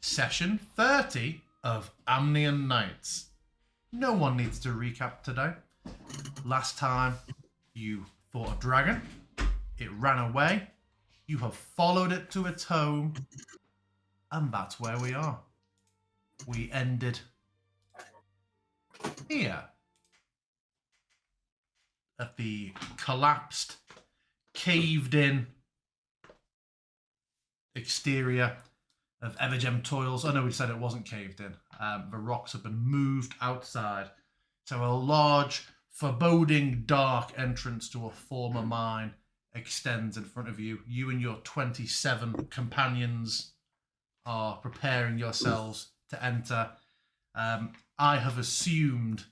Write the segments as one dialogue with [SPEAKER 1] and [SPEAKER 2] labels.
[SPEAKER 1] Session 30 of Amnian Nights. No one needs to recap today. Last time you fought a dragon, it ran away, you have followed it to its home, and that's where we are. We ended here at the collapsed, caved in exterior of Evergem Toils. I know we said it wasn't caved in. The rocks have been moved outside. So a large, foreboding, dark entrance to a former mine extends in front of you. You and your 27 companions are preparing yourselves to enter. I have assumed,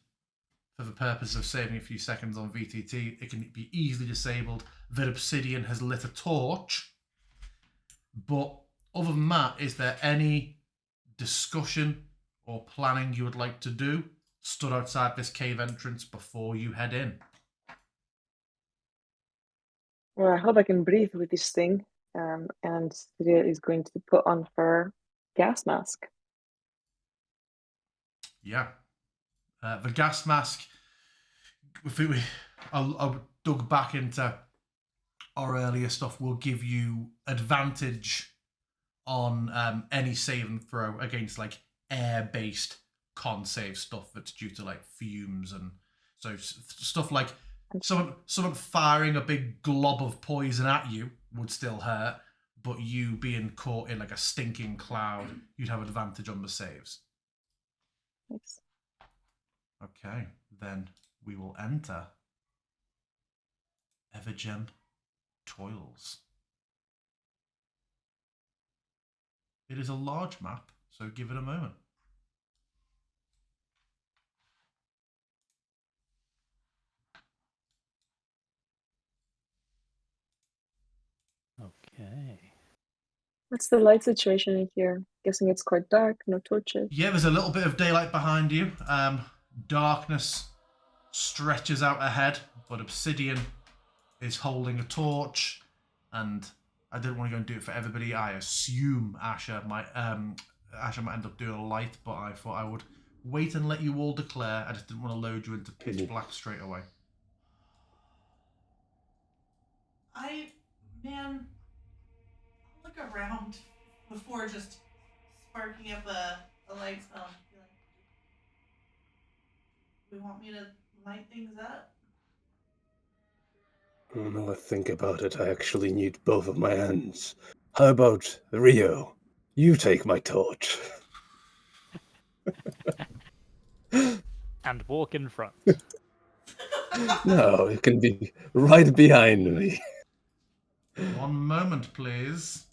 [SPEAKER 1] for the purpose of saving a few seconds on VTT, it can be easily disabled, that Obsidian has lit a torch. But other than that, is there any discussion or planning you would like to do stood outside this cave entrance before you head in?
[SPEAKER 2] Well, I hope I can breathe with this thing. And Lydia is going to put on her gas mask.
[SPEAKER 1] Yeah. The gas mask, I'll dug back into our earlier stuff, will give you advantage on any save and throw against like air-based con save stuff that's due to like fumes, and so stuff like someone firing a big glob of poison at you would still hurt, but you being caught in like a stinking cloud, you'd have advantage on the saves.
[SPEAKER 2] Thanks.
[SPEAKER 1] Okay, then we will enter Evergem Toils. It is a large map, so give it a moment.
[SPEAKER 3] Okay.
[SPEAKER 2] What's the light situation in here? Guessing it's quite dark, no torches.
[SPEAKER 1] Yeah, there's a little bit of daylight behind you. Darkness stretches out ahead, but Obsidian is holding a torch, and I didn't want to go and do it for everybody. I assume Asher might end up doing a light, but I thought I would wait and let you all declare. I just didn't want to load you into pitch black straight away.
[SPEAKER 4] I'll look around before just sparking up a light spell. Do we want me to light things up?
[SPEAKER 5] Now I think about it, I actually need both of my hands. How about Rio? You take my torch.
[SPEAKER 3] And walk in front.
[SPEAKER 5] No, it can be right behind me.
[SPEAKER 1] One moment, please.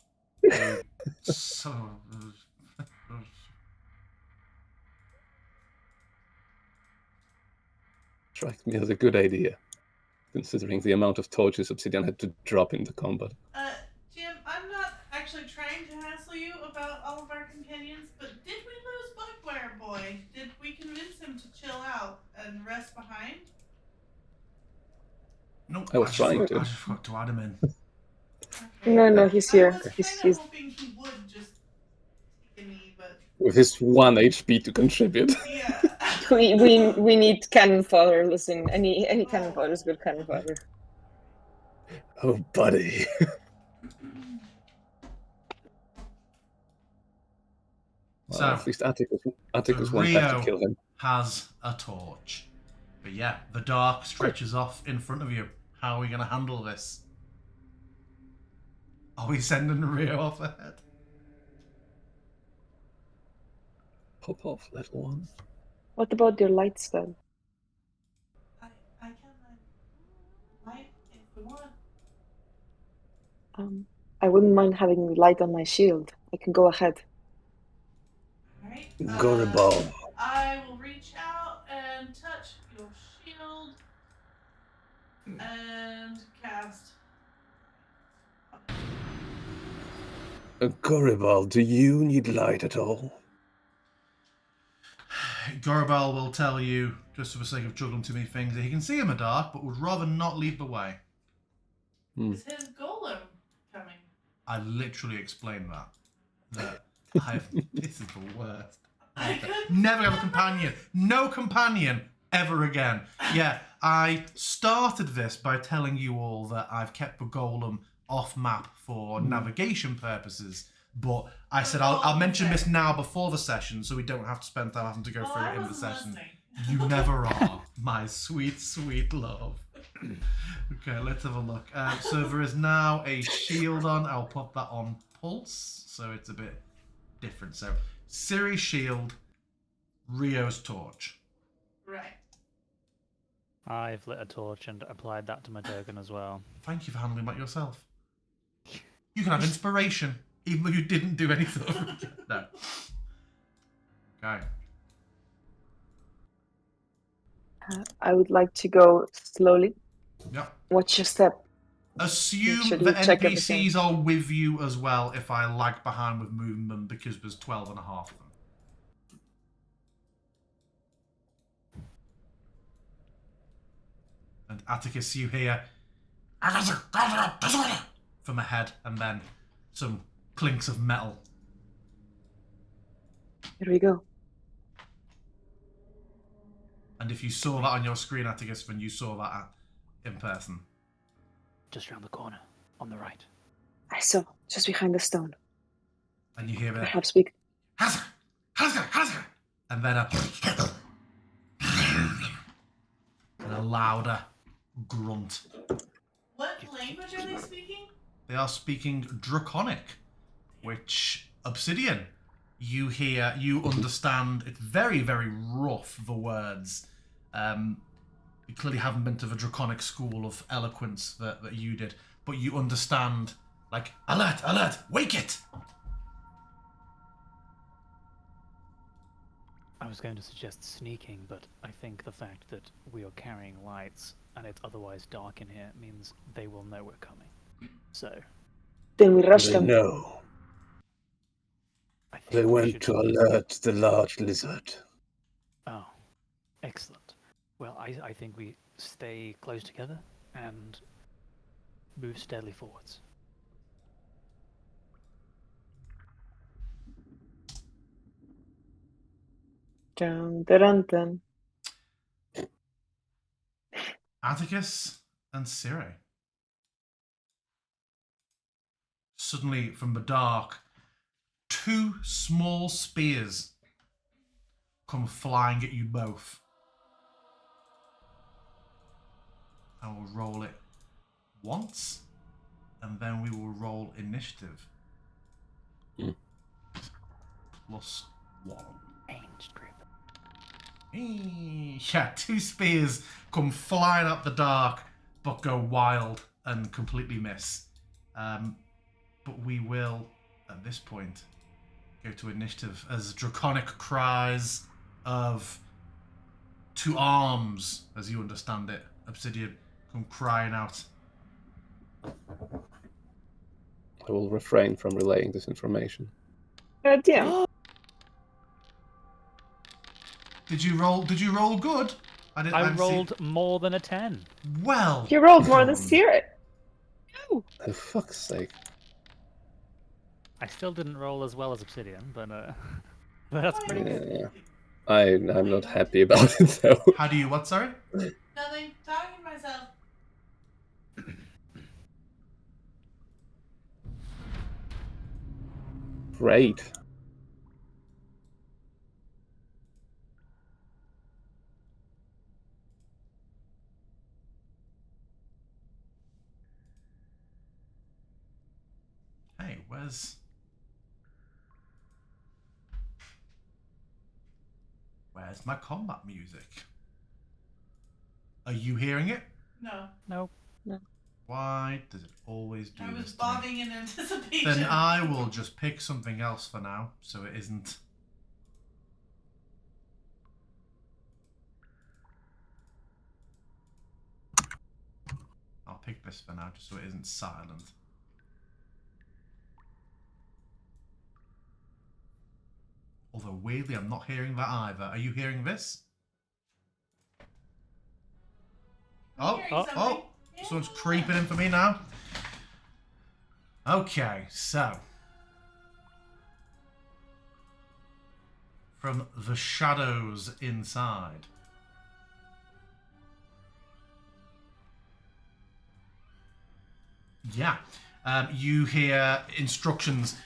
[SPEAKER 5] Strikes me as a good idea, considering the amount of torches Obsidian had to drop into combat.
[SPEAKER 4] Jim, I'm not actually trying to hassle you about all of our companions, but did we lose Bugbear Boy? Did we convince him to chill out and rest behind?
[SPEAKER 1] Nope,
[SPEAKER 5] I was trying to.
[SPEAKER 1] I just forgot to add him in.
[SPEAKER 2] Okay. No, he's here.
[SPEAKER 4] I was
[SPEAKER 2] He's
[SPEAKER 4] kind of hoping he would just take a knee, but...
[SPEAKER 5] With his 1 HP to contribute.
[SPEAKER 4] Yeah.
[SPEAKER 2] we need cannon fodder. Listen, any cannon fodder is good cannon fodder.
[SPEAKER 5] Oh, buddy. Well,
[SPEAKER 1] So,
[SPEAKER 5] at least Atticus won't
[SPEAKER 1] Rio
[SPEAKER 5] have to kill him.
[SPEAKER 1] has a torch. But yeah, the dark stretches off in front of you. How are we going to handle this? Are we sending Rio off ahead?
[SPEAKER 5] Pop off, little one.
[SPEAKER 2] What about your light spell?
[SPEAKER 4] I can light if we want.
[SPEAKER 2] I wouldn't mind having light on my shield. I can go ahead.
[SPEAKER 4] Alright.
[SPEAKER 5] Goribal.
[SPEAKER 4] I will reach out and touch your shield and cast.
[SPEAKER 5] Goribal, do you need light at all?
[SPEAKER 1] Goribal will tell you, just for the sake of juggling too many things, that he can see in the dark, but would rather not lead the way.
[SPEAKER 4] Is his golem coming?
[SPEAKER 1] I literally explained that This is the worst.
[SPEAKER 4] I couldn't
[SPEAKER 1] Never have a
[SPEAKER 4] remember.
[SPEAKER 1] companion. No companion ever again. Yeah, I started this by telling you all that I've kept the golem off map for navigation purposes, but I said I'll mention this now before the session so we don't have to spend time having to go
[SPEAKER 4] Well,
[SPEAKER 1] through
[SPEAKER 4] I
[SPEAKER 1] it in the
[SPEAKER 4] wasn't
[SPEAKER 1] session.
[SPEAKER 4] listening.
[SPEAKER 1] You never are, my sweet, sweet love. Okay, let's have a look. So there is now a shield on. I'll put that on pulse, so it's a bit different. So Ciri's shield, Rio's torch.
[SPEAKER 4] Right.
[SPEAKER 3] I've lit a torch and applied that to my token as well.
[SPEAKER 1] Thank you for handling that yourself. You can have inspiration, even though you didn't do anything. No. Okay.
[SPEAKER 2] I would like to go slowly.
[SPEAKER 1] Yep.
[SPEAKER 2] Watch your step.
[SPEAKER 1] Assume
[SPEAKER 2] Make sure
[SPEAKER 1] the
[SPEAKER 2] you check
[SPEAKER 1] NPCs are with you as well if I lag behind with moving them because there's 12 and a half of them. And Atticus, you hear from ahead, and then some clinks of metal.
[SPEAKER 2] Here we go.
[SPEAKER 1] And if you saw that on your screen, Atticus, then you saw that in person.
[SPEAKER 3] Just round the corner, on the right.
[SPEAKER 2] I saw, just behind the stone.
[SPEAKER 1] And you hear it.
[SPEAKER 2] Perhaps we...
[SPEAKER 1] And then a louder grunt.
[SPEAKER 4] What language are they speaking?
[SPEAKER 1] They are speaking Draconic, which Obsidian. You hear, you understand. It's very, very rough, the words. You clearly haven't been to the Draconic school of eloquence that you did, but you understand, like, alert, alert, wake it!
[SPEAKER 3] I was going to suggest sneaking, but I think the fact that we are carrying lights and it's otherwise dark in here means they will know we're coming. So,
[SPEAKER 2] Then we rush
[SPEAKER 5] They
[SPEAKER 2] them.
[SPEAKER 5] know.
[SPEAKER 3] I think
[SPEAKER 5] They
[SPEAKER 3] we
[SPEAKER 5] went
[SPEAKER 3] should...
[SPEAKER 5] to alert the large lizard.
[SPEAKER 3] Oh, excellent. Well, I think we stay close together and move steadily forwards.
[SPEAKER 2] Dun, dun, dun.
[SPEAKER 1] Atticus and Ciri. Suddenly, from the dark, two small spears come flying at you both. I will roll it once, and then we will roll initiative. +1.
[SPEAKER 3] Ranged group.
[SPEAKER 1] Yeah, two spears come flying up the dark, but go wild and completely miss. But we will, at this point, go to initiative as draconic cries of to arms, as you understand it, Obsidian, come crying out.
[SPEAKER 5] I will refrain from relaying this information.
[SPEAKER 2] Damn.
[SPEAKER 1] Did you roll good?
[SPEAKER 3] I rolled more than a 10.
[SPEAKER 1] Well.
[SPEAKER 2] You rolled more than
[SPEAKER 1] done.
[SPEAKER 2] Ciri.
[SPEAKER 5] For fuck's sake.
[SPEAKER 3] I still didn't roll as well as Obsidian, but that's pretty good.
[SPEAKER 5] Yeah. I'm not happy about it though.
[SPEAKER 1] How do you what? Sorry.
[SPEAKER 4] Nothing. Talking to myself.
[SPEAKER 5] Great.
[SPEAKER 1] Hey, where's my combat music? Are you hearing it?
[SPEAKER 4] No.
[SPEAKER 3] Nope.
[SPEAKER 1] Why does it always do
[SPEAKER 4] I
[SPEAKER 1] this
[SPEAKER 4] was
[SPEAKER 1] to me?
[SPEAKER 4] bobbing in anticipation.
[SPEAKER 1] Then I will just pick something else for now, so it isn't. I'll pick this for now, just so it isn't silent. Although weirdly, I'm not hearing that either. Are you hearing this?
[SPEAKER 4] I'm hearing something. Yeah.
[SPEAKER 1] Someone's creeping in for me now. Okay, so from the shadows inside. Yeah. You hear instructions.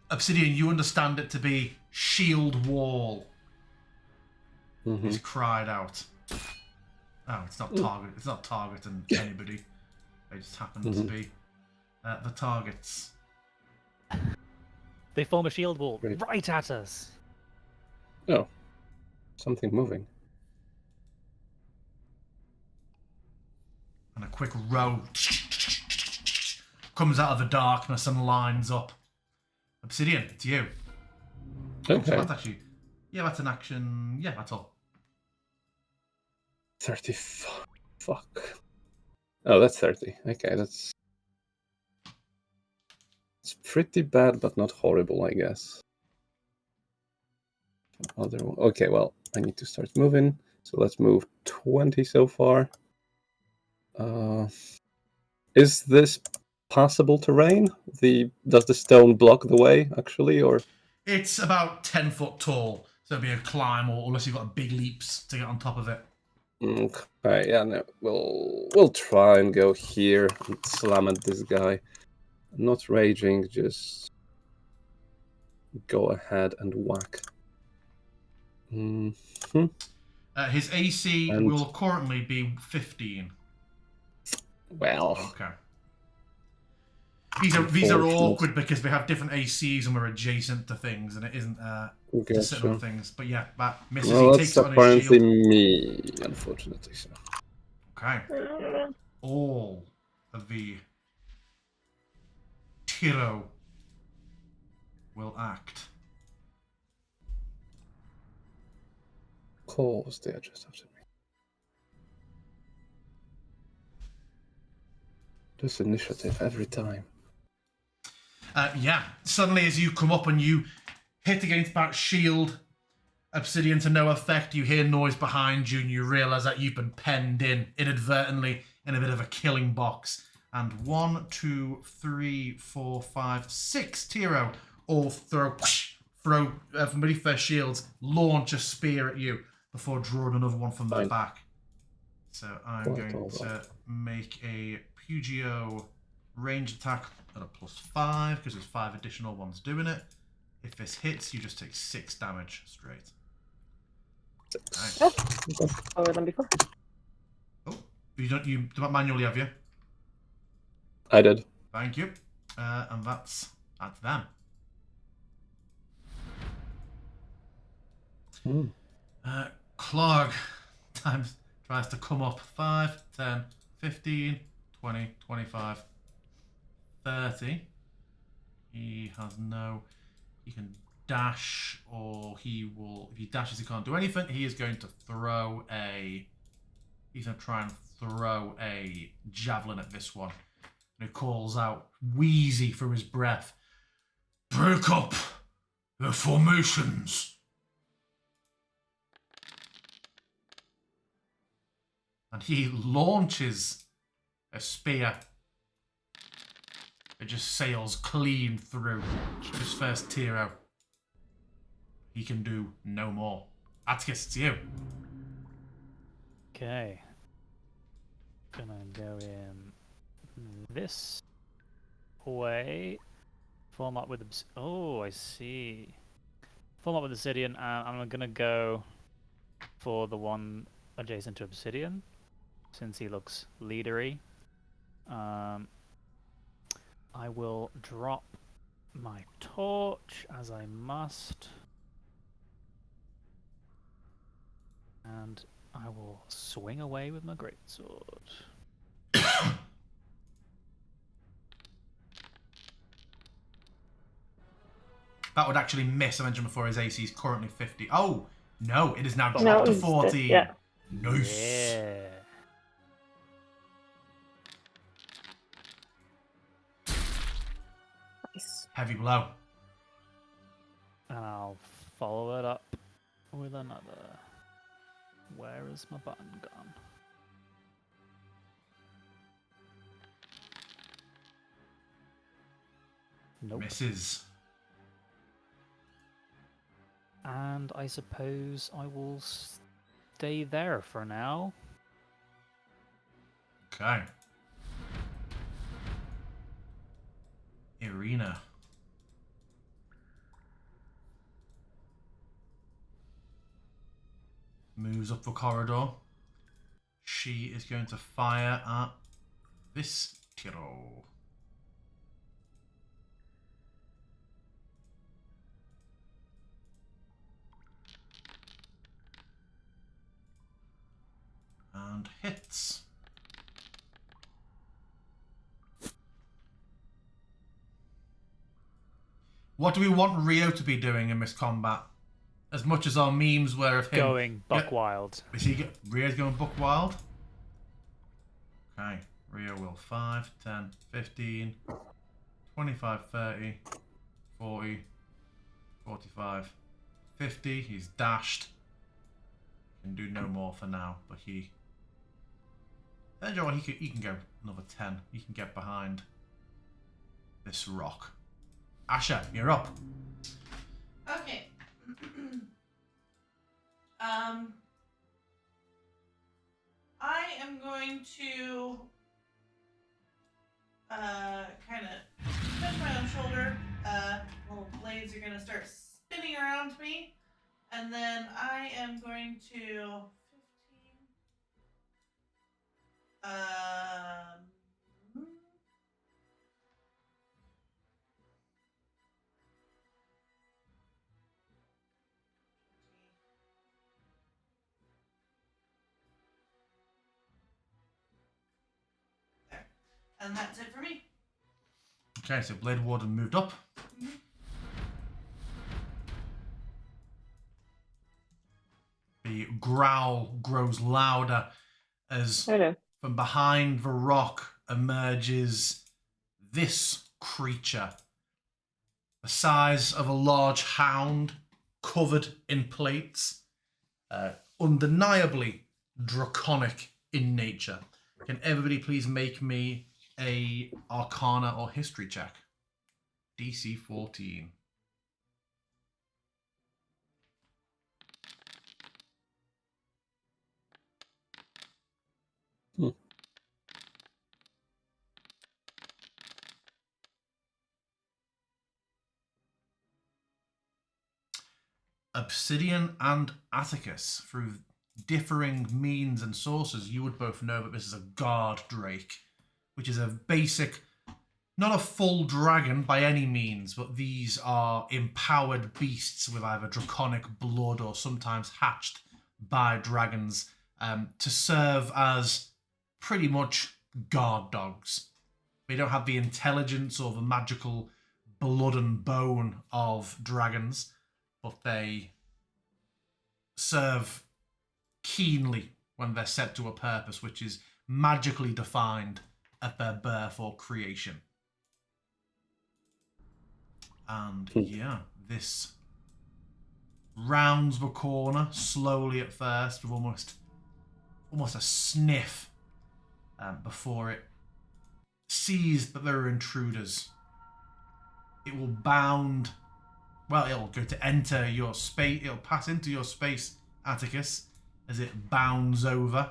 [SPEAKER 1] Obsidian, you understand it to be shield wall. He's cried out. Oh, it's not target. It's not targeting anybody. They just happen to be the targets.
[SPEAKER 3] They form a shield wall
[SPEAKER 5] Great.
[SPEAKER 3] right at us.
[SPEAKER 5] Oh, something moving.
[SPEAKER 1] And a quick row comes out of the darkness and lines up. Obsidian, it's you. So
[SPEAKER 5] Okay.
[SPEAKER 1] that's actually, yeah, that's an action. Yeah, that's all.
[SPEAKER 5] 30. Fuck. Oh, that's 30. Okay, that's... It's pretty bad, but not horrible, I guess. Other one. Okay, well, I need to start moving. So let's move 20 so far. Is this passable terrain? Does the stone block the way, actually, or...?
[SPEAKER 1] It's about 10 foot tall, so it'll be a climb, or unless you've got big leaps to get on top of it.
[SPEAKER 5] Okay, yeah, no, we'll try and go here and slam at this guy. Not raging, just go ahead and whack.
[SPEAKER 1] His AC
[SPEAKER 5] And-
[SPEAKER 1] will currently be 15.
[SPEAKER 5] Well,
[SPEAKER 1] Okay. These are
[SPEAKER 5] Unfortunate.
[SPEAKER 1] awkward because we have different ACs and we're adjacent to things, and it isn't to sit on
[SPEAKER 5] gotcha.
[SPEAKER 1] things. But yeah, that misses.
[SPEAKER 5] Well,
[SPEAKER 1] He
[SPEAKER 5] that's
[SPEAKER 1] takes it on his
[SPEAKER 5] apparently
[SPEAKER 1] shield.
[SPEAKER 5] me, unfortunately. So.
[SPEAKER 1] Okay. All of the Tiro will act.
[SPEAKER 5] Of course, they are just after me. This initiative every time.
[SPEAKER 1] Yeah. Suddenly, as you come up and you hit against that shield, Obsidian to no effect, you hear noise behind you and you realise that you've been penned in inadvertently in a bit of a killing box. And 1, 2, 3, 4, 5, 6 Tiro all throw from beneath their shields, launch a spear at you before drawing another one from their
[SPEAKER 5] Fine.
[SPEAKER 1] back. So I'm
[SPEAKER 5] Quite
[SPEAKER 1] going
[SPEAKER 5] all
[SPEAKER 1] to
[SPEAKER 5] right.
[SPEAKER 1] make a Pugio range attack at a +5 because there's 5 additional ones doing it. If this hits, you just take 6 damage straight. Nice.
[SPEAKER 2] Lower than before.
[SPEAKER 1] Oh, you don't manually, have you?
[SPEAKER 5] I did.
[SPEAKER 1] Thank you. And that's them. Clark tries to come up 5, 10, 15, 20, 25, 30. He has no... He can dash, or he will... If he dashes, he can't do anything. He is going to throw a... He's going to try and throw a javelin at this one. And he calls out, wheezy through his breath, "Break up the formations." And he launches a spear. It just sails clean through his first Tiro. He can do no more. Atticus, it's you.
[SPEAKER 3] Okay. Gonna go in this way. Form up with oh, I see. Form up with Obsidian. I'm gonna go for the one adjacent to Obsidian, since he looks leadery. I will drop my torch as I must, and I will swing away with my greatsword.
[SPEAKER 1] That would actually miss. I mentioned before his AC is currently 50. Oh, no, it is now dropped
[SPEAKER 2] No,
[SPEAKER 1] to
[SPEAKER 2] it's
[SPEAKER 1] 14.
[SPEAKER 2] yeah.
[SPEAKER 1] Nice.
[SPEAKER 3] Yeah.
[SPEAKER 2] Nice.
[SPEAKER 1] Heavy blow.
[SPEAKER 3] And I'll follow it up with another. Where is my button gone? Nope.
[SPEAKER 1] Misses.
[SPEAKER 3] And I suppose I will stay there for now.
[SPEAKER 1] Okay. Irina. Moves up the corridor. She is going to fire at this Tiro. And hits. What do we want Rio to be doing in this combat? As much as our memes were of him
[SPEAKER 3] Going buck wild.
[SPEAKER 1] Is he Rio's going buck wild? Okay. Rio will 5, 10, 15, 25, 30, 40, 45, 50. He's dashed. Can do no more for now, but he... Then Joel, he can go another 10. He can get behind this rock. Asha, you're up.
[SPEAKER 4] Okay. I am going to kind of touch my own shoulder. Little blades are going to start spinning around me. And then I am going to 15. There. And that's it for me.
[SPEAKER 1] Okay, so Blade Warden moved up. The growl grows louder as
[SPEAKER 2] Hello.
[SPEAKER 1] from behind the rock emerges this creature. The size of a large hound, covered in plates. Undeniably draconic in nature. Can everybody please make me a Arcana or History check? DC 14. Obsidian and Atticus, through differing means and sources, you would both know that this is a guard drake, which is a basic, not a full dragon by any means, but these are empowered beasts with either draconic blood or sometimes hatched by dragons to serve as pretty much guard dogs. They don't have the intelligence or the magical blood and bone of dragons, but they serve keenly when they're set to a purpose, which is magically defined at their birth or creation. And yeah, this rounds the corner slowly at first with almost a sniff before it sees that there are intruders. It will bound. Well, it'll go to enter your space. It'll pass into your space, Atticus, as it bounds over.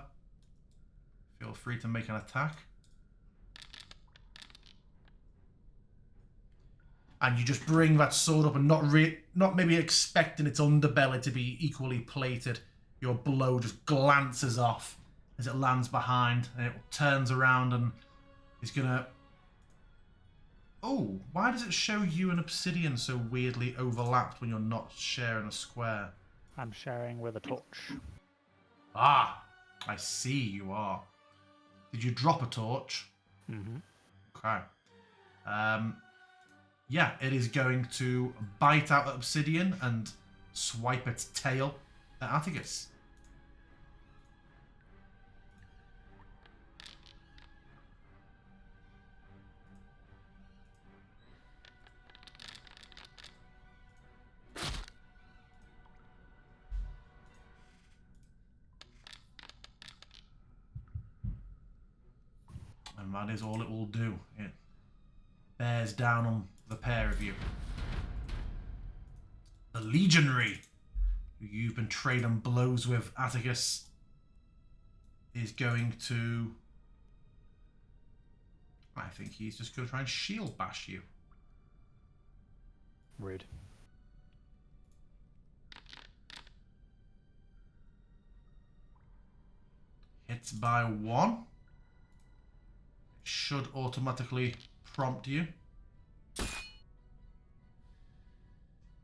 [SPEAKER 1] Feel free to make an attack. And you just bring that sword up and not maybe expecting its underbelly to be equally plated. Your blow just glances off as it lands behind, and it turns around and is gonna... Oh, why does it show you and Obsidian so weirdly overlapped when you're not sharing a square?
[SPEAKER 3] I'm sharing with a torch.
[SPEAKER 1] Ah, I see you are. Did you drop a torch?
[SPEAKER 3] Mm-hmm.
[SPEAKER 1] Okay. Yeah, it is going to bite out at Obsidian and swipe its tail at Atticus. And that is all it will do. It bears down on the pair of you. The Legionary who you've been trading blows with, Atticus, is going to... I think he's just going to try and shield bash you.
[SPEAKER 3] Rude.
[SPEAKER 1] Hits by 1. Should automatically prompt you.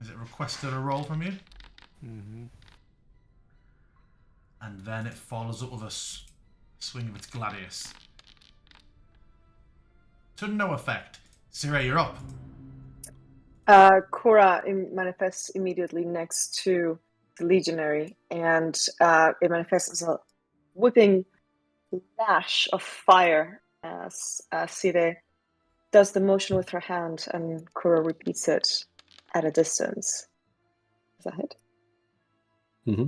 [SPEAKER 1] Is it requested a roll from you?
[SPEAKER 3] Mm-hmm.
[SPEAKER 1] And then it follows up with a swing of its gladius. To no effect. Sire, you're up.
[SPEAKER 2] Cora manifests immediately next to the legionary, and it manifests as a whipping lash of fire as Sire does the motion with her hand, and Cora repeats it at a distance. Is that it?
[SPEAKER 5] Mm-hmm.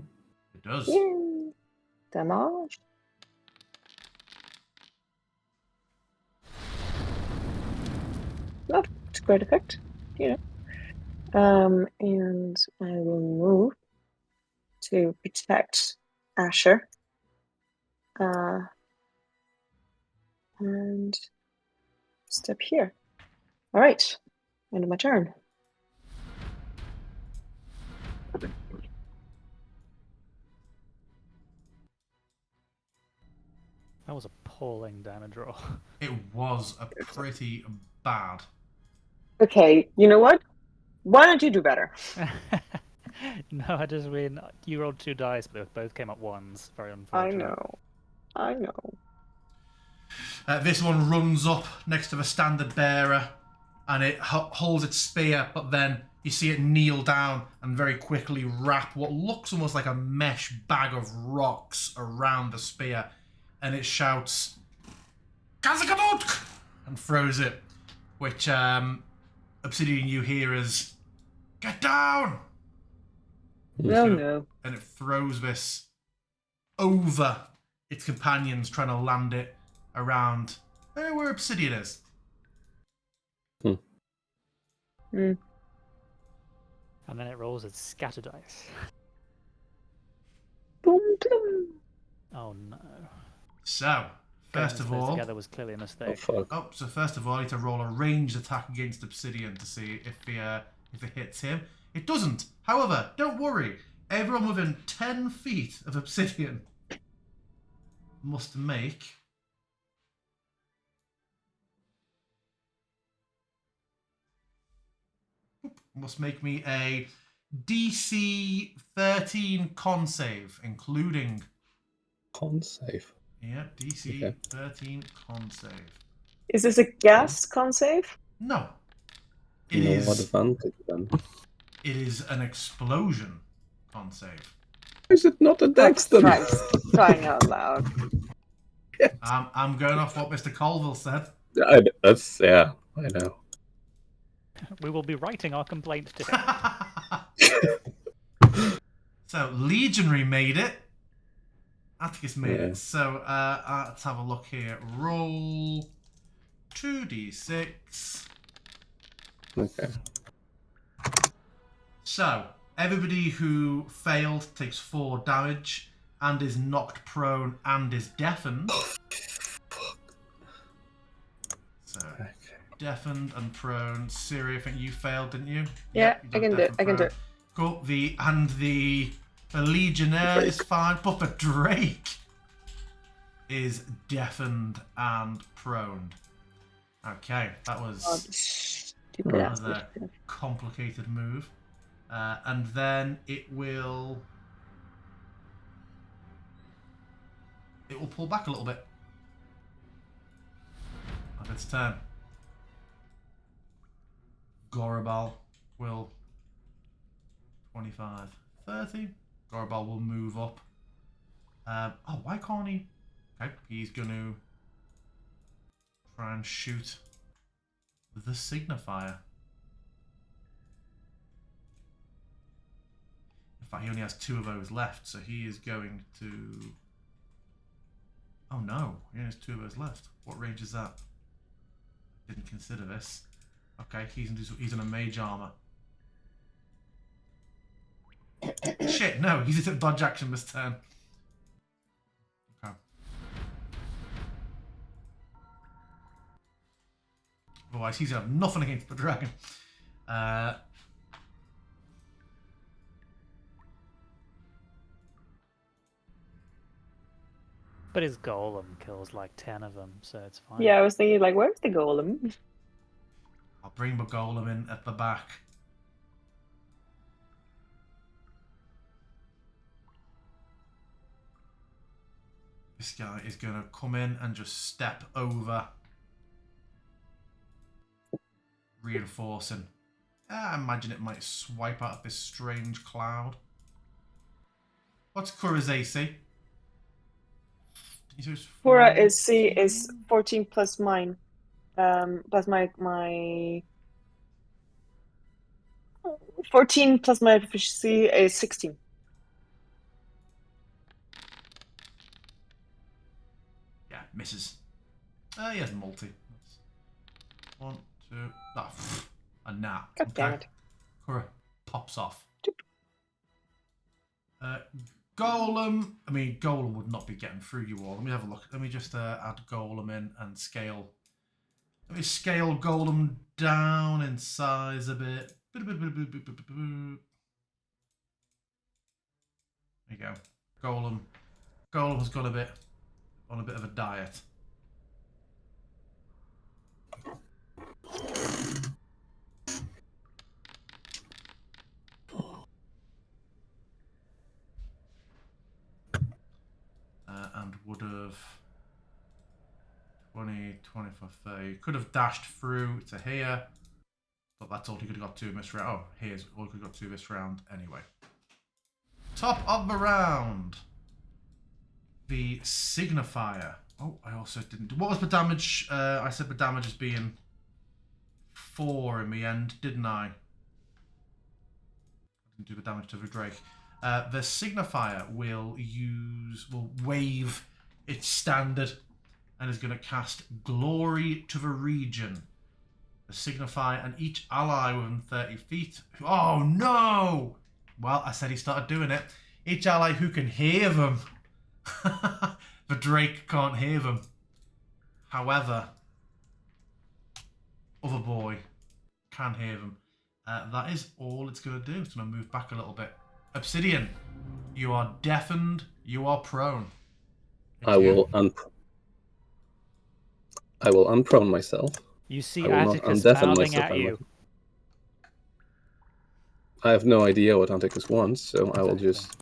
[SPEAKER 1] It does.
[SPEAKER 2] Yay! Damage. Not to great effect, you know. And I will move to protect Asher. And step here. All right, end of my turn.
[SPEAKER 3] That was appalling damage roll.
[SPEAKER 1] It was a pretty bad.
[SPEAKER 2] Okay, you know what? Why don't you do better?
[SPEAKER 3] No, I just mean you rolled 2 dice, but they both came up 1s. Very
[SPEAKER 2] I
[SPEAKER 3] unfortunate.
[SPEAKER 2] know.
[SPEAKER 1] This one runs up next to the standard bearer, and it holds its spear, but then you see it kneel down and very quickly wrap what looks almost like a mesh bag of rocks around the spear, and it shouts, "Kazakadutk!" and throws it, which Obsidian you hear as, "Get down!"
[SPEAKER 2] No.
[SPEAKER 1] And it throws this over its companions, trying to land it around where Obsidian is.
[SPEAKER 2] Mm.
[SPEAKER 3] And then it rolls its scatter dice.
[SPEAKER 2] Boom, boom.
[SPEAKER 3] Oh no.
[SPEAKER 1] So, first of all,
[SPEAKER 3] together was clearly a
[SPEAKER 5] Oh,
[SPEAKER 3] mistake.
[SPEAKER 5] fuck.
[SPEAKER 1] so first of all, I need to roll a ranged attack against Obsidian to see if it hits him. It doesn't. However, don't worry. Everyone within 10 feet of Obsidian must make me a DC 13 con save, including...
[SPEAKER 5] Con save.
[SPEAKER 1] Yeah, DC
[SPEAKER 5] Okay.
[SPEAKER 1] 13 con save.
[SPEAKER 2] Is this a gas con save?
[SPEAKER 1] No. It
[SPEAKER 5] No
[SPEAKER 1] is.
[SPEAKER 5] advantage then.
[SPEAKER 1] It is an explosion con save.
[SPEAKER 5] Is it not a dex then?
[SPEAKER 2] Christ, crying out loud.
[SPEAKER 1] I'm going off what Mr. Colville said.
[SPEAKER 5] I know.
[SPEAKER 3] We will be writing our complaint to him.
[SPEAKER 1] So, Legionary made it. Atticus made
[SPEAKER 5] Yeah.
[SPEAKER 1] it. So, let's have a look here. Roll 2d6.
[SPEAKER 5] Okay.
[SPEAKER 1] So, everybody who failed takes 4 damage and is knocked prone and is deafened. So,
[SPEAKER 5] Okay.
[SPEAKER 1] deafened and prone. Siri, I think you failed, didn't you?
[SPEAKER 2] Yeah,
[SPEAKER 1] Yep,
[SPEAKER 2] I can do it. I can do it.
[SPEAKER 1] Cool. The Legionnaire is fine, but the Drake is deafened and prone. Okay, that was
[SPEAKER 2] Stupid
[SPEAKER 1] that
[SPEAKER 2] ass
[SPEAKER 1] was a complicated move. And then it will pull back a little bit. Of its turn. Gorabal will 25, 30. Gorabal will move up. Why can't he? Okay, he's going to try and shoot the signifier. In fact, he only has 2 of those left, so he is going to... Oh no, he only has 2 of those left. What range is that? Didn't consider this. Okay, he's in a mage armor. Shit, no, he's at dodge action this turn. Okay. Otherwise, he's gonna have nothing against the dragon.
[SPEAKER 3] But his golem kills like 10 of them, so it's fine.
[SPEAKER 2] Yeah, I was thinking, like, where's the golem?
[SPEAKER 1] I'll bring my golem in at the back. This guy is going to come in and just step over. Reinforcing. I imagine it might swipe out of this strange cloud. What's Kura's AC?
[SPEAKER 2] Kura is C is 14 plus mine. Plus my 14 plus my proficiency is 16.
[SPEAKER 1] Yeah, misses. He has multi. That's 1, 2, a nat.
[SPEAKER 2] God damn it.
[SPEAKER 1] Kura pops off. Golem. I mean, Golem would not be getting through you all. Let me have a look. Let me just add Golem in and scale. Let me scale Golem down in size a bit. There you go. Golem has gone on a bit of a diet. And would have 20, 25, 30. Could have dashed through to here. But that's all he could have got to this round. Oh, here's all he could have got to this round anyway. Top of the round. The Signifier. Oh, I also didn't do... What was the damage? I said the damage as being 4 in the end, didn't I? I didn't do the damage to the Drake. The Signifier will wave its standard and is going to cast Glory to the region. The Signifier and each ally within 30 feet. Oh no! Well, I said he started doing it. Each ally who can hear them. The Drake can't hear them. However, other boy can hear them. That is all it's going to do. It's going to move back a little bit. Obsidian, you are deafened. You are prone.
[SPEAKER 5] I will unprone myself.
[SPEAKER 3] You see
[SPEAKER 5] I will not
[SPEAKER 3] Atticus
[SPEAKER 5] undeafen
[SPEAKER 3] bounding
[SPEAKER 5] myself.
[SPEAKER 3] at you.
[SPEAKER 5] I have no idea what Atticus wants, so I will just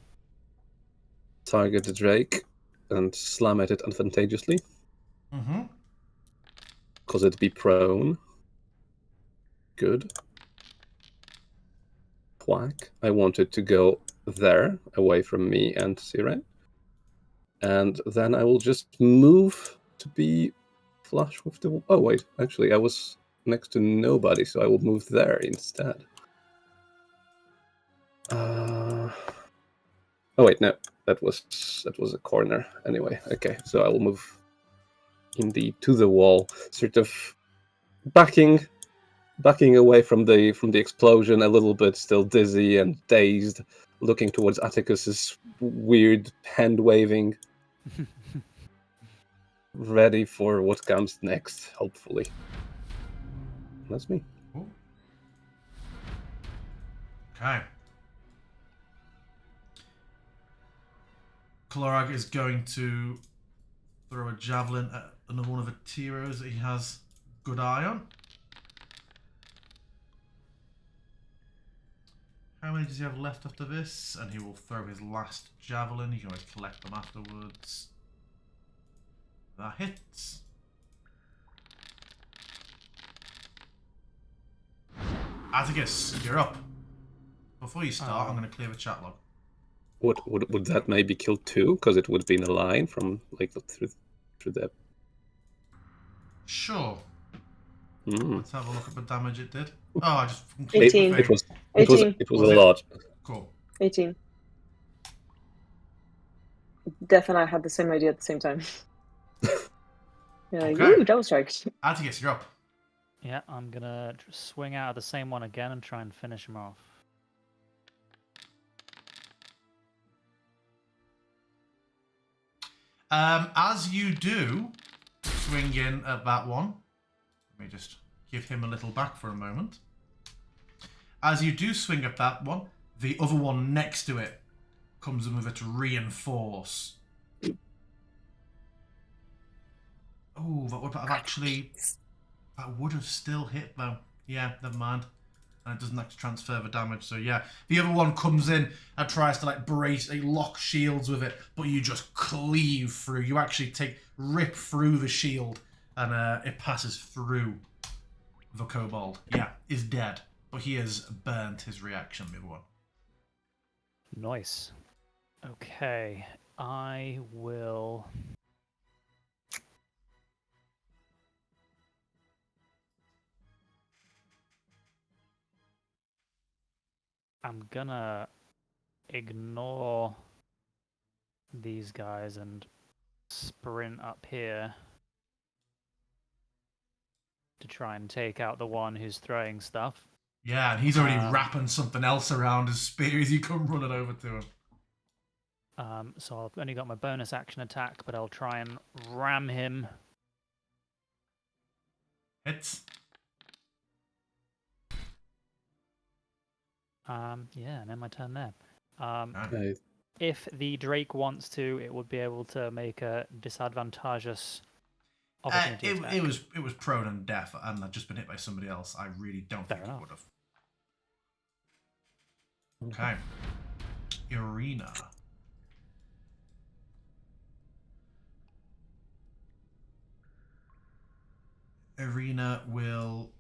[SPEAKER 5] target the Drake and slam at it advantageously.
[SPEAKER 1] Mm-hmm.
[SPEAKER 5] Cause it be prone. Good. Whack. I want it to go there, away from me and Siren. And then I will just move to be flush with the... Oh, wait. Actually, I was next to nobody, so I will move there instead. Oh, wait, no. That was a corner. Anyway, okay. So I will move indeed to the wall, sort of backing away from the explosion a little bit, still dizzy and dazed, looking towards Atticus's weird hand waving, ready for what comes next, hopefully. That's me.
[SPEAKER 1] Ooh. Okay. Kalorag is going to throw a javelin at another one of the T-Rows that he has good eye on. How many does he have left after this? And he will throw his last javelin. You can always collect them afterwards. That hits. Atticus, you're up. Before you start, I'm going to clear the chat log.
[SPEAKER 5] Would that maybe kill 2? Because it would be in a line from like through the...
[SPEAKER 1] Sure.
[SPEAKER 5] Mm.
[SPEAKER 1] Let's have a look at the damage it did. Oh, I just...
[SPEAKER 2] 18.
[SPEAKER 5] It was
[SPEAKER 2] 18.
[SPEAKER 5] a
[SPEAKER 1] Was it?
[SPEAKER 5] lot.
[SPEAKER 1] Cool.
[SPEAKER 2] 18. Death and I had the same idea at the same time. Yeah, like,
[SPEAKER 1] Okay.
[SPEAKER 2] ooh, double strikes.
[SPEAKER 1] Atticus, you're up.
[SPEAKER 3] Yeah, I'm gonna swing out of the same one again and try and finish him off.
[SPEAKER 1] As you do swing in at that one, let me just give him a little back for a moment. As you do swing at that one, the other one next to it comes in with it to reinforce. Oh, that would have actually... That would have still hit, though. Yeah, never mind. And it doesn't actually transfer the damage, so yeah. The other one comes in and tries to, like, brace, like, lock shields with it, but you just cleave through. You actually rip through the shield, and it passes through the kobold. Yeah, is dead. But he has burnt his reaction, the other one.
[SPEAKER 3] Nice. Okay, I will... I'm gonna ignore these guys and sprint up here to try and take out the one who's throwing stuff.
[SPEAKER 1] Yeah, and he's already wrapping something else around his spear as you come running over to him.
[SPEAKER 3] So I've only got my bonus action attack, but I'll try and ram him.
[SPEAKER 1] Hits.
[SPEAKER 3] Yeah, and then my turn there.
[SPEAKER 5] Nice.
[SPEAKER 3] If the Drake wants to, it would be able to make a disadvantageous opportunity attack.
[SPEAKER 1] It was prone and deaf, and I'd just been hit by somebody else. I really don't think it would have. Okay. Irina. Irina will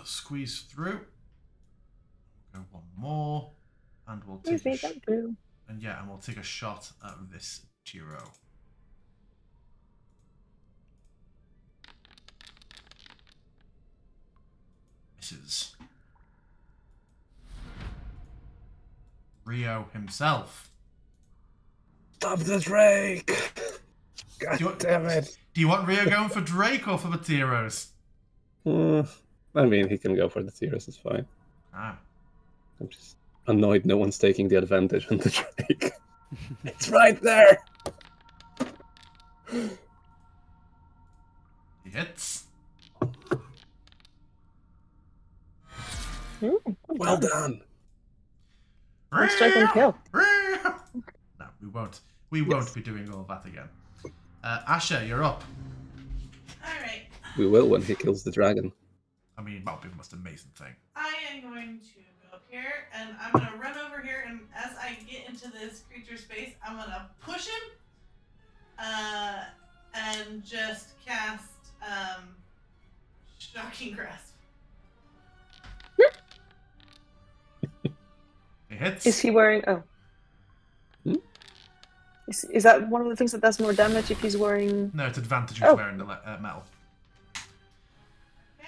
[SPEAKER 1] squeeze through. Go one more, and we'll take and we'll take a shot at this Tiro. Misses. Rio himself.
[SPEAKER 5] Stop the Drake! God damn it!
[SPEAKER 1] Do you want Rio going for Drake or for the Tiros?
[SPEAKER 5] I mean, he can go for the Tiros, it's fine.
[SPEAKER 1] Ah.
[SPEAKER 5] I'm just annoyed no one's taking the advantage on the Drake. It's right there!
[SPEAKER 1] He hits.
[SPEAKER 5] Well done!
[SPEAKER 2] One strike and kill.
[SPEAKER 1] No, we won't. We won't be doing all that again. Asher, you're up.
[SPEAKER 4] Alright.
[SPEAKER 5] We will when he kills the dragon.
[SPEAKER 1] I mean, that would be the most amazing thing.
[SPEAKER 4] I am going to go up here, and I'm going to run over here, and as I get into this creature space, I'm going to push him, and just cast, Shocking Grasp.
[SPEAKER 1] He hits.
[SPEAKER 2] Is he wearing... Oh.
[SPEAKER 5] Hmm?
[SPEAKER 2] Is that one of the things that does more damage if he's wearing...
[SPEAKER 1] No, it's advantage of wearing the metal.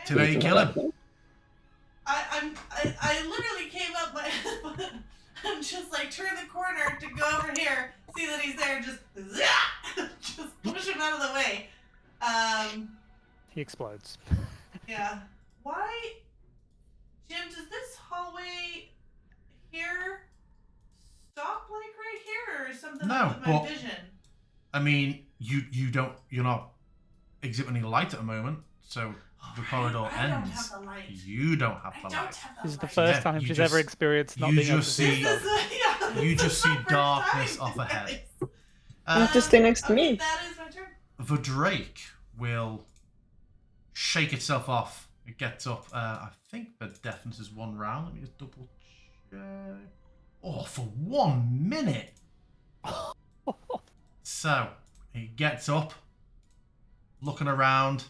[SPEAKER 1] Today, kill him.
[SPEAKER 4] I literally came up my and just like turn the corner to go over here, see that he's there, just just push him out of the way.
[SPEAKER 3] He explodes.
[SPEAKER 4] Yeah. Why, Jim? Does this hallway here stop like right here, or something
[SPEAKER 1] No,
[SPEAKER 4] up with my
[SPEAKER 1] but-
[SPEAKER 4] vision?
[SPEAKER 1] I mean, you're not exhibiting any light at the moment, so the corridor
[SPEAKER 4] I don't
[SPEAKER 1] ends.
[SPEAKER 4] have the light.
[SPEAKER 1] You don't have
[SPEAKER 4] I
[SPEAKER 1] the
[SPEAKER 4] don't
[SPEAKER 1] light.
[SPEAKER 4] have the
[SPEAKER 3] This is the
[SPEAKER 4] light.
[SPEAKER 3] first
[SPEAKER 1] Yeah,
[SPEAKER 3] time
[SPEAKER 1] you
[SPEAKER 3] she's
[SPEAKER 1] just-
[SPEAKER 3] ever experienced not
[SPEAKER 1] you
[SPEAKER 3] being able
[SPEAKER 1] just
[SPEAKER 3] to
[SPEAKER 1] see-
[SPEAKER 3] see
[SPEAKER 4] This
[SPEAKER 3] stuff.
[SPEAKER 4] is, yeah,
[SPEAKER 1] You
[SPEAKER 4] this
[SPEAKER 1] just
[SPEAKER 4] is
[SPEAKER 1] see
[SPEAKER 4] my first
[SPEAKER 1] darkness
[SPEAKER 4] time,
[SPEAKER 1] off ahead.
[SPEAKER 4] guys.
[SPEAKER 2] Just stay next to
[SPEAKER 4] okay,
[SPEAKER 2] me.
[SPEAKER 4] That is my turn.
[SPEAKER 1] The Drake will shake itself off. It gets up. I think the deafness is 1 round. Let me just double check. Oh, for 1 minute. So, he gets up, looking around,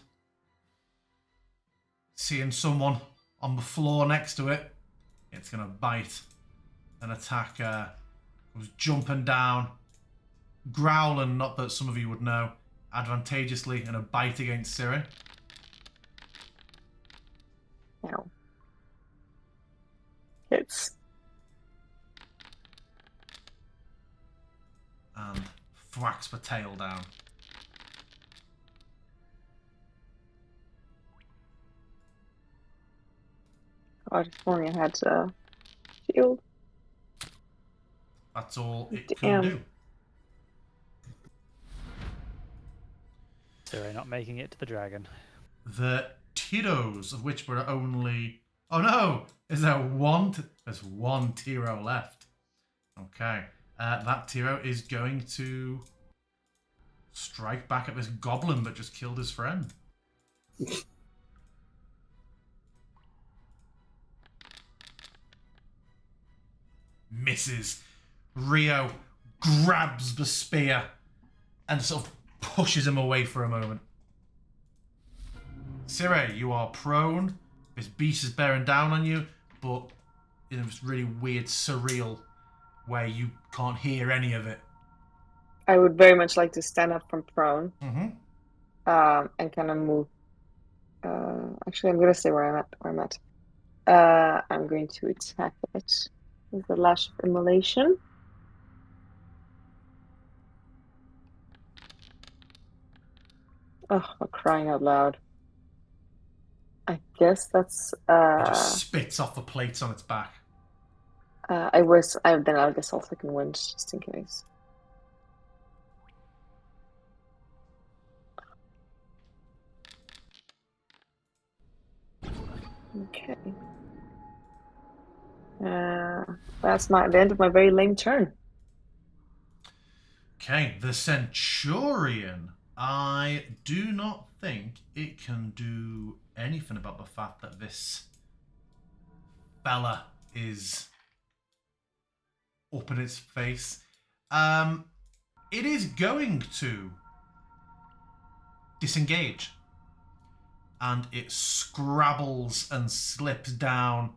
[SPEAKER 1] seeing someone on the floor next to it. It's going to bite and attack. Was jumping down, growling, not that some of you would know, advantageously, and a bite against Siren.
[SPEAKER 2] Ow. Hits.
[SPEAKER 1] And thwacks the tail down.
[SPEAKER 2] God, if only I had shield.
[SPEAKER 1] That's all it
[SPEAKER 2] Damn.
[SPEAKER 1] can do.
[SPEAKER 3] Zero not making it to the dragon.
[SPEAKER 1] The Tiros, of which were only... Oh no! Is there one? There's one Tiro left. Okay. That Tiro is going to strike back at this goblin that just killed his friend. Misses. Rio grabs the spear and sort of pushes him away for a moment. Sire, you are prone. This beast is bearing down on you, but in this really weird, surreal way you can't hear any of it.
[SPEAKER 2] I would very much like to stand up from prone
[SPEAKER 1] Mm-hmm.
[SPEAKER 2] and kind of move. Actually, I'm going to stay where I'm at. I'm going to attack it with the Lash of Immolation. Oh, I'm crying out loud. I guess that's
[SPEAKER 1] It just spits off the plates on its back.
[SPEAKER 2] then I guess I'll second wind just in case. Okay. That's the end of my very lame turn.
[SPEAKER 1] Okay, the Centurion. I do not think it can do anything about the fact that this fella is up in its face. It is going to disengage. And it scrabbles and slips down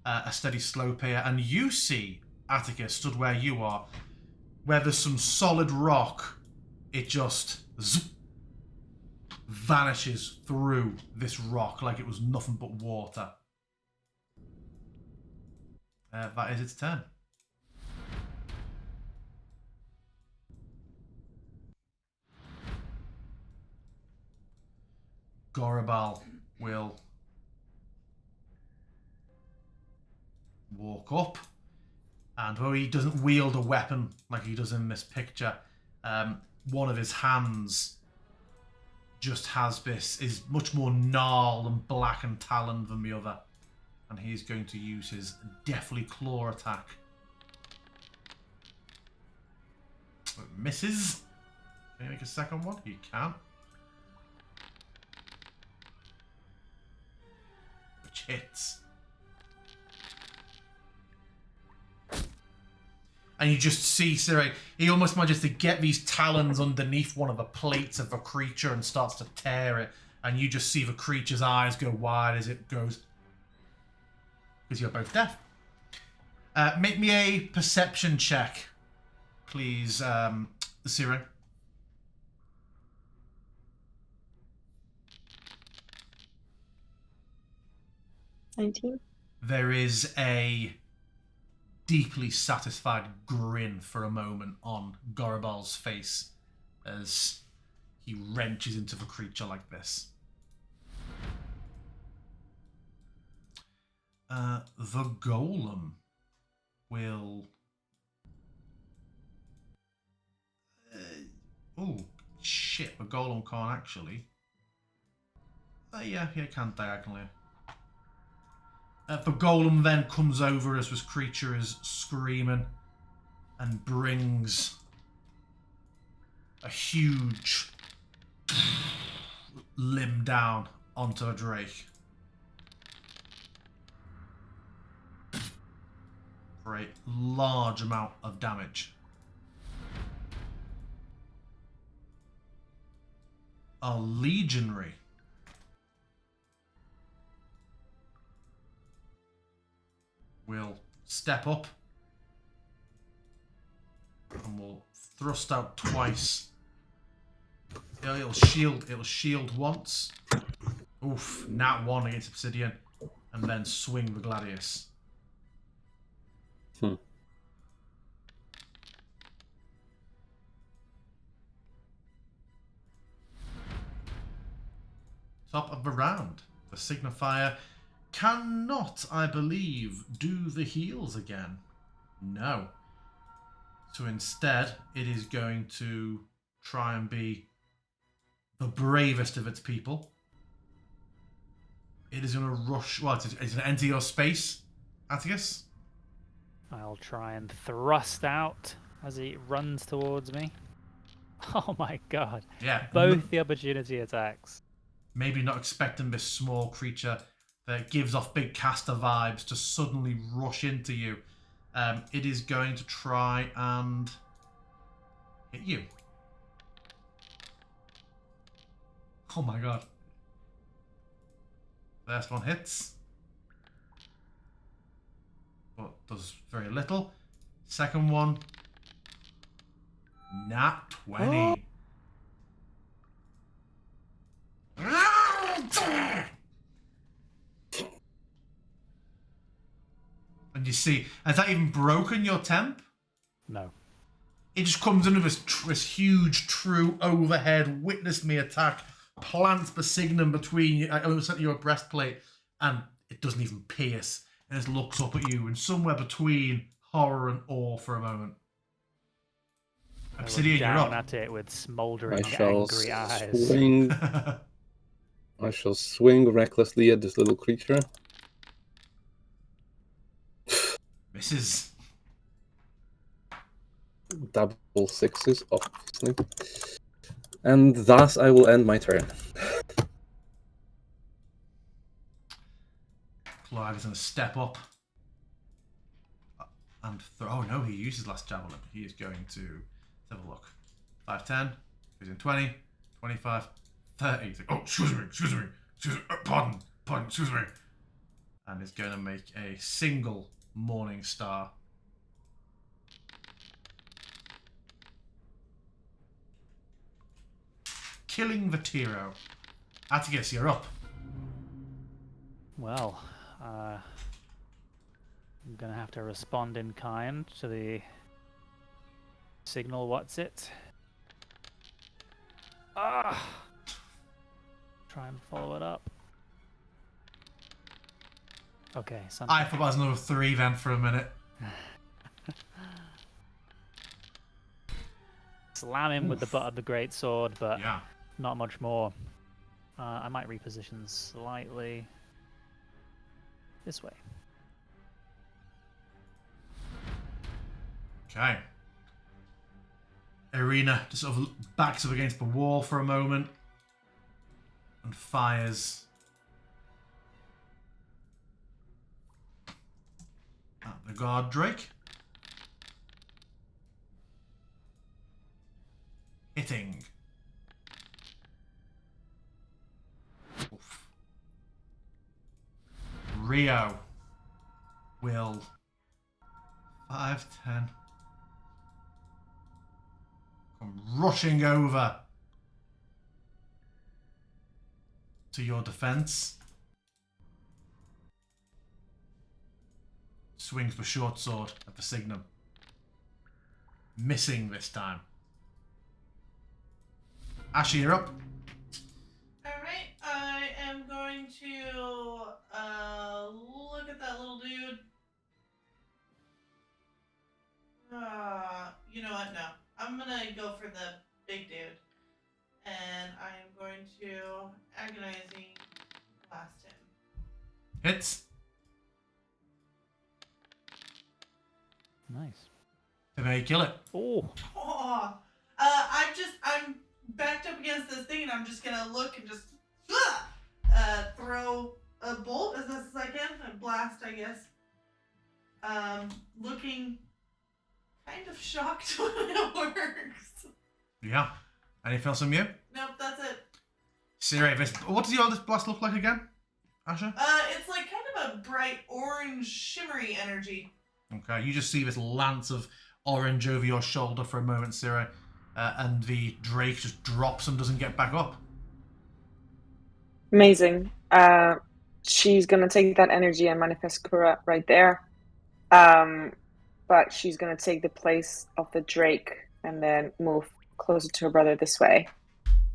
[SPEAKER 1] a steady slope here. And you see, Attica, stood where you are, where there's some solid rock, it just vanishes through this rock like it was nothing but water. That is its turn. Gorabal will walk up, and though he doesn't wield a weapon like he does in this picture, one of his hands just has this, is much more gnarled and black and taloned than the other, and he's going to use his Deathly Claw attack. It misses. Can you make a second one? You can. Which hits. And you just see Siri, he almost manages to get these talons underneath one of the plates of the creature and starts to tear it. And you just see the creature's eyes go wide as it goes. Because you're both deaf. Make me a perception check, please, Siri.
[SPEAKER 2] 19.
[SPEAKER 1] There is a deeply satisfied grin for a moment on Gorabal's face as he wrenches into the creature like this. The golem will... oh, shit, the golem can't actually... yeah, it can diagonally. The golem then comes over as this creature is screaming and brings a huge limb down onto the drake. For a large amount of damage. A legionary will step up and will thrust out twice. It'll shield once. Oof, nat 1 against Obsidian, and then swing the Gladius. Top of the round. The signifier cannot, I believe, do the heals again. No. So instead, it is going to try and be the bravest of its people. It is going to rush. Well, it's going to enter your space, Atticus.
[SPEAKER 3] I'll try and thrust out as he runs towards me. Oh my god.
[SPEAKER 1] Yeah.
[SPEAKER 3] Both the opportunity attacks.
[SPEAKER 1] Maybe not expecting this small creature that gives off big caster vibes to suddenly rush into you. It is going to try and hit you. Oh my god. First one hits. But does very little. Second one. Nat 20. And you see, has that even broken your temp?
[SPEAKER 3] No.
[SPEAKER 1] It just comes into this huge, true overhead, witness me attack, plants the signum between you, your breastplate, and it doesn't even pierce. And it looks up at you, and somewhere between horror and awe for a moment. Obsidian, you're
[SPEAKER 3] down
[SPEAKER 1] up.
[SPEAKER 3] at it with smouldering,
[SPEAKER 5] I shall
[SPEAKER 3] angry eyes.
[SPEAKER 5] swing. I shall swing recklessly at this little creature.
[SPEAKER 1] Misses.
[SPEAKER 5] Double sixes, obviously. And thus I will end my turn.
[SPEAKER 1] Clive is going to step up and throw. Oh no, he used his last javelin. He is going to have a look. 5, 10, he's in 20, 25, 30. He's like, oh, excuse me, pardon, excuse me. And is going to make a single Morning Star. Killing the Tiro. Atticus, you're up.
[SPEAKER 3] Well, I'm gonna have to respond in kind to the signal. What's it? Ah! Try and follow it up. Okay, something.
[SPEAKER 1] I thought that was another 3 then for a minute.
[SPEAKER 3] Slam him with the butt of the great sword, but
[SPEAKER 1] Yeah.
[SPEAKER 3] not much more. I might reposition slightly this way.
[SPEAKER 1] Okay. Irina just sort of backs up against the wall for a moment and fires at the guard Drake. Hitting. Oof. Rio will 5, 10 come rushing over to your defense. Swings the short sword at the signum. Missing this time. Ashley, you're up.
[SPEAKER 4] Alright, I am going to look at that little dude. You know what? No. I'm gonna go for the big dude. And I am going to agonizing blast him.
[SPEAKER 1] Hits.
[SPEAKER 3] Nice.
[SPEAKER 1] Did they kill it?
[SPEAKER 3] Oh,
[SPEAKER 4] Oh, I'm backed up against this thing, and I'm just gonna look and just throw a bolt as best as I can, a blast, I guess. Looking kind of shocked when it works.
[SPEAKER 1] Yeah. Anything else from you?
[SPEAKER 4] Nope, that's it.
[SPEAKER 1] Siri, what does your this blast look like again, Asha?
[SPEAKER 4] It's like kind of a bright orange, shimmery energy.
[SPEAKER 1] Okay, you just see this lance of orange over your shoulder for a moment, Siri, and the Drake just drops and doesn't get back up.
[SPEAKER 2] Amazing. She's gonna take that energy and manifest Kura right there. But she's gonna take the place of the Drake and then move closer to her brother this way.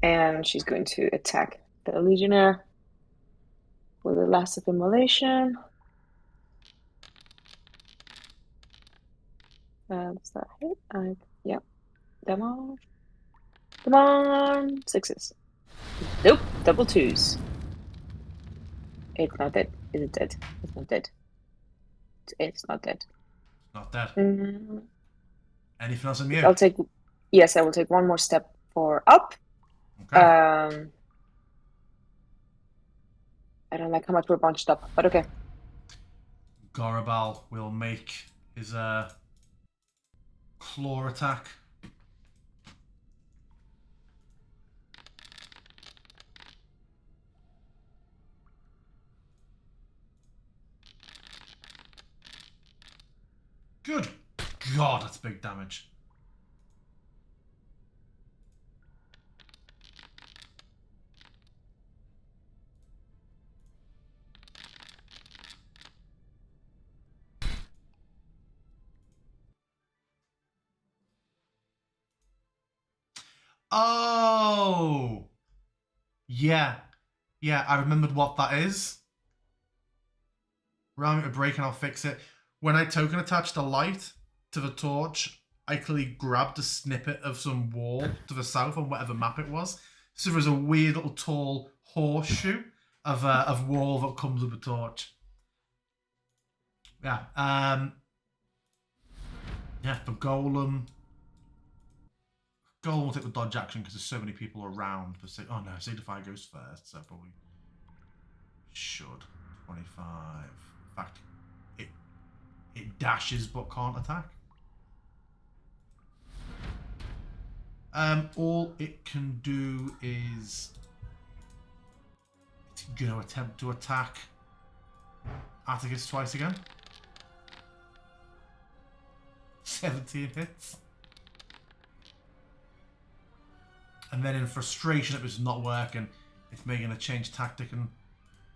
[SPEAKER 2] And she's going to attack the Legionnaire with a last of immolation. Does that hit? Yep. Come on. Come on. 6s. Nope, double twos. It's not dead. Is it dead? It's not dead. It's not dead.
[SPEAKER 1] Not dead.
[SPEAKER 2] Mm,
[SPEAKER 1] Anything else on you?
[SPEAKER 2] I'll take. Yes, I will take one more step for up.
[SPEAKER 1] Okay.
[SPEAKER 2] I don't like how much we're bunched up, but okay.
[SPEAKER 1] Gorabal will make his claw attack. Good God, that's big damage. Oh! Yeah. Yeah, I remembered what that is. Allow me to break and I'll fix it. When I token attached a light to the torch, I clearly grabbed a snippet of some wall to the south on whatever map it was. So there's a weird little tall horseshoe of wall that comes with the torch. Yeah. Yeah, the golem. Golem will take the dodge action because there's so many people around. But oh no, Signify goes first, so probably should. 25. In fact, it dashes but can't attack. All it can do is it's going to attempt to attack Atticus twice again. 17 hits. And then in frustration it was not working, it's making a change tactic and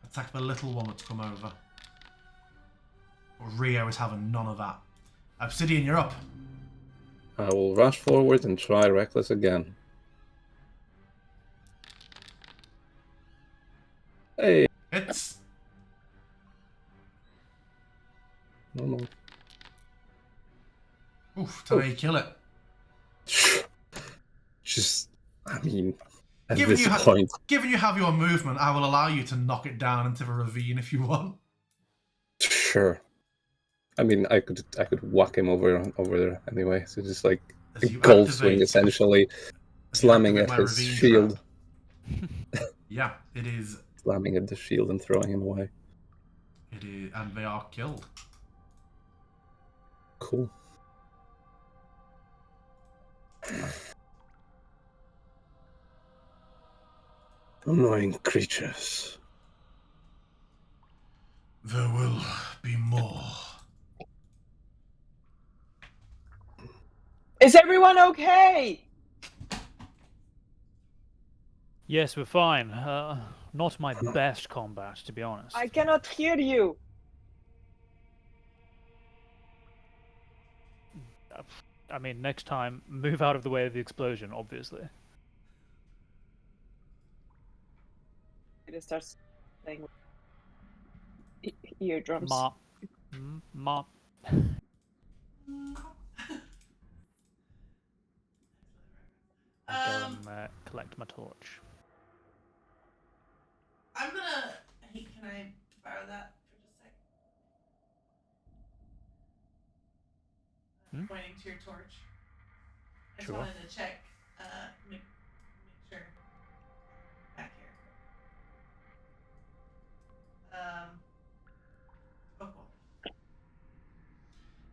[SPEAKER 1] attack the little one that's come over. But Rio is having none of that. Obsidian, you're up.
[SPEAKER 5] I will rush forward and try Reckless again. Hey!
[SPEAKER 1] Hits.
[SPEAKER 5] No.
[SPEAKER 1] Oof, till you kill it.
[SPEAKER 5] Just, I mean, at
[SPEAKER 1] Given
[SPEAKER 5] this point...
[SPEAKER 1] Given you have your movement, I will allow you to knock it down into the ravine if you want.
[SPEAKER 5] Sure. I mean, I could whack him over there anyway. So just like a gold swing, essentially, slamming at his shield.
[SPEAKER 1] Yeah, it is.
[SPEAKER 5] Slamming at the shield and throwing him away.
[SPEAKER 1] It is, and they are killed.
[SPEAKER 5] Cool. Annoying creatures.
[SPEAKER 1] There will be more.
[SPEAKER 2] Is everyone okay?
[SPEAKER 3] Yes, we're fine. Not my best combat, to be honest.
[SPEAKER 2] I cannot hear you.
[SPEAKER 3] I mean, next time, move out of the way of the explosion, obviously.
[SPEAKER 2] It just starts playing with eardrums.
[SPEAKER 3] Ma. I'll go and collect my torch.
[SPEAKER 4] I'm gonna. Hey, can I borrow that for just a second? Pointing to your torch. I just
[SPEAKER 3] Sure.
[SPEAKER 4] wanted to check. Make sure. Back here. Oh, cool.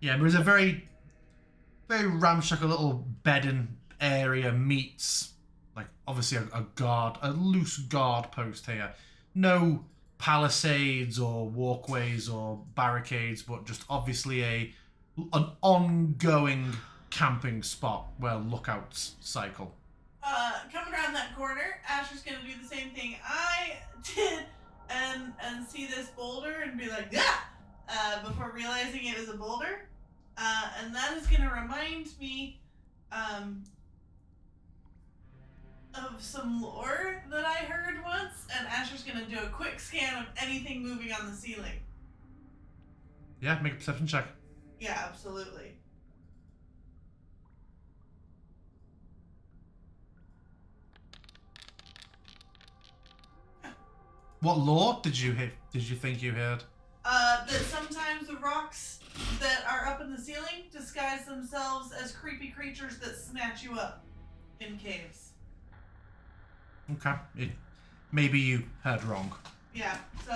[SPEAKER 1] Yeah, there's a very ramshackle little bedding area meets, like, obviously a loose guard post here. No palisades or walkways or barricades, but just obviously an ongoing camping spot where lookouts cycle.
[SPEAKER 4] Coming around that corner, Asher's gonna do the same thing I did and see this boulder and be like, yeah! Before realizing it was a boulder. And that is gonna remind me of some lore that I heard once, and Asher's gonna do a quick scan of anything moving on the ceiling.
[SPEAKER 1] Yeah, make a perception check.
[SPEAKER 4] Yeah, absolutely.
[SPEAKER 1] What lore did you hear? Did you think you heard?
[SPEAKER 4] That sometimes the rocks that are up in the ceiling disguise themselves as creepy creatures that snatch you up in caves.
[SPEAKER 1] Okay. Maybe you heard wrong.
[SPEAKER 4] Yeah, so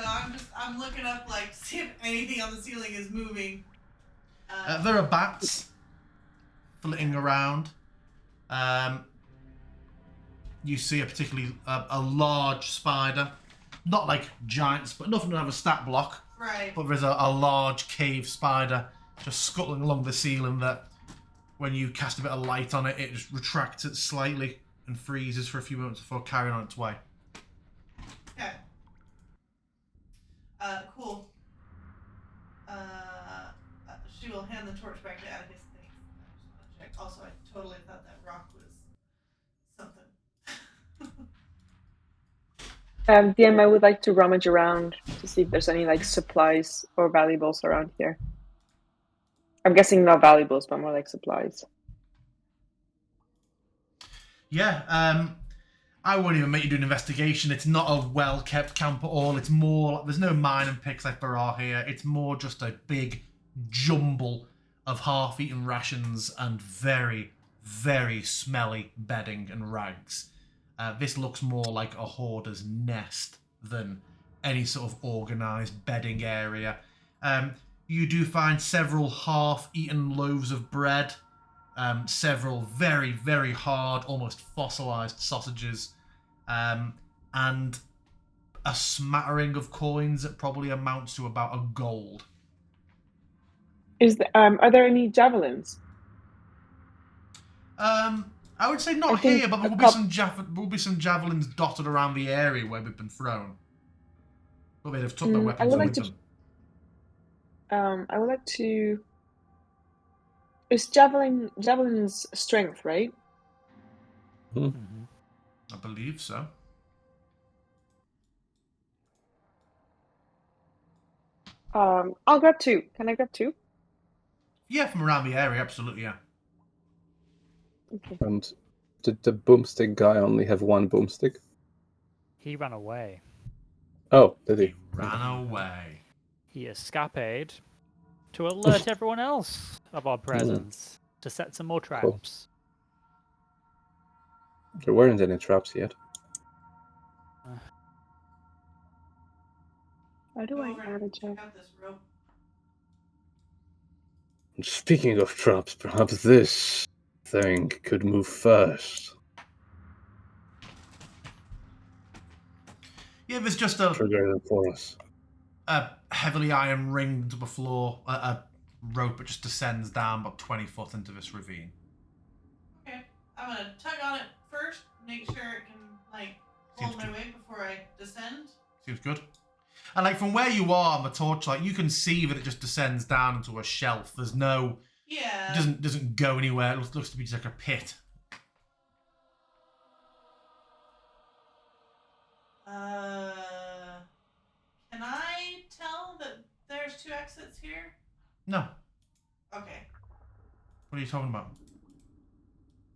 [SPEAKER 4] I'm looking up like see if anything on the ceiling is moving.
[SPEAKER 1] There are bats flitting around. You see a particularly a large spider, not like giants, but nothing to have a stat block.
[SPEAKER 4] Right.
[SPEAKER 1] But there's a large cave spider just scuttling along the ceiling that, when you cast a bit of light on it, it just retracts it slightly and freezes for a few moments before carrying on its way.
[SPEAKER 4] Okay. Cool. She will hand the torch back to Atticus. Thanks. I just want to check. Also, I totally thought that rock was something.
[SPEAKER 2] DM, I would like to rummage around to see if there's any like supplies or valuables around here. I'm guessing not valuables, but more like supplies.
[SPEAKER 1] Yeah, I won't even make you do an investigation. It's not a well-kept camp at all. It's more, there's no mining picks like there are here. It's more just a big jumble of half-eaten rations and very, very smelly bedding and rags. This looks more like a hoarder's nest than any sort of organised bedding area. You do find several half-eaten loaves of bread, several very, very hard, almost fossilised sausages, and a smattering of coins that probably amounts to about a gold.
[SPEAKER 2] Are there any javelins?
[SPEAKER 1] I would say not
[SPEAKER 2] think
[SPEAKER 1] here, but there will be some javelins dotted around the area where they've been thrown. But they'd have took their weapons with them.
[SPEAKER 2] I would like to. Is javelin's strength, right?
[SPEAKER 3] Mm-hmm.
[SPEAKER 1] I believe so.
[SPEAKER 2] I'll grab 2. Can I grab 2?
[SPEAKER 1] Yeah, from around the area, absolutely, yeah.
[SPEAKER 2] Okay.
[SPEAKER 5] And did the boomstick guy only have one boomstick?
[SPEAKER 3] He ran away.
[SPEAKER 5] Oh, did he?
[SPEAKER 1] Ran away.
[SPEAKER 3] He escaped to alert everyone else of our presence, to set some more traps.
[SPEAKER 5] There weren't any traps yet.
[SPEAKER 2] How do I
[SPEAKER 4] Over
[SPEAKER 2] add a
[SPEAKER 4] and
[SPEAKER 2] javelin?
[SPEAKER 4] check out this rope.
[SPEAKER 5] Speaking of traps, perhaps this thing could move first.
[SPEAKER 1] Yeah, there's just a
[SPEAKER 5] Trigger them for us.
[SPEAKER 1] heavily iron ring to the floor, a rope that just descends down about 20 foot into this ravine.
[SPEAKER 4] Okay, I'm gonna tug on it first, make sure it can like hold
[SPEAKER 1] Seems
[SPEAKER 4] my
[SPEAKER 1] good.
[SPEAKER 4] weight before I descend.
[SPEAKER 1] Seems good. And like from where you are on the torchlight, you can see that it just descends down into a shelf. There's no,
[SPEAKER 4] Yeah.
[SPEAKER 1] it doesn't go anywhere. It looks to be just like a pit.
[SPEAKER 4] Can I tell that there's 2 exits here?
[SPEAKER 1] No.
[SPEAKER 4] Okay.
[SPEAKER 1] What are you talking about?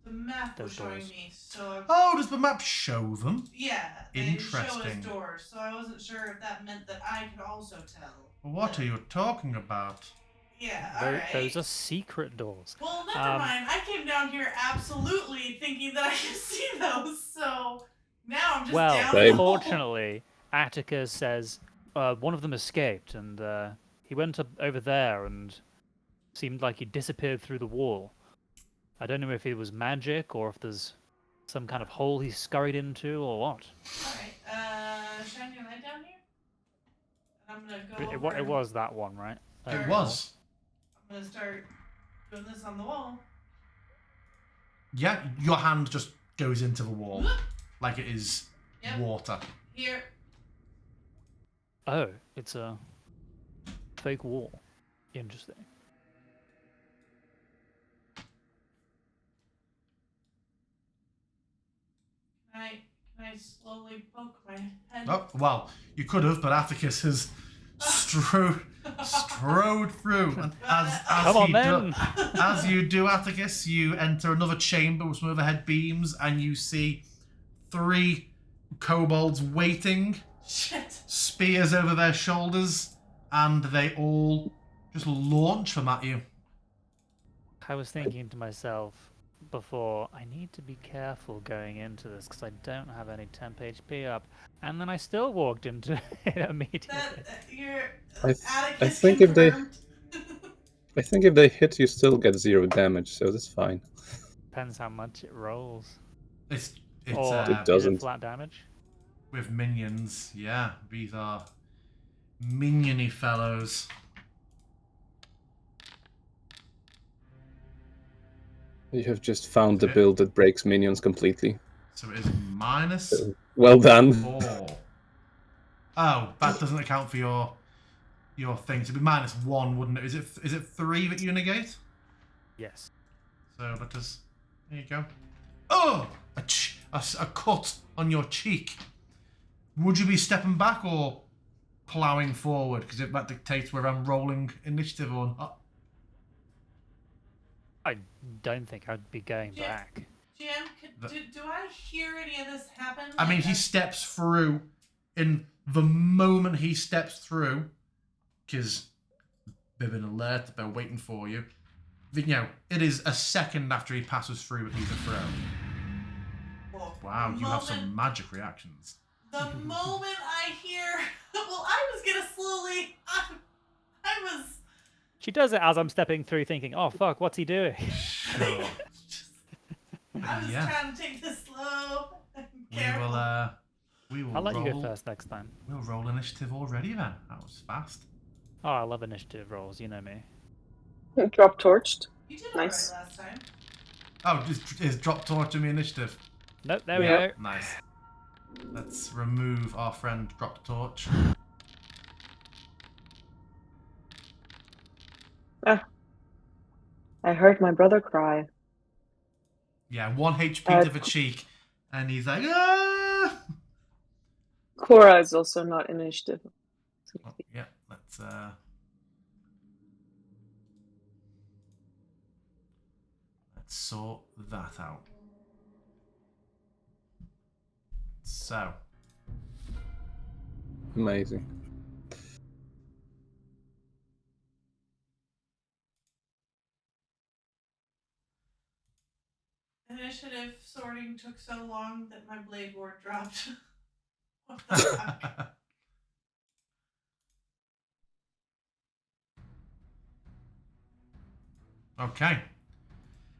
[SPEAKER 4] The map was
[SPEAKER 3] Those
[SPEAKER 4] showing
[SPEAKER 3] doors.
[SPEAKER 4] me, so
[SPEAKER 1] Oh, does the map show them?
[SPEAKER 4] yeah, they show us
[SPEAKER 1] Interesting.
[SPEAKER 4] doors, so I wasn't sure if that meant that I could also tell.
[SPEAKER 1] What are you talking about?
[SPEAKER 4] Yeah, alright.
[SPEAKER 3] Those are secret doors.
[SPEAKER 4] Well, never mind. I came down here absolutely thinking that I could see those, so now I'm just
[SPEAKER 3] Well,
[SPEAKER 4] down.
[SPEAKER 5] Same.
[SPEAKER 3] fortunately, Atticus says one of them escaped, and he went over there and seemed like he disappeared through the wall. I don't know if it was magic or if there's some kind of hole he scurried into or what.
[SPEAKER 4] Alright, shine your light down here. And I'm gonna go over
[SPEAKER 3] It was that one, right?
[SPEAKER 1] It was.
[SPEAKER 4] I'm gonna start doing this on the wall.
[SPEAKER 1] Yeah, your hand just goes into the wall like it is
[SPEAKER 4] Yep.
[SPEAKER 1] water.
[SPEAKER 4] Here.
[SPEAKER 3] Oh, it's a fake wall. Interesting.
[SPEAKER 4] Can I slowly poke my head?
[SPEAKER 1] Oh, well, you could have, but Atticus has strode through. And
[SPEAKER 3] Come on, then!
[SPEAKER 1] As you do, Atticus, you enter another chamber with some overhead beams, and you see 3 kobolds waiting
[SPEAKER 4] Shit.
[SPEAKER 1] spears over their shoulders, and they all just launch them at you.
[SPEAKER 3] I was thinking to myself before, I need to be careful going into this because I don't have any temp HP up. And then I still walked into it immediately.
[SPEAKER 4] That you're
[SPEAKER 5] I
[SPEAKER 4] Atticus
[SPEAKER 5] think if they-
[SPEAKER 4] confirmed.
[SPEAKER 5] I think if they hit, you still get 0 damage, so that's fine.
[SPEAKER 3] Depends how much it rolls.
[SPEAKER 1] It's
[SPEAKER 3] Or
[SPEAKER 5] It
[SPEAKER 3] is it
[SPEAKER 5] doesn't.
[SPEAKER 3] flat damage?
[SPEAKER 1] with minions. Yeah, these are miniony fellows.
[SPEAKER 5] You have just found the
[SPEAKER 1] Okay.
[SPEAKER 5] build that breaks minions completely.
[SPEAKER 1] So it is minus
[SPEAKER 5] So, well done.
[SPEAKER 1] 4. Oh, that doesn't account for your thing. So it'd be minus 1, wouldn't it? Is it 3 that you negate?
[SPEAKER 3] Yes.
[SPEAKER 1] So let us. There you go. Oh, a cut on your cheek. Would you be stepping back or ploughing forward? Because that dictates whether I'm rolling initiative or not.
[SPEAKER 3] I don't think I'd be going
[SPEAKER 4] Yeah.
[SPEAKER 3] back.
[SPEAKER 4] GM, do I hear any of this happen?
[SPEAKER 1] I mean, he steps through. In the moment he steps through, because they've been alert, they're waiting for you. You know, it is a second after he passes through that he's a throw.
[SPEAKER 4] Well,
[SPEAKER 1] Wow,
[SPEAKER 4] the
[SPEAKER 1] you have
[SPEAKER 4] moment-
[SPEAKER 1] some magic reactions.
[SPEAKER 4] The moment I hear, well, I was gonna slowly. I was.
[SPEAKER 3] She does it as I'm stepping through, thinking, "Oh fuck, what's he doing?"
[SPEAKER 1] Sure.
[SPEAKER 4] I was
[SPEAKER 1] Yeah.
[SPEAKER 4] trying to take this slow. And
[SPEAKER 1] We
[SPEAKER 4] careful.
[SPEAKER 1] will. We will.
[SPEAKER 3] I'll let
[SPEAKER 1] roll,
[SPEAKER 3] you go first next time.
[SPEAKER 1] We'll roll initiative already then. That was fast.
[SPEAKER 3] Oh, I love initiative rolls. You know me.
[SPEAKER 2] Drop torched.
[SPEAKER 4] You did
[SPEAKER 2] Nice.
[SPEAKER 4] alright last time.
[SPEAKER 1] Oh, is drop torch in the initiative.
[SPEAKER 3] Nope. There we
[SPEAKER 2] Yeah.
[SPEAKER 3] go.
[SPEAKER 1] Nice. Let's remove our friend drop torch.
[SPEAKER 2] I heard my brother cry.
[SPEAKER 1] Yeah, 1 HP to the cheek, and he's like, ah!
[SPEAKER 2] Cora is also not in initiative.
[SPEAKER 1] Oh, yeah, let's sort that out. So,
[SPEAKER 5] Amazing.
[SPEAKER 4] Initiative sorting took so long that my blade ward dropped. What the fuck?
[SPEAKER 1] okay.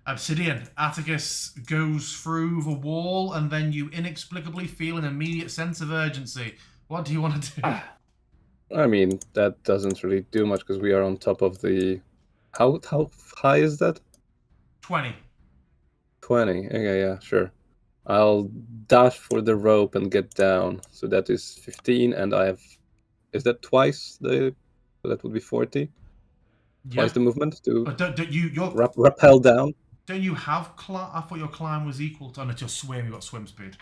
[SPEAKER 1] Obsidian, Atticus goes through the wall, and then you inexplicably feel an immediate sense of urgency. What do you want to do?
[SPEAKER 5] I mean, that doesn't really do much because we are on top of the. How high is that?
[SPEAKER 1] 20.
[SPEAKER 5] 20. Okay, yeah, sure. I'll dash for the rope and get down. So that is 15, and I have. Is that twice the? So that would be 40.
[SPEAKER 1] Yeah.
[SPEAKER 5] Twice the movement to
[SPEAKER 1] But don't you
[SPEAKER 5] rappel down.
[SPEAKER 1] don't you have climb? I thought your climb was equal to. Oh, no, it's your swim. You got swim speed.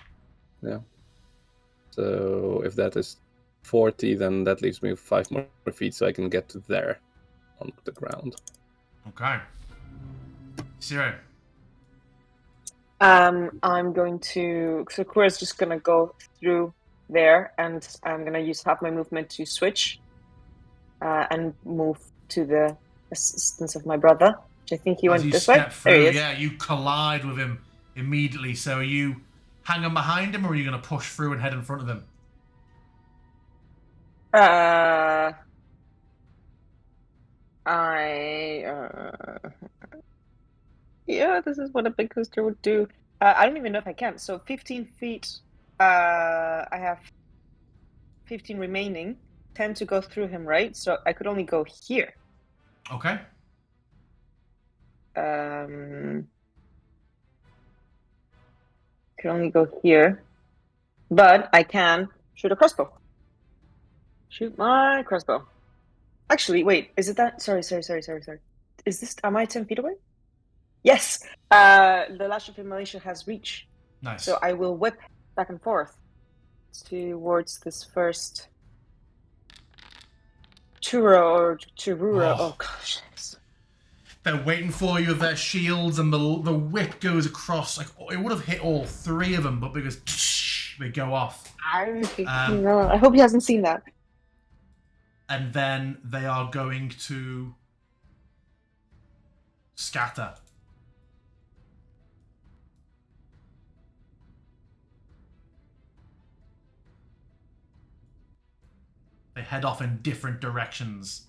[SPEAKER 5] So if that is 40, then that leaves me with 5 more feet, so I can get to there on the ground.
[SPEAKER 1] Okay. Zero.
[SPEAKER 2] I'm going to. So Cora's just gonna go through there, and I'm gonna use half my movement to switch, and move to the assistance of my brother, which I think he
[SPEAKER 1] As
[SPEAKER 2] went
[SPEAKER 1] you
[SPEAKER 2] this way.
[SPEAKER 1] step through,
[SPEAKER 2] There he is.
[SPEAKER 1] yeah, you collide with him immediately. So are you hanging behind him, or are you going to push through and head in front of him?
[SPEAKER 2] Yeah, this is what a big coaster would do. I don't even know if I can. So 15 feet. I have 15 remaining. 10 to go through him, right? So I could only go here.
[SPEAKER 1] Okay.
[SPEAKER 2] Could only go here, but I can shoot a crossbow. Shoot my crossbow. Actually, wait. Is it that? Sorry. Is this? Am I 10 feet away? Yes. The Lash of Immolation has reach,
[SPEAKER 1] Nice.
[SPEAKER 2] so I will whip back and forth towards this first Churura. Oh gosh.
[SPEAKER 1] They're waiting for you with their shields, and the whip goes across. Like it would have hit all 3 of them, but because They go off.
[SPEAKER 2] I hope he hasn't seen that.
[SPEAKER 1] And then they are going to scatter. They head off in different directions.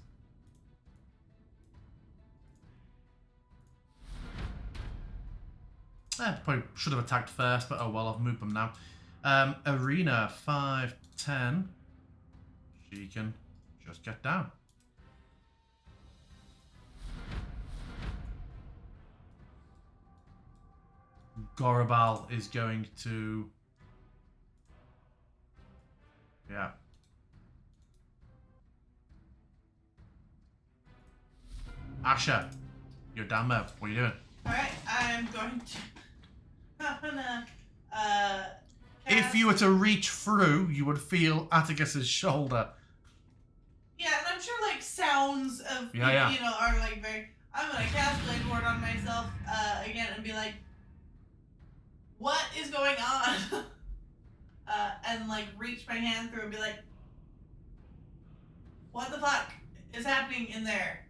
[SPEAKER 1] Probably should have attacked first, but oh well, I've moved them now. Arena 5, 10. She can just get down. Gorabal is going to... Yeah. Asha, you're down there. What are you doing?
[SPEAKER 4] Alright, I'm going to... I'm gonna...
[SPEAKER 1] If you were to reach through, you would feel Atticus's shoulder.
[SPEAKER 4] Yeah, and I'm sure like sounds of
[SPEAKER 1] Yeah.
[SPEAKER 4] you know are like very. I'm gonna cast Blade Ward on myself again and be like, "What is going on?" And like reach my hand through and be like, "What the fuck is happening in there?"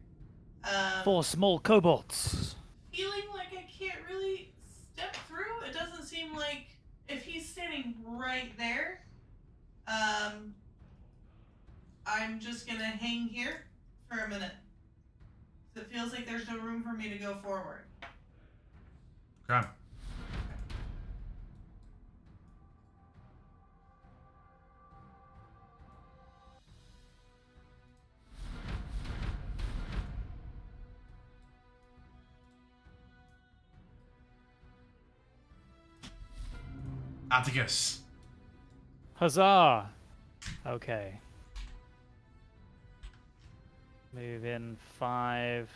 [SPEAKER 3] 4 small kobolds.
[SPEAKER 4] Feeling like I can't really step through. It doesn't seem like if he's standing right there. I'm just gonna hang here for a minute. It feels like there's no room for me to go forward.
[SPEAKER 1] Okay. Atticus.
[SPEAKER 3] Huzzah! Okay. Move in 5.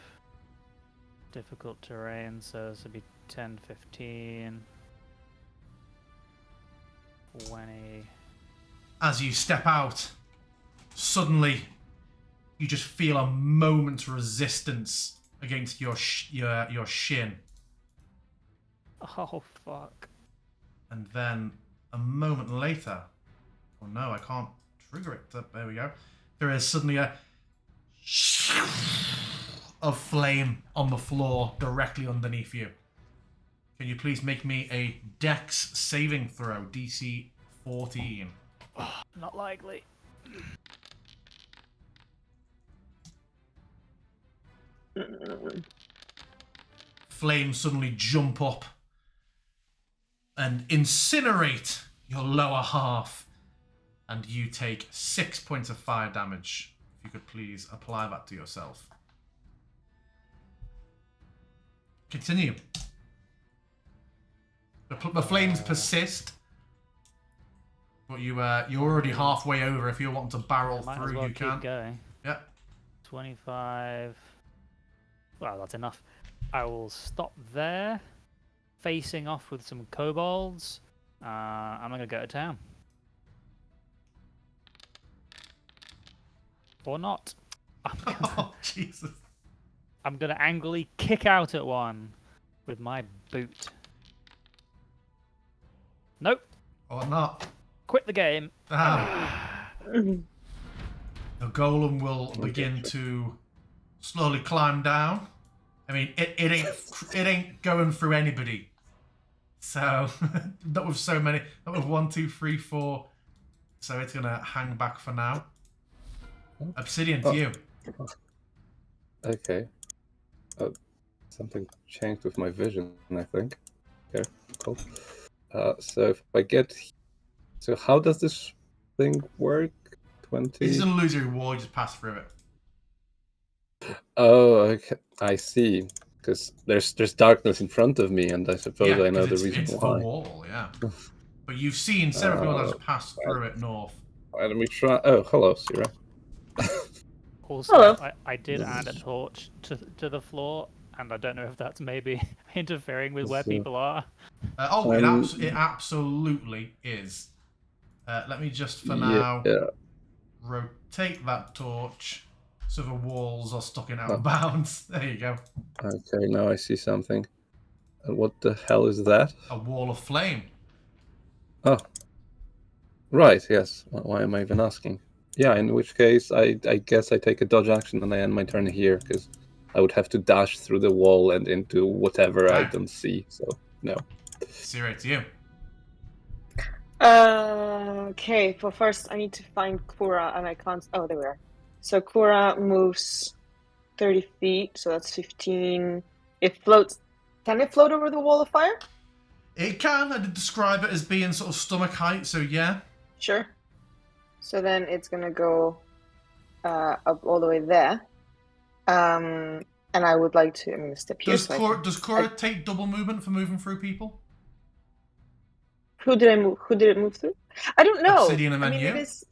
[SPEAKER 3] Difficult terrain, so this would be 10, 15, 20.
[SPEAKER 1] As you step out, suddenly you just feel a moment's resistance against your shin.
[SPEAKER 3] Oh, fuck. And
[SPEAKER 1] And then a moment later, oh no, I can't trigger it. There we go. There is suddenly a of flame on the floor directly underneath you. Can you please make me a Dex saving throw, DC 14?
[SPEAKER 3] Not likely.
[SPEAKER 1] Flames suddenly jump up and incinerate your lower half, and you take 6 points of fire damage. If you could please apply that to yourself. Continue. The flames persist, but you're already halfway over. If you're wanting to barrel
[SPEAKER 3] Might as
[SPEAKER 1] through,
[SPEAKER 3] well
[SPEAKER 1] you
[SPEAKER 3] keep
[SPEAKER 1] can.
[SPEAKER 3] going.
[SPEAKER 1] Yep.
[SPEAKER 3] 25. Well, that's enough. I will stop there, facing off with some kobolds. I'm gonna go to town. Or not.
[SPEAKER 1] Oh, Jesus.
[SPEAKER 3] I'm gonna angrily kick out at one with my boot. Nope.
[SPEAKER 1] Or not.
[SPEAKER 3] Quit the game.
[SPEAKER 1] The golem will begin to slowly climb down. I mean, it ain't going through anybody. So not with so many. Not with 1, 2, 3, 4. So it's gonna hang back for now. Obsidian to you.
[SPEAKER 5] Okay. Something changed with my vision, I think. Okay, cool. So if I get... So how does this thing work? 20?
[SPEAKER 1] This is an illusory wall. You just pass through it.
[SPEAKER 5] Oh, okay. I see. Because there's darkness in front of me, and I suppose I know
[SPEAKER 1] 'cause
[SPEAKER 5] the reason
[SPEAKER 1] it's
[SPEAKER 5] why.
[SPEAKER 1] the wall, yeah. But you've seen several people that have passed through it north.
[SPEAKER 5] Right, let me try... Oh, hello, Sierra.
[SPEAKER 3] Also,
[SPEAKER 2] Hello.
[SPEAKER 3] I did add a torch to the floor, and I don't know if that's maybe interfering with where
[SPEAKER 5] So-
[SPEAKER 3] people are.
[SPEAKER 1] It absolutely is. Let me just, for now,
[SPEAKER 5] Yeah.
[SPEAKER 1] rotate that torch so the walls are stuck in out of bounds. There you go.
[SPEAKER 5] Okay, now I see something. And what the hell is that?
[SPEAKER 1] A wall of flame.
[SPEAKER 5] Oh. Right, yes. Why am I even asking? Yeah, in which case, I guess I take a dodge action and I end my turn here, because I would have to dash through the wall and into whatever I
[SPEAKER 1] Okay.
[SPEAKER 5] don't see, so no.
[SPEAKER 1] Zero to you.
[SPEAKER 2] Okay, well, first I need to find Kura, and I can't. Oh, there we are. So Kura moves 30 feet, so that's 15. It floats. Can it float over the wall of fire?
[SPEAKER 1] It can. I did describe it as being sort of stomach height, so yeah.
[SPEAKER 2] Sure. So then it's gonna go up all the way there. And I would like to. I'm gonna step here.
[SPEAKER 1] Does
[SPEAKER 2] So
[SPEAKER 1] Cora take double movement for moving through people?
[SPEAKER 2] who did I move? Who did it move through? I don't know.
[SPEAKER 1] Obsidian and
[SPEAKER 2] I
[SPEAKER 1] then
[SPEAKER 2] mean, it
[SPEAKER 1] you?
[SPEAKER 2] is.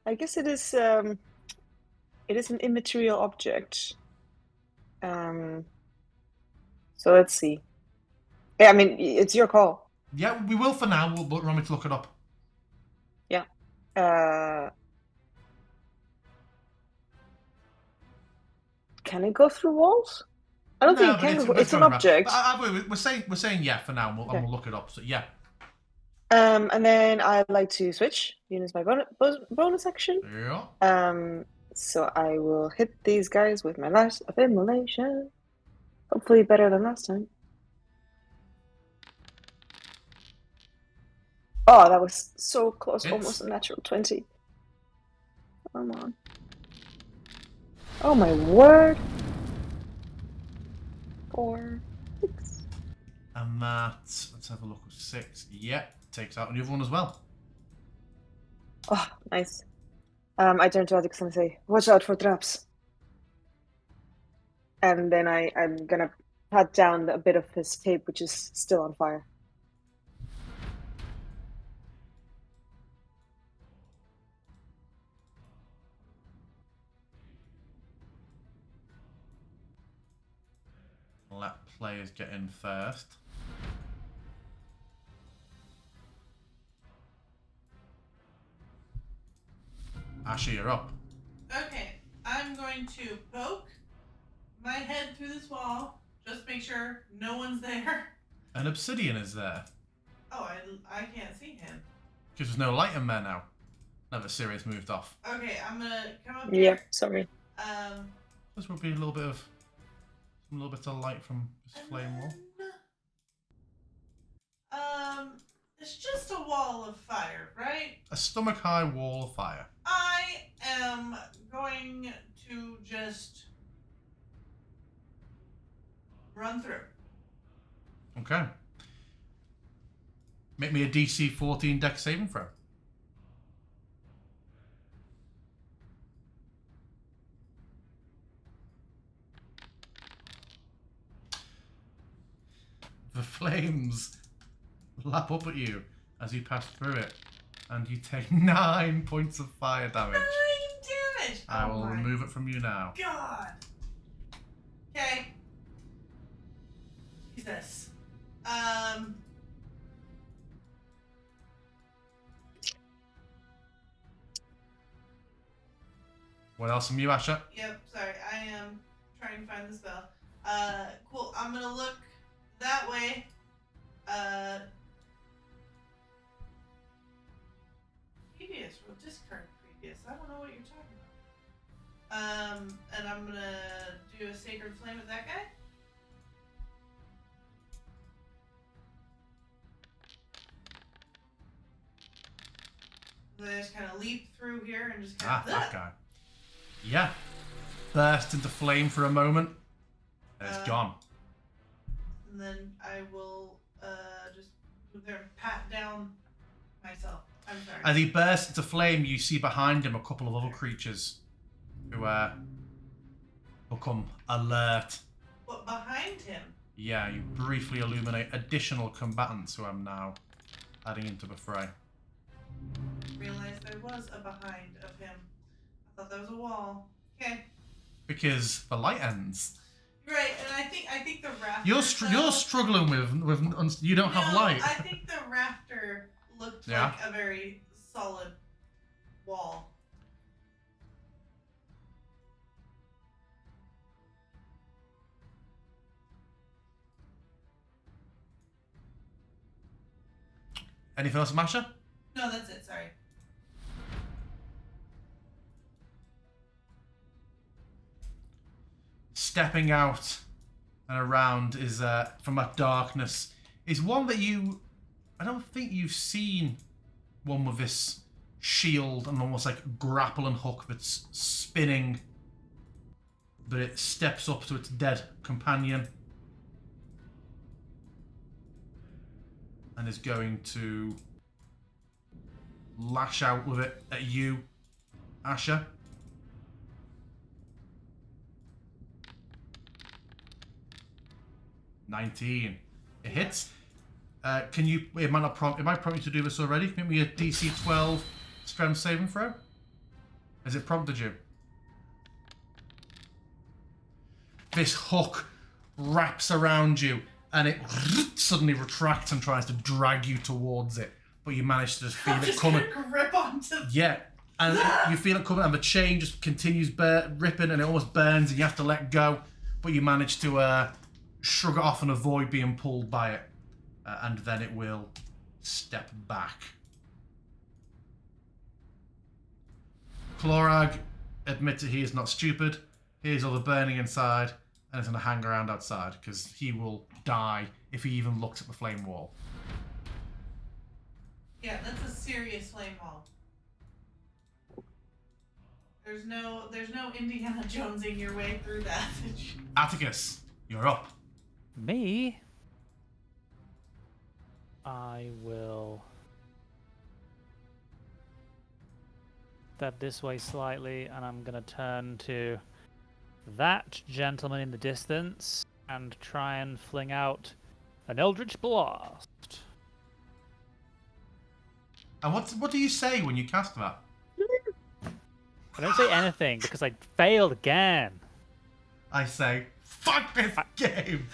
[SPEAKER 2] I guess it is. It is an immaterial object. So let's see. Yeah, I mean, it's your call.
[SPEAKER 1] Yeah, we will for now. We'll want me to look it up.
[SPEAKER 2] Yeah. Can it go through walls? I don't think it can. It's an object.
[SPEAKER 1] We're saying yeah for now, and we'll look it up. So yeah.
[SPEAKER 2] And then I'd like to switch. Use my bonus action.
[SPEAKER 1] Yeah.
[SPEAKER 2] So I will hit these guys with my last of immolation. Hopefully better than last time. Oh, that was so close. Almost a natural 20. Come on. Oh my word. 4, 6.
[SPEAKER 1] And that, let's have a look. 6. Yeah, takes out the other one as well.
[SPEAKER 2] Oh, nice. I turn to Alex and say, "Watch out for traps." And then I'm gonna pat down a bit of his tape, which is still on fire.
[SPEAKER 1] Let players get in first. Asher, you're up.
[SPEAKER 4] Okay, I'm going to poke my head through this wall. Just make sure no one's there.
[SPEAKER 1] An obsidian is there.
[SPEAKER 4] Oh, I can't see him.
[SPEAKER 1] Because there's no light in there now. Never Sirius moved off.
[SPEAKER 4] Okay, I'm gonna come up
[SPEAKER 2] Yeah,
[SPEAKER 4] here.
[SPEAKER 2] sorry.
[SPEAKER 1] This would be a little bit of light from this flame wall.
[SPEAKER 4] It's just a wall of fire, right?
[SPEAKER 1] A stomach high wall of fire.
[SPEAKER 4] I am going to just run through.
[SPEAKER 1] Okay. Make me a DC 14 dex saving throw. The flames lap up at you as you pass through it, and you take 9 points of fire damage.
[SPEAKER 4] 9 damage!
[SPEAKER 1] I will
[SPEAKER 4] my
[SPEAKER 1] remove it from you now.
[SPEAKER 4] God! Okay. Jesus.
[SPEAKER 1] What else from you, Asher?
[SPEAKER 4] Yep, sorry. I am trying to find the spell. Cool. I'm gonna look that way. Previous. Well, discard previous. I don't know what you're talking about. And I'm gonna do a sacred flame with that guy. Then I just kind of leap through here and just kind of.
[SPEAKER 1] That guy. Yeah. Burst into flame for a moment, and it's gone.
[SPEAKER 4] And then I will just move there and pat down myself. I'm sorry.
[SPEAKER 1] As he bursts into flame, you see behind him a couple of other creatures who become alert.
[SPEAKER 4] What, behind him?
[SPEAKER 1] Yeah, you briefly illuminate additional combatants who I'm now adding into the fray.
[SPEAKER 4] Realized there was a behind of him. I thought that was a wall. Okay.
[SPEAKER 1] Because the light ends.
[SPEAKER 4] Right, and I think the rafter.
[SPEAKER 1] You're struggling with you don't have light.
[SPEAKER 4] I think the rafter looked
[SPEAKER 1] Yeah.
[SPEAKER 4] like a very solid wall.
[SPEAKER 1] Anything else, Masha?
[SPEAKER 4] No, No, that's it. Sorry.
[SPEAKER 1] Stepping out and around is from that darkness is one that I don't think you've seen one with this shield and almost like grapple and hook that's spinning, but it steps up to its dead companion and is going to lash out with it at you, Asher. $19. It hits. Can you? It might not prompt. It might prompt you to do this already. Give me a DC 12 strength saving throw. Has it prompted you? This hook wraps around you, and it suddenly retracts and tries to drag you towards it. But you manage to just feel it coming.
[SPEAKER 4] Grip onto.
[SPEAKER 1] Yeah, and you feel it coming, and the chain just continues ripping, and it almost burns, and you have to let go. But you manage to shrug it off and avoid being pulled by it. And then it will step back. Chlorag admits that he is not stupid. Here's all the burning inside, and is going to hang around outside, because he will die if he even looks at the flame wall.
[SPEAKER 4] Yeah, that's a serious flame wall. There's no Indiana Jonesing your way through that.
[SPEAKER 1] Atticus, you're up.
[SPEAKER 3] Me? I will step this way slightly, and I'm going to turn to that gentleman in the distance and try and fling out an Eldritch Blast.
[SPEAKER 1] And what do you say when you cast that?
[SPEAKER 3] I don't say anything because I failed again.
[SPEAKER 1] I say, fuck this game!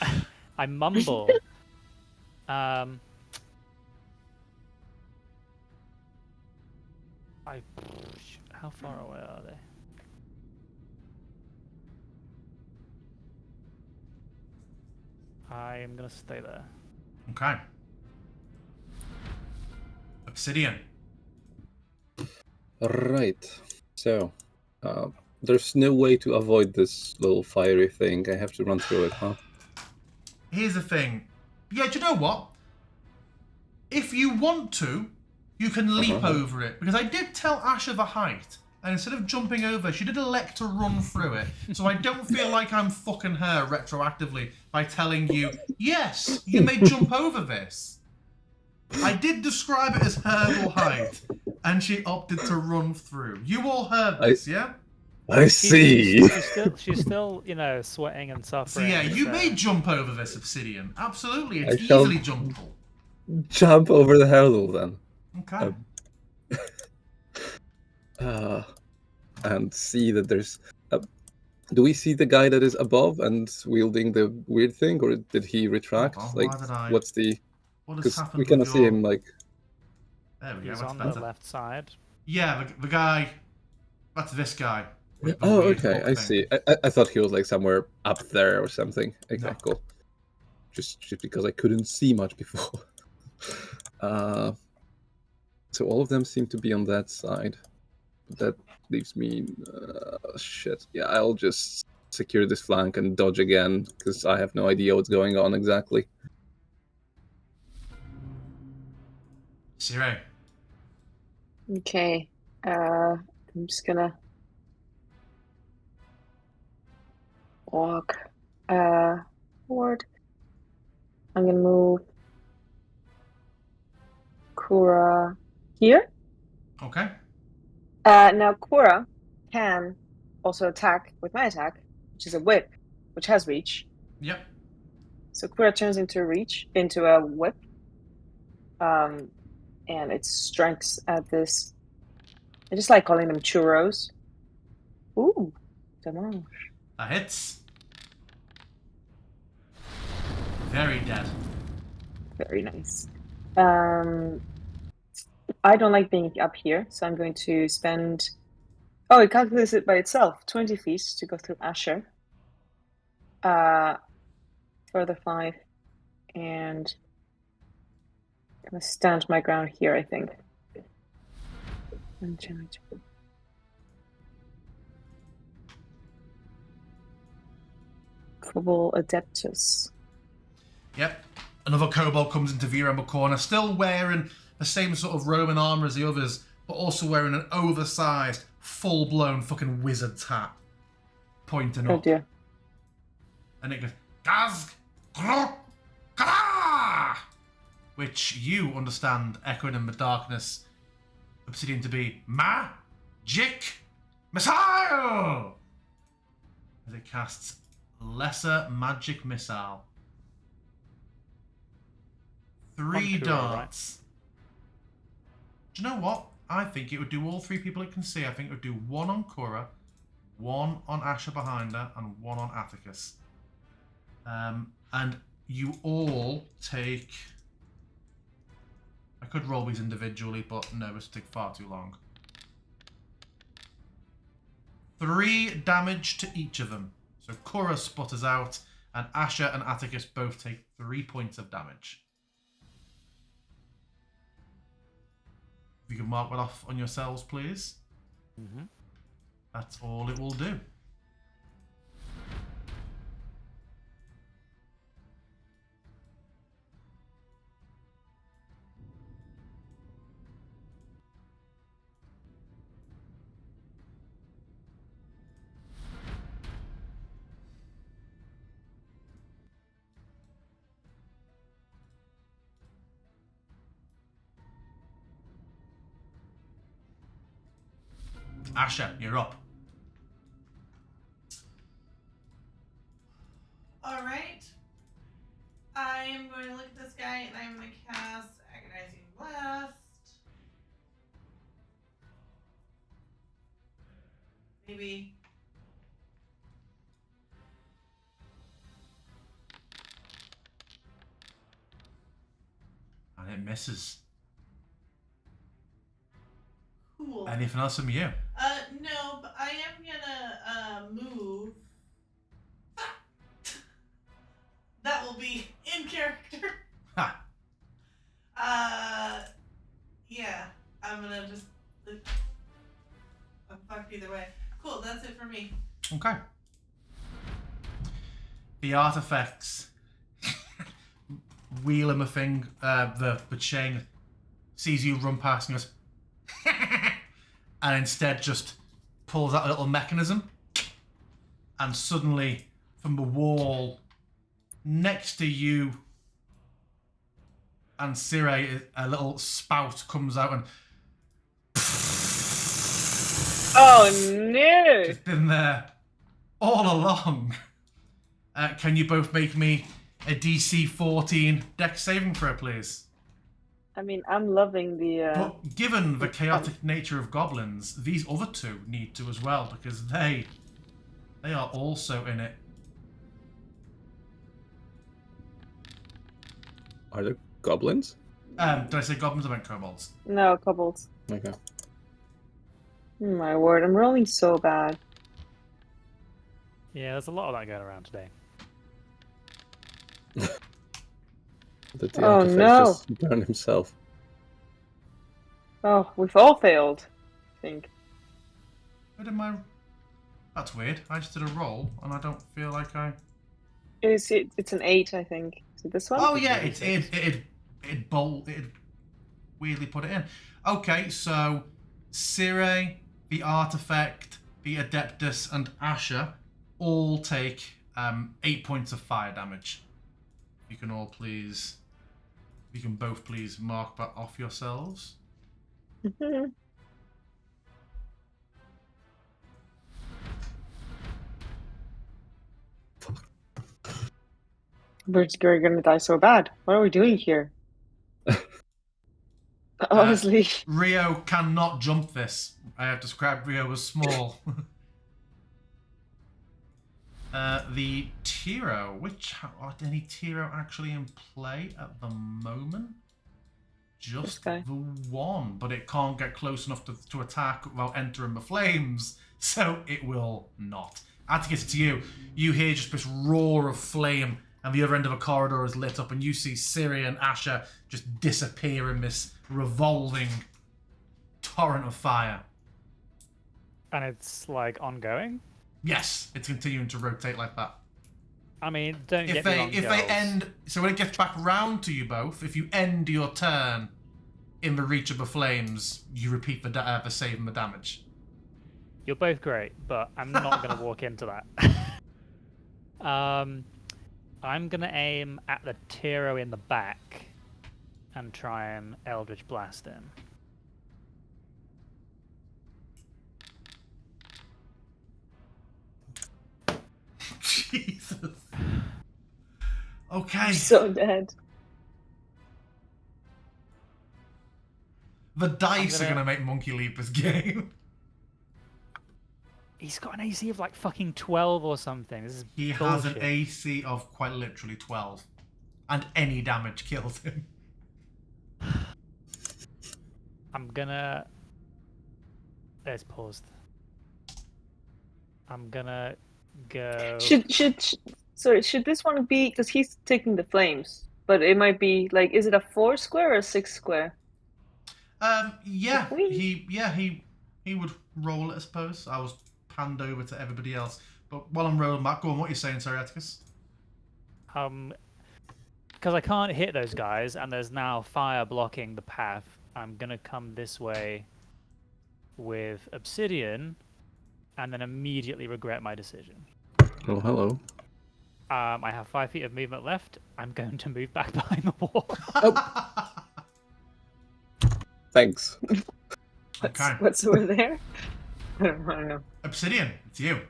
[SPEAKER 3] I mumble. How far away are they? I am gonna stay there.
[SPEAKER 1] Okay. Obsidian.
[SPEAKER 5] Right. So, there's no way to avoid this little fiery thing. I have to run through it, huh?
[SPEAKER 1] Here's the thing. Yeah, do you know what? If you want to, you can leap over it. Because I did tell Asher the height. And instead of jumping over, she did elect to run through it. So I don't feel like I'm fucking her retroactively by telling you, yes, you may jump over this. I did describe it as hurdle height. And she opted to run through. You all heard this, yeah?
[SPEAKER 5] I see.
[SPEAKER 3] She's still, you know, sweating and
[SPEAKER 1] So
[SPEAKER 3] suffering.
[SPEAKER 1] yeah, you may jump over this obsidian. Absolutely, it's
[SPEAKER 5] I shall-
[SPEAKER 1] easily jumpable.
[SPEAKER 5] Jump over the hurdle then.
[SPEAKER 1] Okay.
[SPEAKER 5] And see that there's. Do we see the guy that is above and wielding the weird thing, or did he retract?
[SPEAKER 1] Hold on,
[SPEAKER 5] Like,
[SPEAKER 1] why did I-
[SPEAKER 5] what's the?
[SPEAKER 1] What has
[SPEAKER 5] Because
[SPEAKER 1] happened
[SPEAKER 5] we cannot
[SPEAKER 1] with
[SPEAKER 5] see
[SPEAKER 1] your...
[SPEAKER 5] him. Like,
[SPEAKER 1] There we go,
[SPEAKER 3] He's
[SPEAKER 1] that's
[SPEAKER 3] on
[SPEAKER 1] better.
[SPEAKER 3] the left side.
[SPEAKER 1] Yeah, the guy... That's this guy. with the
[SPEAKER 5] oh,
[SPEAKER 1] weird
[SPEAKER 5] okay,
[SPEAKER 1] hook
[SPEAKER 5] I
[SPEAKER 1] thing.
[SPEAKER 5] see. I thought he was like somewhere up there or something. Okay,
[SPEAKER 1] No.
[SPEAKER 5] cool. Just because I couldn't see much before. So all of them seem to be on that side. That leaves me. Shit. Yeah, I'll just secure this flank and dodge again because I have no idea what's going on exactly.
[SPEAKER 1] Sire.
[SPEAKER 2] Okay. I'm just gonna walk forward. I'm gonna move Kura here.
[SPEAKER 1] Okay.
[SPEAKER 2] Now Kura can also attack with my attack, which is a whip, which has reach.
[SPEAKER 1] Yep.
[SPEAKER 2] So Kura turns into a whip. And it strikes at this. I just like calling them churros. Ooh, damage.
[SPEAKER 1] That hits. Very dead.
[SPEAKER 2] Very nice. I don't like being up here, so I'm going to spend. Oh, it calculates it by itself. 20 feet to go through Asher. Further 5, and I'm gonna stand my ground here. I think. Kobold Adeptus.
[SPEAKER 1] Yep. Another kobold comes into view around the corner, still wearing the same sort of Roman armor as the others, but also wearing an oversized, full-blown fucking wizard's hat. Pointing
[SPEAKER 2] Oh
[SPEAKER 1] up.
[SPEAKER 2] dear.
[SPEAKER 1] And it goes, Gaz, Grok, Kara! Which you understand, echoing in the darkness, Obsidian to be Magic Missile! As it casts Lesser Magic Missile. 3
[SPEAKER 3] On Kuro,
[SPEAKER 1] darts. Do you know what? I think it would do all 3 people it can see. I think it would do 1 on Kura, 1 on Asher behind her, and 1 on Atticus. And you all take... I could roll these individually, but no, it would take far too long. 3 damage to each of them. So Kura sputters out, and Asher and Atticus both take 3 points of damage. If you can mark that off on yourselves, please.
[SPEAKER 3] Mm-hmm.
[SPEAKER 1] That's all it will do. Asher, you're up.
[SPEAKER 4] Alright. I am going to look at this guy and I'm going to cast Agonizing Blast. Maybe.
[SPEAKER 1] And it misses.
[SPEAKER 4] Cool.
[SPEAKER 1] Anything else from you?
[SPEAKER 4] No, but I am gonna move. That will be in character.
[SPEAKER 1] Ha!
[SPEAKER 4] Yeah, I'm gonna just. I'm fucked either way. Cool, that's it for me.
[SPEAKER 1] Okay. The artifacts wheel him a thing, the chain sees you run past and goes, and instead just pulls out a little mechanism, and suddenly from the wall next to you and Sire, a little spout comes out and
[SPEAKER 2] Oh no!
[SPEAKER 1] it's been there all along. Can you both make me a DC 14 dex saving throw, please?
[SPEAKER 2] I mean, I'm loving the.
[SPEAKER 1] But given the chaotic nature of goblins, these other 2 need to as well, because they are also in it.
[SPEAKER 5] Are there goblins?
[SPEAKER 1] Did I say goblins? I meant kobolds.
[SPEAKER 2] No, kobolds.
[SPEAKER 5] Okay.
[SPEAKER 2] My word, I'm rolling so bad.
[SPEAKER 3] Yeah, there's a lot of that going around today.
[SPEAKER 5] Did the
[SPEAKER 2] Oh,
[SPEAKER 5] artifact
[SPEAKER 2] no.
[SPEAKER 5] just burn himself?
[SPEAKER 2] Oh, we've all failed, I think.
[SPEAKER 1] Where did my... That's weird. I just did a roll, and I don't feel like I...
[SPEAKER 2] It's an 8, I think. Is it this one?
[SPEAKER 1] Oh yeah, it weirdly put it in. Okay, so Sire, the artifact, the Adeptus, and Asher all take 8 points of fire damage. You can all please... You can both please mark that off yourselves.
[SPEAKER 2] We're gonna die so bad. What are we doing here? Honestly.
[SPEAKER 1] Rio cannot jump this. I have described Rio as small. The Tiro, are any Tiro actually in play at the moment? Just the one, but it can't get close enough to attack without entering the flames, so it will not. Atticus, it's you. You hear just this roar of flame, and the other end of a corridor is lit up, and you see Siri and Asher just disappear in this revolving torrent of fire.
[SPEAKER 3] And it's like ongoing.
[SPEAKER 1] Yes, it's continuing to rotate like that.
[SPEAKER 3] I mean, don't
[SPEAKER 1] If
[SPEAKER 3] get me wrong,
[SPEAKER 1] they
[SPEAKER 3] girls.
[SPEAKER 1] end, so when it gets back round to you both, if you end your turn in the reach of the flames, you repeat the save and the damage.
[SPEAKER 3] You're both great, but I'm not gonna walk into that. I'm gonna aim at the Tiro in the back and try and Eldritch Blast him.
[SPEAKER 1] Jesus. Okay.
[SPEAKER 2] I'm so dead.
[SPEAKER 1] The dice are
[SPEAKER 3] gonna-
[SPEAKER 1] gonna make Monkey leap this game.
[SPEAKER 3] He's got an AC of like fucking 12 or something. This is
[SPEAKER 1] He
[SPEAKER 3] bullshit.
[SPEAKER 1] has an AC of quite literally 12. And any damage kills him.
[SPEAKER 3] I'm gonna. There's paused. I'm gonna go.
[SPEAKER 2] Should this one be, because he's taking the flames, but it might be like, is it a 4 square or a 6 square?
[SPEAKER 1] Yeah,
[SPEAKER 2] Whee!
[SPEAKER 1] he would roll it, I suppose. I was panned over to everybody else. But while I'm rolling back, go on, what are you saying, sorry, Atticus?
[SPEAKER 3] Because I can't hit those guys, and there's now fire blocking the path. I'm gonna come this way with Obsidian, and then immediately regret my decision.
[SPEAKER 5] Oh, hello.
[SPEAKER 3] I have 5 feet of movement left. I'm going to move back behind the wall.
[SPEAKER 5] Thanks.
[SPEAKER 1] Okay.
[SPEAKER 2] What's over there? I don't know.
[SPEAKER 1] Obsidian, it's you.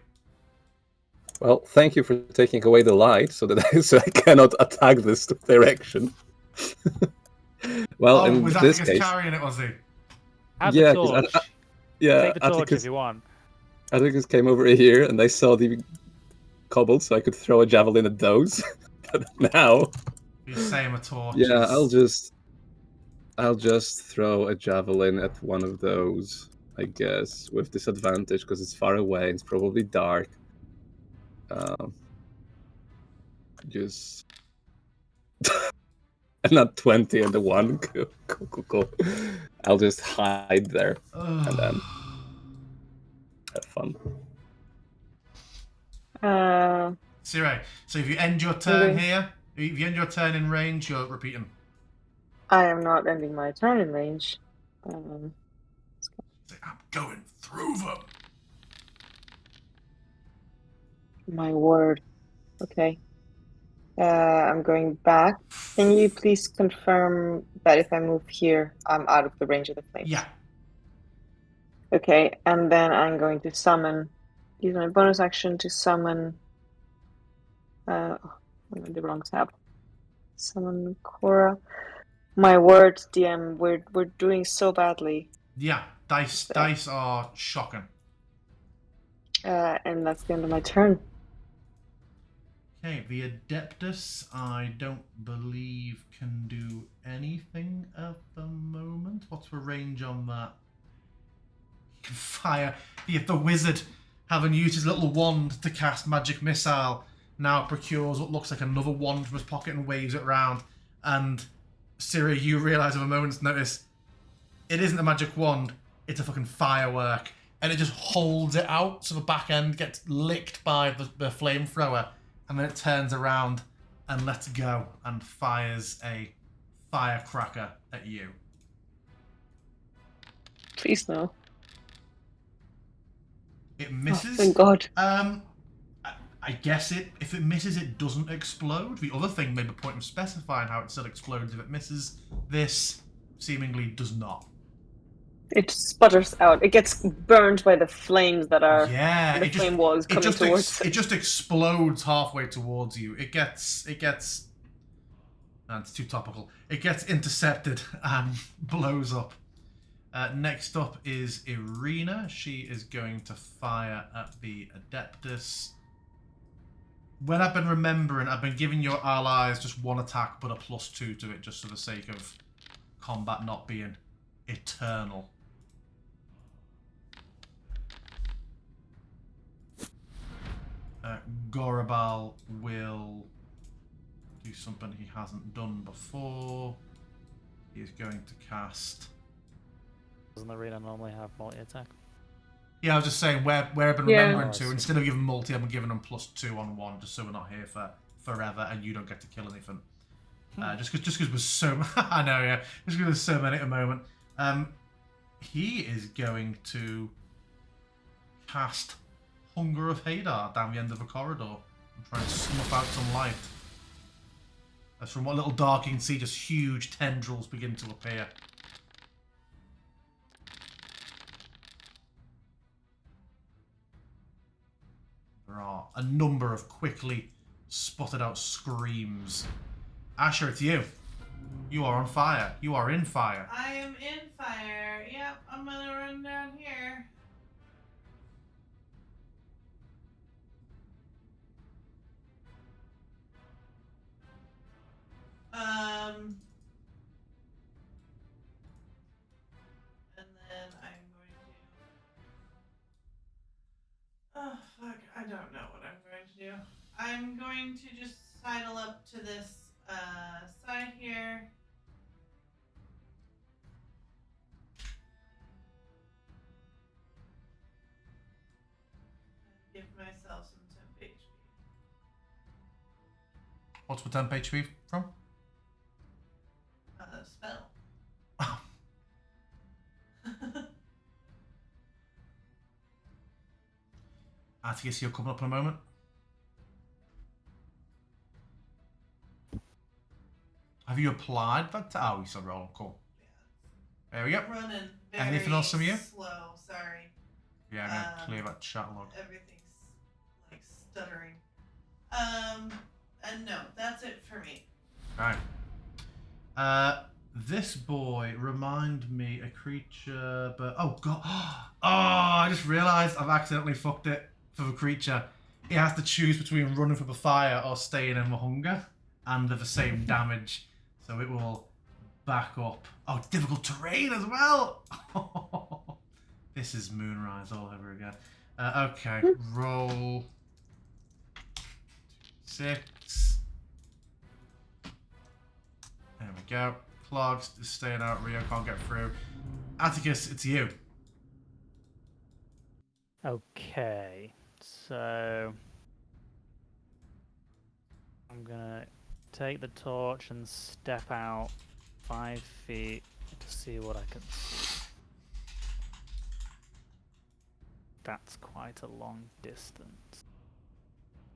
[SPEAKER 5] Well, thank you for taking away the light so that I cannot attack this direction. Well, in
[SPEAKER 1] was
[SPEAKER 5] this
[SPEAKER 1] Atticus
[SPEAKER 5] case,
[SPEAKER 1] carrying it, was he?
[SPEAKER 3] Have
[SPEAKER 5] Yeah,
[SPEAKER 3] the
[SPEAKER 5] 'cause
[SPEAKER 3] torch.
[SPEAKER 5] yeah,
[SPEAKER 3] Take the torch if
[SPEAKER 5] Atticus,
[SPEAKER 3] you want.
[SPEAKER 5] Atticus came over here and I saw the cobbles, so I could throw a javelin at those. But now,
[SPEAKER 1] You say him a torch.
[SPEAKER 5] yeah, I'll just throw a javelin at one of those, I guess, with disadvantage because it's far away. It's probably dark. Just and not 20 and the 1. Cool. I'll just hide there and then have fun.
[SPEAKER 1] Sire, so if you end your turn
[SPEAKER 2] Okay.
[SPEAKER 1] here, if you end your turn in range, you're repeating.
[SPEAKER 2] I am not ending my turn in range.
[SPEAKER 1] Say, I'm going through them.
[SPEAKER 2] My word. Okay. I'm going back. Can you please confirm that if I move here, I'm out of the range of the flames?
[SPEAKER 1] Yeah.
[SPEAKER 2] Okay, and then I'm going to summon. Use my bonus action to summon. I'm in the wrong tab. Summon Cora. My word, DM, we're doing so badly.
[SPEAKER 1] Yeah. Dice are shocking.
[SPEAKER 2] And that's the end of my turn.
[SPEAKER 1] Okay, the Adeptus, I don't believe can do anything at the moment. What's the range on that? You can fire. The wizard, having used his little wand to cast Magic Missile, now procures what looks like another wand from his pocket and waves it around. And Siri, you realise with a moment's notice, it isn't a magic wand, it's a fucking firework. And it just holds it out so the back end gets licked by the flamethrower. And then it turns around and lets go and fires a firecracker at you.
[SPEAKER 2] Please no.
[SPEAKER 1] It misses.
[SPEAKER 2] Oh, thank God.
[SPEAKER 1] I guess if it misses, it doesn't explode. The other thing made the point of specifying how it still explodes if it misses. This seemingly does not.
[SPEAKER 2] It sputters out. It gets burned by the flames that are
[SPEAKER 1] Yeah,
[SPEAKER 2] flame walls coming towards
[SPEAKER 1] it just explodes halfway towards you. It gets. No, it's too topical. It gets intercepted and blows up. Next up is Irina. She is going to fire at the Adeptus. When I've been remembering, I've been giving your allies just one attack, but a +2 to it, just for the sake of combat not being eternal. Gorabal will do something he hasn't done before. He is going to cast
[SPEAKER 3] Doesn't the arena normally have multi-attack?
[SPEAKER 1] Yeah, I was just saying where I've been
[SPEAKER 2] Yeah.
[SPEAKER 1] remembering
[SPEAKER 3] Oh, I
[SPEAKER 1] to,
[SPEAKER 3] see.
[SPEAKER 1] instead of giving multi, I've been giving them +2 on 1, just so we're not here for forever and you don't get to kill anything. Just because there's so I know, yeah, just because there's so many at the moment. He is going to cast Hunger of Hadar down the end of a corridor and try and snuff out some light. As from what little dark you can see, just huge tendrils begin to appear. There are a number of quickly spotted out screams. Asher, it's you. You are on fire. You are in fire.
[SPEAKER 4] I am in fire. Yep, I'm gonna run down here. And then I'm going to. Oh fuck! I don't know what I'm going to do. I'm going to just sidle up to this side here. And give myself some temp HP.
[SPEAKER 1] What's the temp HP from?
[SPEAKER 4] Spell.
[SPEAKER 1] Atticus, you're coming up in a moment. Have you applied that? Oh, you still rolling. Cool. There we go.
[SPEAKER 4] Running very
[SPEAKER 1] Anything else from you?
[SPEAKER 4] slow. Sorry.
[SPEAKER 1] Yeah, I'm gonna clear that chat log.
[SPEAKER 4] Everything's like stuttering. And no, that's it for me.
[SPEAKER 1] Right. This boy remind me a creature, but oh god, oh! I just realised I've accidentally fucked it for the creature. He has to choose between running from the fire or staying in the hunger, and they're the same damage, so it will back up. Oh, difficult terrain as well. This is Moonrise all over again. Okay, roll 6. There we go. Clogs is staying out. Rio can't get through. Atticus, it's you.
[SPEAKER 3] Okay, so I'm gonna take the torch and step out 5 feet to see what I can see. That's quite a long distance.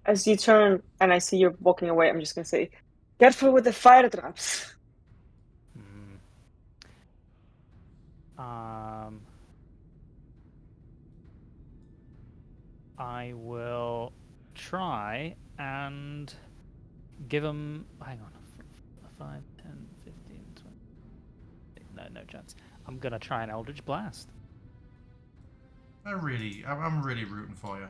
[SPEAKER 2] As you turn and I see you're walking away, I'm just gonna say, careful with the fire traps.
[SPEAKER 3] I will try and give him. Hang on. 5, 10, 15, 20. No chance. I'm gonna try an Eldritch Blast.
[SPEAKER 1] I'm really rooting for you.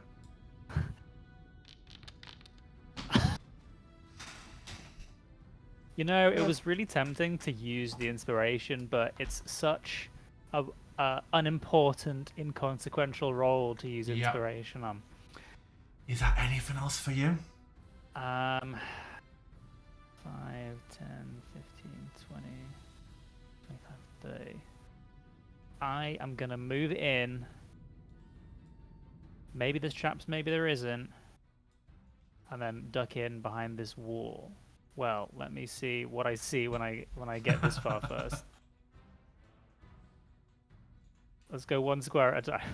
[SPEAKER 3] You know, it was really tempting to use the inspiration, but it's such a unimportant, inconsequential role to use
[SPEAKER 1] Yep.
[SPEAKER 3] inspiration on.
[SPEAKER 1] Is that anything else for you?
[SPEAKER 3] 5, 10, 15, 20, 25, 30. I am gonna move in. Maybe there's traps, maybe there isn't. And then duck in behind this wall. Well, let me see what I see when I get this far first. Let's go 1 square at a time.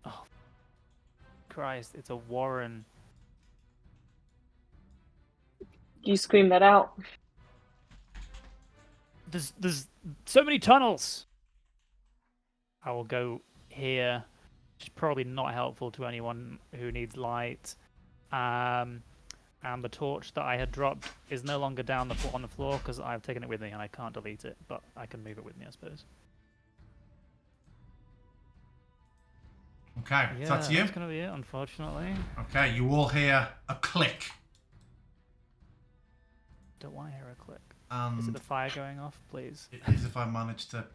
[SPEAKER 3] Oh, Christ! It's a warren.
[SPEAKER 2] You scream that out.
[SPEAKER 3] There's so many tunnels. I will go here. Which is probably not helpful to anyone who needs light. And the torch that I had dropped is no longer down on the floor because I've taken it with me and I can't delete it, but I can move it with me, I suppose.
[SPEAKER 1] Okay,
[SPEAKER 3] Yeah,
[SPEAKER 1] so that's you.
[SPEAKER 3] that's gonna be it, unfortunately.
[SPEAKER 1] Okay, you all hear a click.
[SPEAKER 3] Don't want to hear a click.
[SPEAKER 1] And
[SPEAKER 3] Is it the fire going off, please?
[SPEAKER 1] it is if I manage to.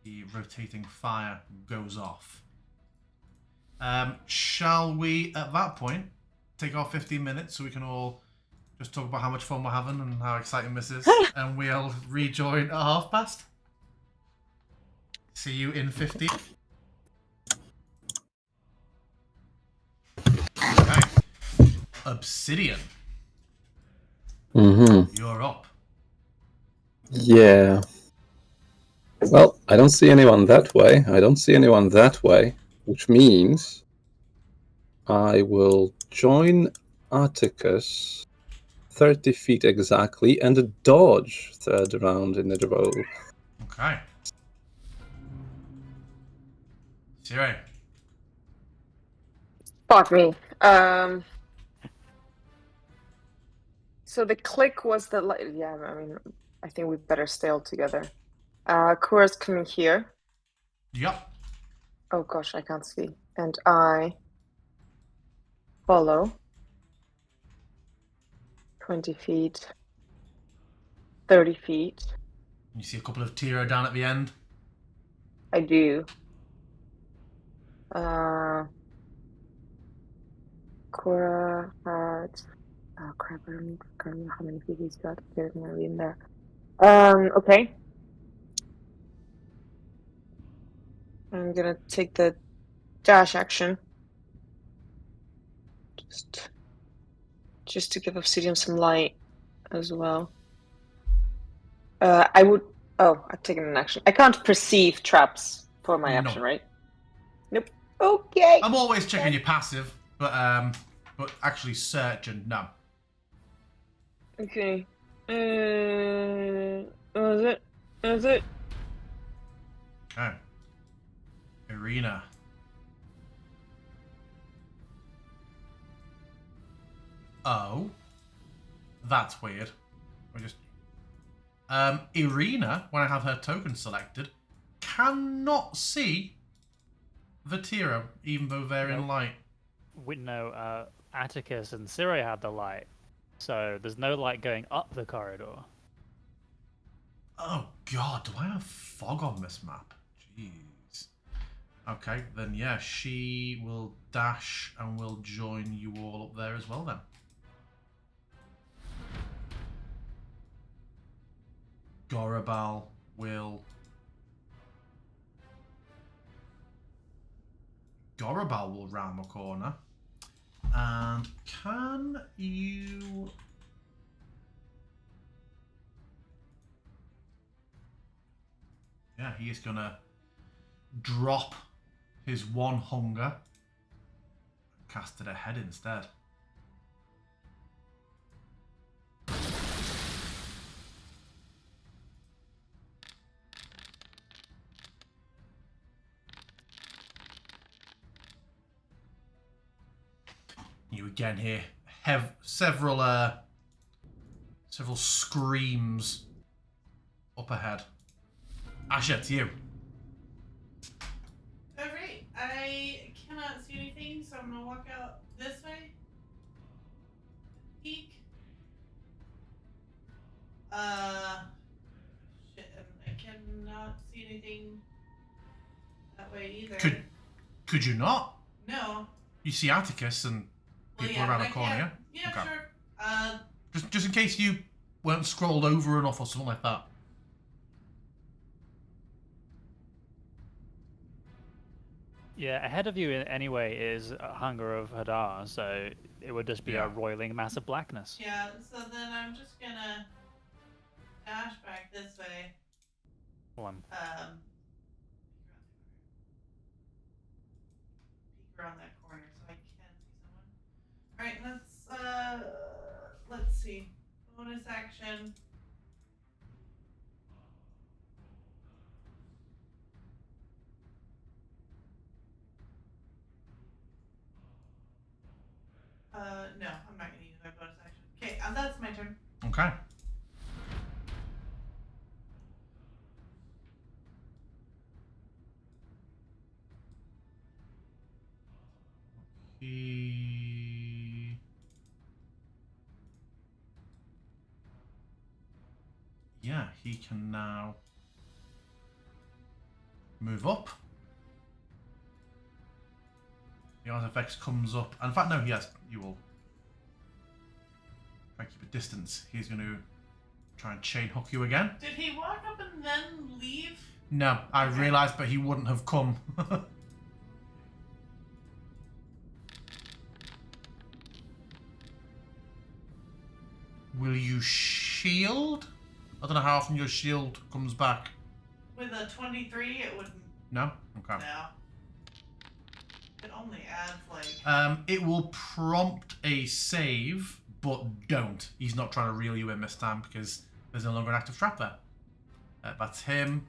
[SPEAKER 1] The rotating fire goes off. Shall we, at that point, take our 15 minutes so we can all just talk about how much fun we're having and how exciting this is, and we'll rejoin at past? See you in 15. Okay. Obsidian,
[SPEAKER 5] Mm-hmm.
[SPEAKER 1] you're up.
[SPEAKER 5] Yeah. Well, I don't see anyone that way. I don't see anyone that way, which means I will join Atticus 30 feet exactly and dodge third round in a row.
[SPEAKER 1] Okay. Siri.
[SPEAKER 2] Fuck me. So the click was the yeah. I mean, I think we better stay all together. Kura's coming here.
[SPEAKER 1] Yep.
[SPEAKER 2] Oh gosh, I can't see. And I follow 20 feet, 30 feet.
[SPEAKER 1] You see a couple of Tiro down at the end.
[SPEAKER 2] I do. Kura had. Oh crap! I don't remember how many feet he's got. There's nearly in there. Okay. I'm gonna take the dash action. Just to give Obsidian some light as well. I would. Oh, I've taken an action. I can't perceive traps for my action,
[SPEAKER 1] No.
[SPEAKER 2] right? Nope. Okay.
[SPEAKER 1] I'm always checking your passive, but actually searching, no.
[SPEAKER 2] Okay. What is it? What is it?
[SPEAKER 1] Okay. Irina. Oh. That's weird. We just Irina, when I have her token selected, cannot see the Tiro, even though they're in light.
[SPEAKER 3] Atticus and Ciri had the light, so there's no light going up the corridor.
[SPEAKER 1] Oh god, do I have fog on this map? Jeez. Okay, then yeah, she will dash and will join you all up there as well then. Gorabal will... Gorabal will round the corner. And can you... Yeah, he is going to drop his one hunger. Cast it ahead instead. You again hear several screams up ahead. Asher, it's you.
[SPEAKER 4] Alright, I cannot see anything, so I'm gonna walk out this way. Peek. Shit, I cannot see anything that way either.
[SPEAKER 1] Could you not?
[SPEAKER 4] No.
[SPEAKER 1] You see Atticus and people around the corner, yeah?
[SPEAKER 4] Yeah,
[SPEAKER 1] Okay.
[SPEAKER 4] sure.
[SPEAKER 1] Just in case you weren't scrolled over enough or something like that.
[SPEAKER 3] Yeah, ahead of you anyway is a Hunger of Hadar, so it would just be a roiling mass of blackness.
[SPEAKER 4] Yeah, so then I'm just gonna dash back this way.
[SPEAKER 3] Well,
[SPEAKER 4] Peek around that corner so I can see someone. Alright, let's see. Bonus action. No, I'm not gonna use my bonus action. Okay, that's my turn.
[SPEAKER 1] Okay. Yeah, he can now move up. The artifact comes up. And in fact, no, yes, you will try and keep a distance. He's going to try and chain hook you again.
[SPEAKER 4] Did he walk up and then leave?
[SPEAKER 1] No, I
[SPEAKER 4] Okay.
[SPEAKER 1] realised, but he wouldn't have come. Will you shield? I don't know how often your shield comes back.
[SPEAKER 4] With a 23, it wouldn't.
[SPEAKER 1] No? Okay.
[SPEAKER 4] No. It only adds like.
[SPEAKER 1] It will prompt a save, but don't. He's not trying to reel you in this time because there's no longer an active trap there. That's him.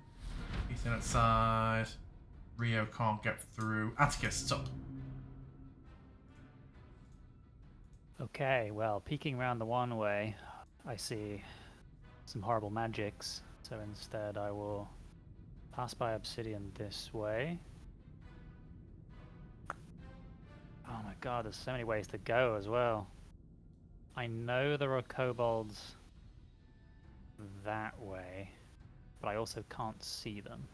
[SPEAKER 1] Ethan outside. Rio can't get through. Atticus, it's up.
[SPEAKER 3] Okay, well, peeking around the one way, I see some horrible magics. So instead, I will pass by obsidian this way. Oh my god, there's so many ways to go as well. I know there are kobolds that way, but I also can't see them.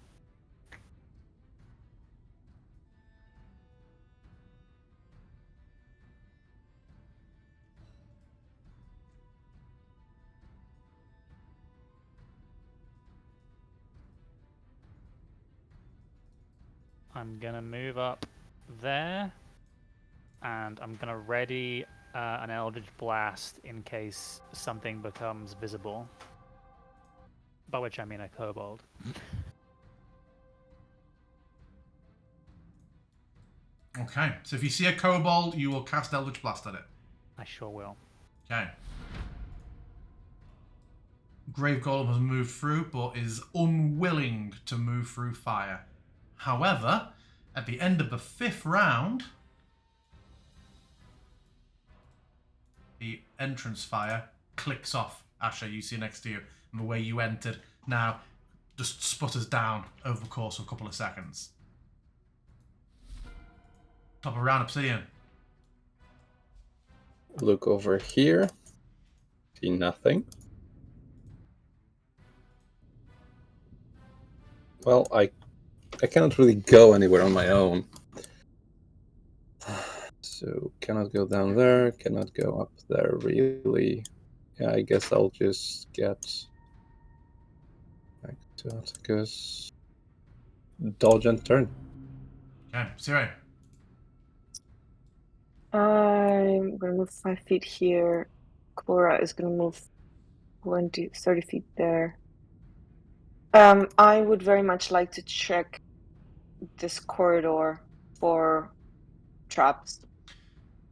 [SPEAKER 3] I'm gonna move up there, and I'm gonna ready an Eldritch Blast in case something becomes visible. By which I mean a kobold.
[SPEAKER 1] Okay, so if you see a kobold, you will cast Eldritch Blast at it.
[SPEAKER 3] I sure will.
[SPEAKER 1] Okay. Grave Golem has moved through, but is unwilling to move through fire. However, at the end of the 5th round, the entrance fire clicks off. Asher, you see next to you, and the way you entered now just sputters down over the course of a couple of seconds. Top of round, Obsidian.
[SPEAKER 5] Look over here. See nothing. Well, I cannot really go anywhere on my own. So cannot go down there, cannot go up there really. Yeah, I guess I'll just get back to Atticus. Dodge and turn.
[SPEAKER 1] Okay, Siri.
[SPEAKER 2] I'm gonna move 5 feet here. Cora is gonna move 30 feet there. I would very much like to check this corridor for traps.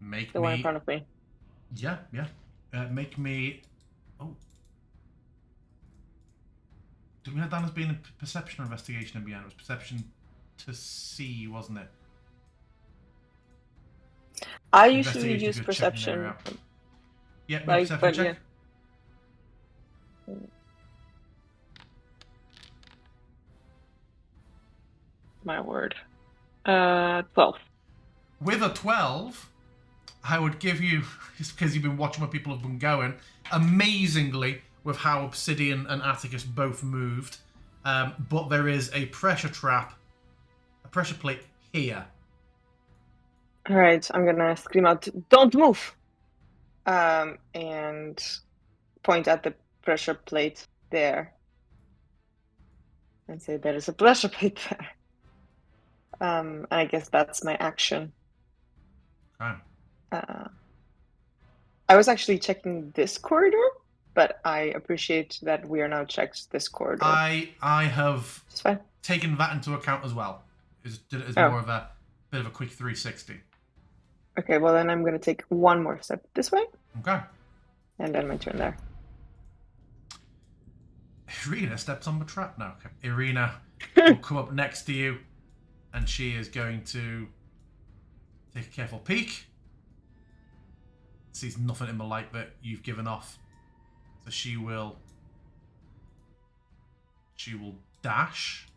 [SPEAKER 1] Make
[SPEAKER 2] The one in
[SPEAKER 1] me.
[SPEAKER 2] front of me.
[SPEAKER 1] Yeah. Make me. Oh. Did we have that as being a perception or investigation in the end? It was perception to see, wasn't it?
[SPEAKER 2] I usually
[SPEAKER 1] Investigation
[SPEAKER 2] use
[SPEAKER 1] if you're checking the area
[SPEAKER 2] perception.
[SPEAKER 1] out. Yeah, make
[SPEAKER 2] Like,
[SPEAKER 1] perception
[SPEAKER 2] but
[SPEAKER 1] check.
[SPEAKER 2] yeah. My word. 12.
[SPEAKER 1] With a 12, I would give you, just because you've been watching where people have been going, amazingly, with how Obsidian and Atticus both moved, but there is a pressure trap, a pressure plate here.
[SPEAKER 2] All right, I'm gonna scream out, "Don't move!" And point at the pressure plate there, and say, "There is a pressure plate there." And I guess that's my action.
[SPEAKER 1] Okay.
[SPEAKER 2] I was actually checking this corridor, but I appreciate that we are now checked this corridor.
[SPEAKER 1] I have
[SPEAKER 2] It's fine.
[SPEAKER 1] taken that into account as well. It's
[SPEAKER 2] Oh.
[SPEAKER 1] more of a bit of a quick 360.
[SPEAKER 2] Okay, well then I'm gonna take one more step this way,
[SPEAKER 1] Okay.
[SPEAKER 2] and then my turn there.
[SPEAKER 1] Irina steps on the trap now. Okay. Irina will come up next to you, and she is going to take a careful peek. Sees nothing in the light that you've given off, so she will dash,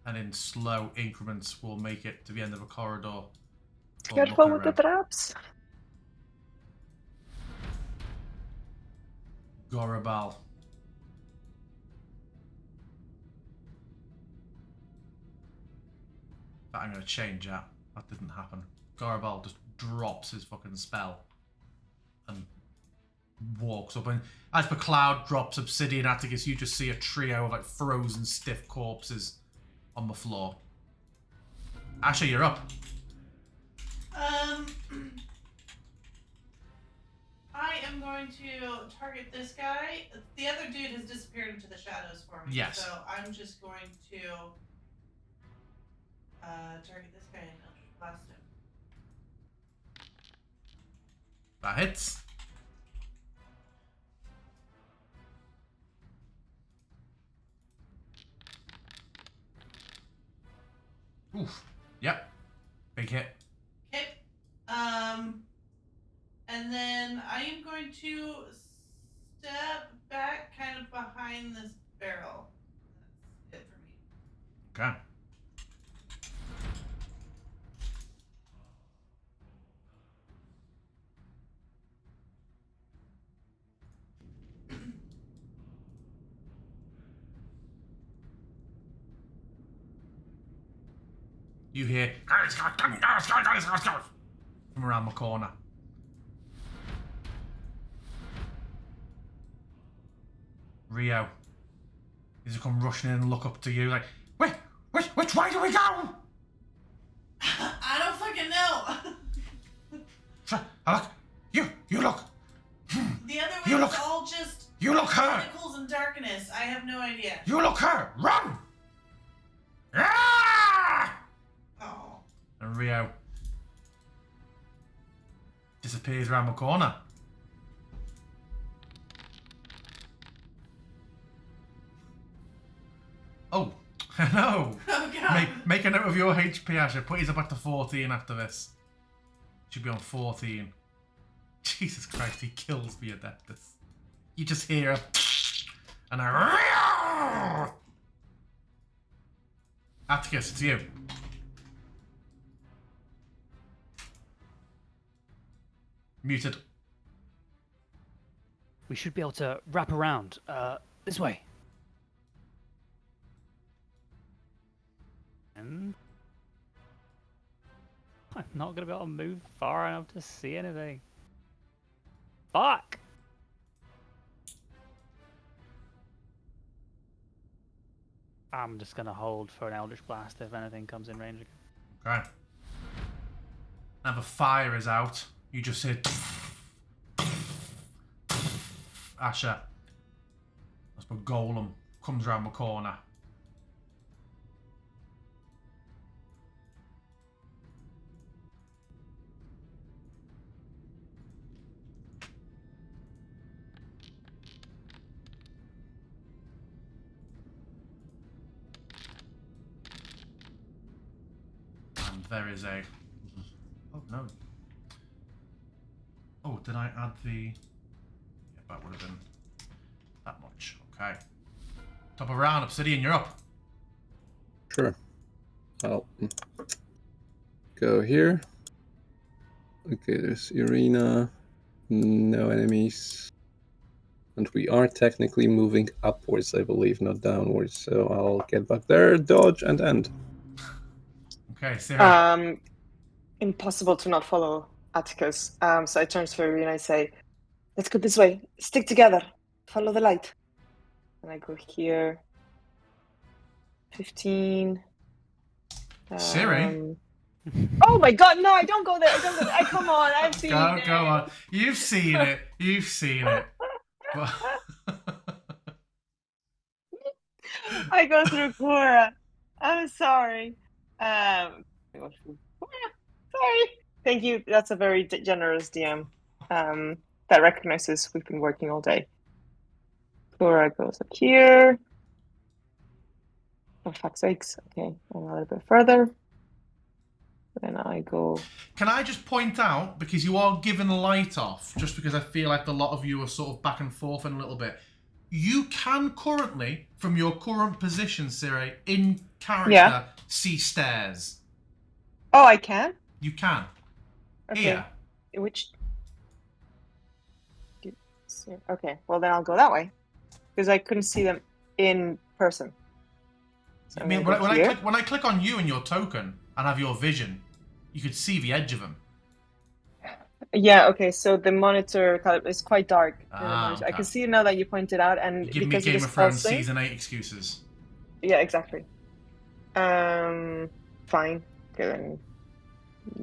[SPEAKER 1] and in slow increments will make it to the end of a corridor. before
[SPEAKER 2] Careful
[SPEAKER 1] looking
[SPEAKER 2] with the
[SPEAKER 1] around.
[SPEAKER 2] traps.
[SPEAKER 1] Gorabal. But I'm going to change that. That didn't happen. Garabal just drops his fucking spell and walks up. And as the cloud drops Obsidian Atticus, you just see a trio of like frozen stiff corpses on the floor. Asher, you're up.
[SPEAKER 4] I am going to target this guy. The other dude has disappeared into the shadows for me.
[SPEAKER 1] Yes.
[SPEAKER 4] So I'm just going to target this guy and Eldritch Blast him.
[SPEAKER 1] That hits. Oof. Yep. Big hit.
[SPEAKER 4] Okay. And then I am going to step back kind of behind this barrel. That's it for me.
[SPEAKER 1] Okay. You hear from around the corner. Rio. He's come rushing in and look up to you like, wait, which way do we go?
[SPEAKER 4] I don't fucking know.
[SPEAKER 1] Look, you look.
[SPEAKER 4] The other
[SPEAKER 1] You
[SPEAKER 4] way
[SPEAKER 1] look-
[SPEAKER 4] is all just
[SPEAKER 1] You look hurt.
[SPEAKER 4] tentacles and darkness. I have no idea.
[SPEAKER 1] You look hurt. Run! Ah!
[SPEAKER 4] Oh.
[SPEAKER 1] And Rio disappears around the corner. Oh, no.
[SPEAKER 4] Oh god.
[SPEAKER 1] Make a note of your HP, Asher. Put his up to 14 after this. Should be on 14. Jesus Christ, he kills the Adeptus. You just hear a and a Atticus, it's you. Muted.
[SPEAKER 3] We should be able to wrap around. This way. And I'm not gonna be able to move far enough to see anything. Fuck! I'm just gonna hold for an Eldritch Blast if anything comes in range again.
[SPEAKER 1] Okay. Now the fire is out. You just hear Asher. That's the golem comes around the corner. And there is a... Oh, no. Oh, did I add the... Yeah, that would have been that much. Okay. Top of round, Obsidian, you're up.
[SPEAKER 5] Sure. I'll go here. Okay, there's Irina. No enemies. And we are technically moving upwards, I believe, not downwards. So I'll get back there, dodge, and end.
[SPEAKER 1] Okay, Sarah.
[SPEAKER 2] Impossible to not follow Atticus. So I turn to Irina and I say, let's go this way. Stick together. Follow the light. And I go here. 15.
[SPEAKER 1] Siri?
[SPEAKER 2] Oh my god, no, I don't go there. I don't go there. Come on, I've seen
[SPEAKER 1] Go
[SPEAKER 2] it.
[SPEAKER 1] on. You've seen it. You've seen it. But...
[SPEAKER 2] I go through Cora. I'm sorry. Sorry. Thank you. That's a very generous DM that recognizes we've been working all day. Cora goes up here. For fuck's sakes. Okay, a little bit further. Then I go.
[SPEAKER 1] Can I just point out, because you are giving the light off, just because I feel like a lot of you are sort of back and forth in a little bit. You can currently, from your current position, Siri, in character, see stairs.
[SPEAKER 2] Oh, I can?
[SPEAKER 1] You can.
[SPEAKER 2] Okay.
[SPEAKER 1] Here.
[SPEAKER 2] Which? Okay, well then I'll go that way. Because I couldn't see them in person. So
[SPEAKER 1] I mean, when I click on you and your token and have your vision, you could see the edge of him.
[SPEAKER 2] Yeah, okay, so the monitor is quite dark. In the monitor. I
[SPEAKER 1] Okay.
[SPEAKER 2] can see it now that you pointed out, and
[SPEAKER 1] You give me
[SPEAKER 2] because it
[SPEAKER 1] Game
[SPEAKER 2] is
[SPEAKER 1] of Thrones
[SPEAKER 2] pulsing.
[SPEAKER 1] season 8 excuses.
[SPEAKER 2] Yeah, exactly. Fine. Okay, then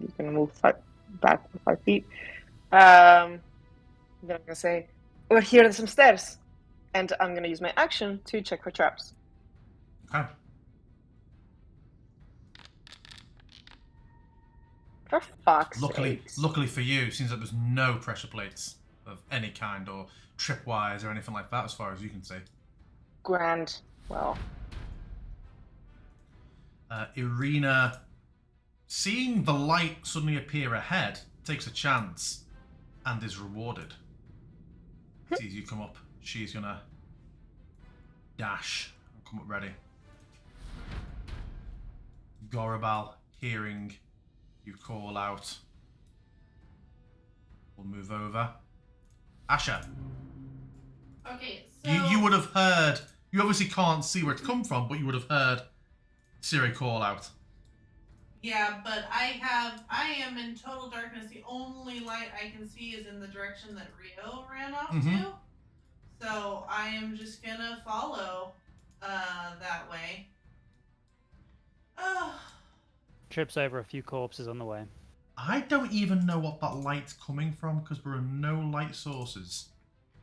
[SPEAKER 2] you can move back 5 feet. Then I'm gonna say, well, here are some stairs, and I'm gonna use my action to check for traps.
[SPEAKER 1] Okay.
[SPEAKER 2] For fuck's
[SPEAKER 1] Luckily
[SPEAKER 2] sakes.
[SPEAKER 1] for you, it seems like there's no pressure plates of any kind or tripwires or anything like that as far as you can see.
[SPEAKER 2] Grand. Well,
[SPEAKER 1] Irina, seeing the light suddenly appear ahead, takes a chance and is rewarded. Sees you come up, she's gonna dash and come up ready. Gorabal, hearing you call out, will move over. Asha,
[SPEAKER 4] Okay, so
[SPEAKER 1] you would have heard. You obviously can't see where it's come from, but you would have heard Siri call out.
[SPEAKER 4] yeah, but I am in total darkness. The only light I can see is in the direction that Rio ran off to. So I am just gonna follow that way. Oh.
[SPEAKER 3] Trips over a few corpses on the way.
[SPEAKER 1] I don't even know what that light's coming from because there are no light sources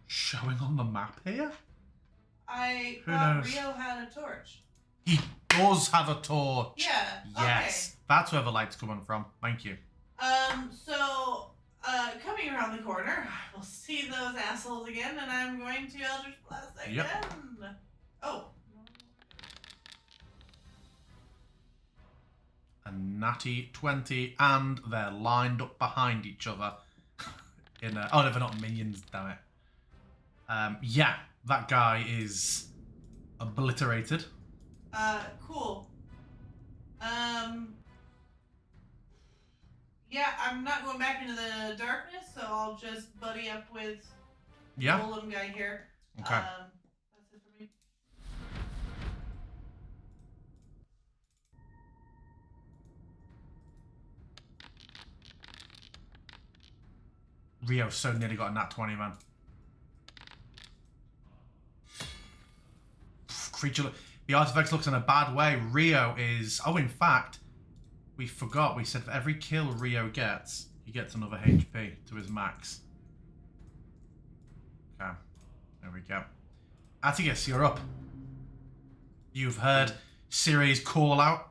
[SPEAKER 1] showing on the map here.
[SPEAKER 4] I
[SPEAKER 1] Who
[SPEAKER 4] thought
[SPEAKER 1] knows?
[SPEAKER 4] Rio had a torch.
[SPEAKER 1] He does have a torch.
[SPEAKER 4] Yeah.
[SPEAKER 1] Yes, that's where the light's coming from. Thank you.
[SPEAKER 4] So coming around the corner, I will see those assholes again, and I'm going to Eldritch Blast again.
[SPEAKER 1] Yep.
[SPEAKER 4] Oh.
[SPEAKER 1] A natty 20, and they're lined up behind each other. Oh, no, they're not minions, damn it. Yeah, that guy is obliterated.
[SPEAKER 4] Cool. Yeah, I'm not going back into the darkness, so I'll just buddy up with the
[SPEAKER 1] Yeah.
[SPEAKER 4] golem guy here.
[SPEAKER 1] Okay.
[SPEAKER 4] That's it for me.
[SPEAKER 1] Rio so nearly got a nat 20, man. Creature. The artifact looks in a bad way. Rio is. Oh, in fact, we forgot. We said for every kill Rio gets, he gets another HP to his max. Okay. There we go. Atticus, you're up. You've heard Ciri's call out,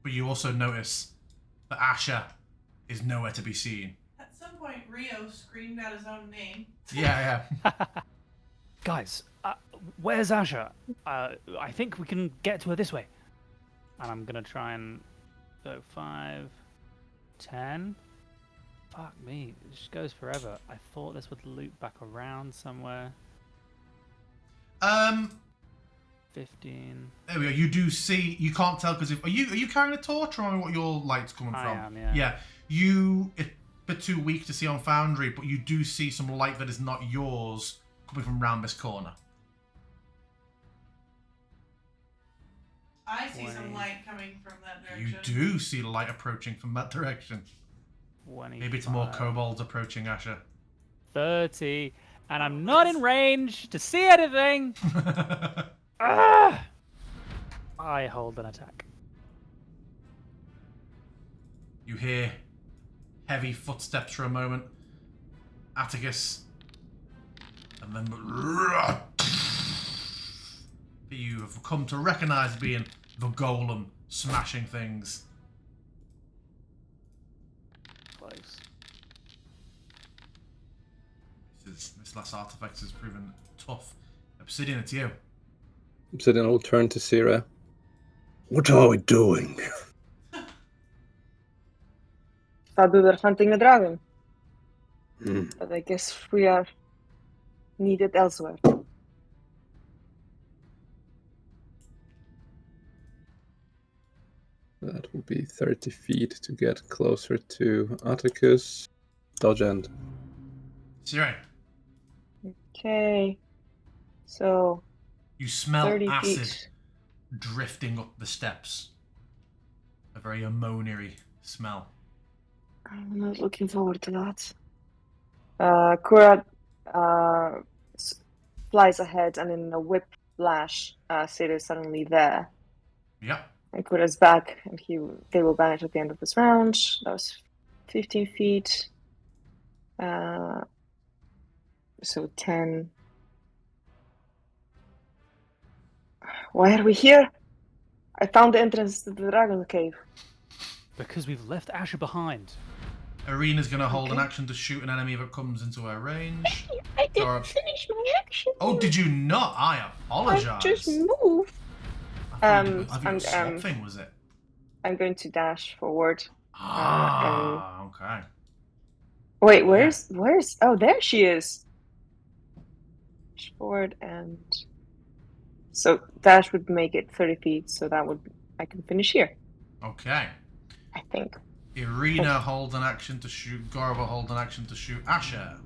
[SPEAKER 1] but you also notice that Asha is nowhere to be seen.
[SPEAKER 4] At some point, Rio screamed out his own name.
[SPEAKER 1] Yeah.
[SPEAKER 3] Guys, where's Asha? I think we can get to her this way. And I'm gonna try and go 5, 10. Fuck me, it just goes forever. I thought this would loop back around somewhere. 15.
[SPEAKER 1] There we go. You do see. You can't tell because are you carrying a torch or what your light's coming
[SPEAKER 3] I
[SPEAKER 1] from?
[SPEAKER 3] am, yeah.
[SPEAKER 1] Yeah. It's a bit too weak to see on Foundry, but you do see some light that is not yours coming from round this corner.
[SPEAKER 4] I see some
[SPEAKER 3] 20.
[SPEAKER 4] light coming from that
[SPEAKER 1] You
[SPEAKER 4] direction.
[SPEAKER 1] do see light approaching from that direction.
[SPEAKER 3] 25.
[SPEAKER 1] Maybe it's more kobolds approaching Asher.
[SPEAKER 3] 30. And I'm not in range to see anything. Ah! I hold an attack.
[SPEAKER 1] You hear heavy footsteps for a moment. Atticus. And then you have come to recognise being the golem smashing things.
[SPEAKER 3] Close.
[SPEAKER 1] This last artifact has proven tough. Obsidian, it's you.
[SPEAKER 5] Obsidian will turn to Sira. What are we doing?
[SPEAKER 2] Thought we were hunting a dragon,
[SPEAKER 5] Hmm.
[SPEAKER 2] but I guess we are needed elsewhere.
[SPEAKER 5] That will be 30 feet to get closer to Atticus. Dodge end.
[SPEAKER 1] Siri,
[SPEAKER 2] Okay, so
[SPEAKER 1] you smell
[SPEAKER 2] 30
[SPEAKER 1] acid
[SPEAKER 2] feet.
[SPEAKER 1] drifting up the steps. A very ammonia-y smell.
[SPEAKER 2] I'm not looking forward to that. Kura flies ahead, and in a whip flash, Siri is suddenly there.
[SPEAKER 1] Yep.
[SPEAKER 2] And Kura's back, and they will vanish at the end of this round. That was 15 feet. So 10. Why are we here? I found the entrance to the dragon cave.
[SPEAKER 3] Because we've left Asher behind.
[SPEAKER 1] Arena's going to hold an
[SPEAKER 2] Okay.
[SPEAKER 1] action to shoot an enemy that comes into her range.
[SPEAKER 2] I didn't
[SPEAKER 1] Dora-
[SPEAKER 2] finish my action.
[SPEAKER 1] Oh, did you not? I apologise.
[SPEAKER 2] I just moved.
[SPEAKER 1] I think it was a swap thing, was it?
[SPEAKER 2] I'm going to dash forward.
[SPEAKER 1] Okay.
[SPEAKER 2] Wait, where's? Oh, there she is. Dash forward, and so dash would make it 30 feet. So I can finish here.
[SPEAKER 1] Okay.
[SPEAKER 2] I think.
[SPEAKER 1] Irina holds an action to shoot. Gorba holds an action to shoot Asher.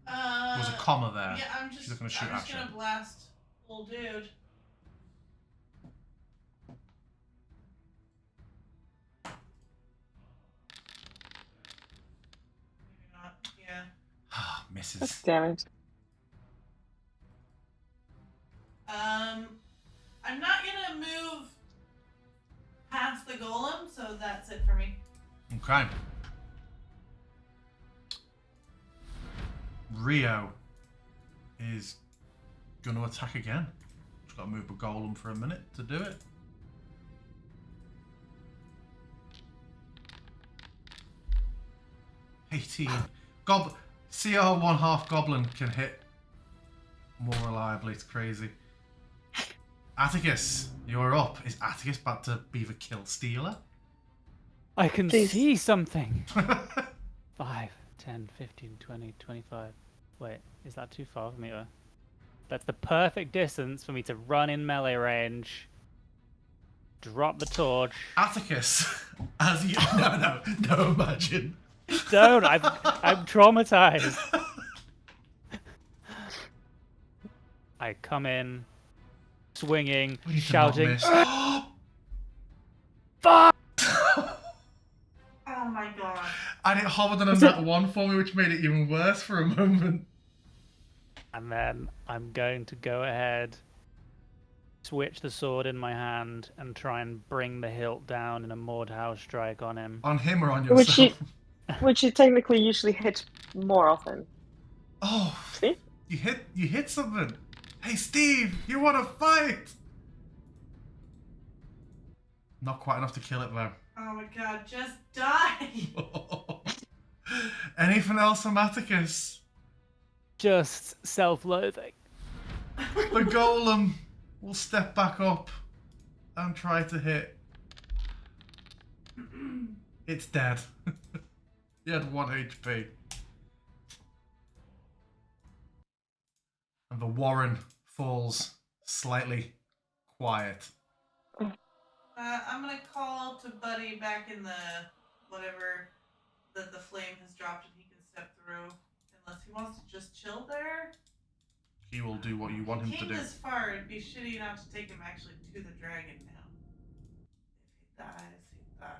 [SPEAKER 1] There was a comma there.
[SPEAKER 4] Yeah, I'm just
[SPEAKER 1] looking to shoot Asher.
[SPEAKER 4] gonna blast old dude. Maybe not. Yeah.
[SPEAKER 1] Misses.
[SPEAKER 2] Damn it.
[SPEAKER 4] I'm not gonna move past the golem, so that's it for me.
[SPEAKER 1] Okay. Rio is going to attack again. Just got to move the golem for a minute to do it. CR 1/2 goblin can hit more reliably. It's crazy. Atticus, you're up. Is Atticus about to be the kill stealer?
[SPEAKER 3] I can
[SPEAKER 2] Please.
[SPEAKER 3] see something. 5, 10, 15, 20, 25. Wait, is that too far for me to... That's the perfect distance for me to run in melee range. Drop the torch.
[SPEAKER 1] Atticus, as you... No, imagine.
[SPEAKER 3] Don't, I'm traumatized. I come in, swinging,
[SPEAKER 1] We need to
[SPEAKER 3] shouting.
[SPEAKER 1] not miss.
[SPEAKER 3] Fuck!
[SPEAKER 4] Oh my god.
[SPEAKER 1] And it hovered on a nat 1 for me, which made it even worse for a moment.
[SPEAKER 3] And then I'm going to go ahead, switch the sword in my hand, and try and bring the hilt down in a Mordhau strike on him.
[SPEAKER 1] On him or on yourself?
[SPEAKER 2] Which you technically usually hit more often.
[SPEAKER 1] Oh,
[SPEAKER 2] See?
[SPEAKER 1] you hit something. Hey, Steve, you want to fight? Not quite enough to kill it, though.
[SPEAKER 4] Oh my god, just die!
[SPEAKER 1] Anything else from Atticus?
[SPEAKER 3] Just self-loathing.
[SPEAKER 1] The golem will step back up and try to hit. It's dead. He had 1 HP. And the Warren falls slightly quiet.
[SPEAKER 4] I'm gonna call to Buddy back in the whatever that the flame has dropped, and he can step through. Unless he wants to just chill there.
[SPEAKER 1] He will do what you want him
[SPEAKER 4] He
[SPEAKER 1] to
[SPEAKER 4] came
[SPEAKER 1] do.
[SPEAKER 4] this far, it'd be shitty not to take him actually to the dragon now. If he dies, he dies.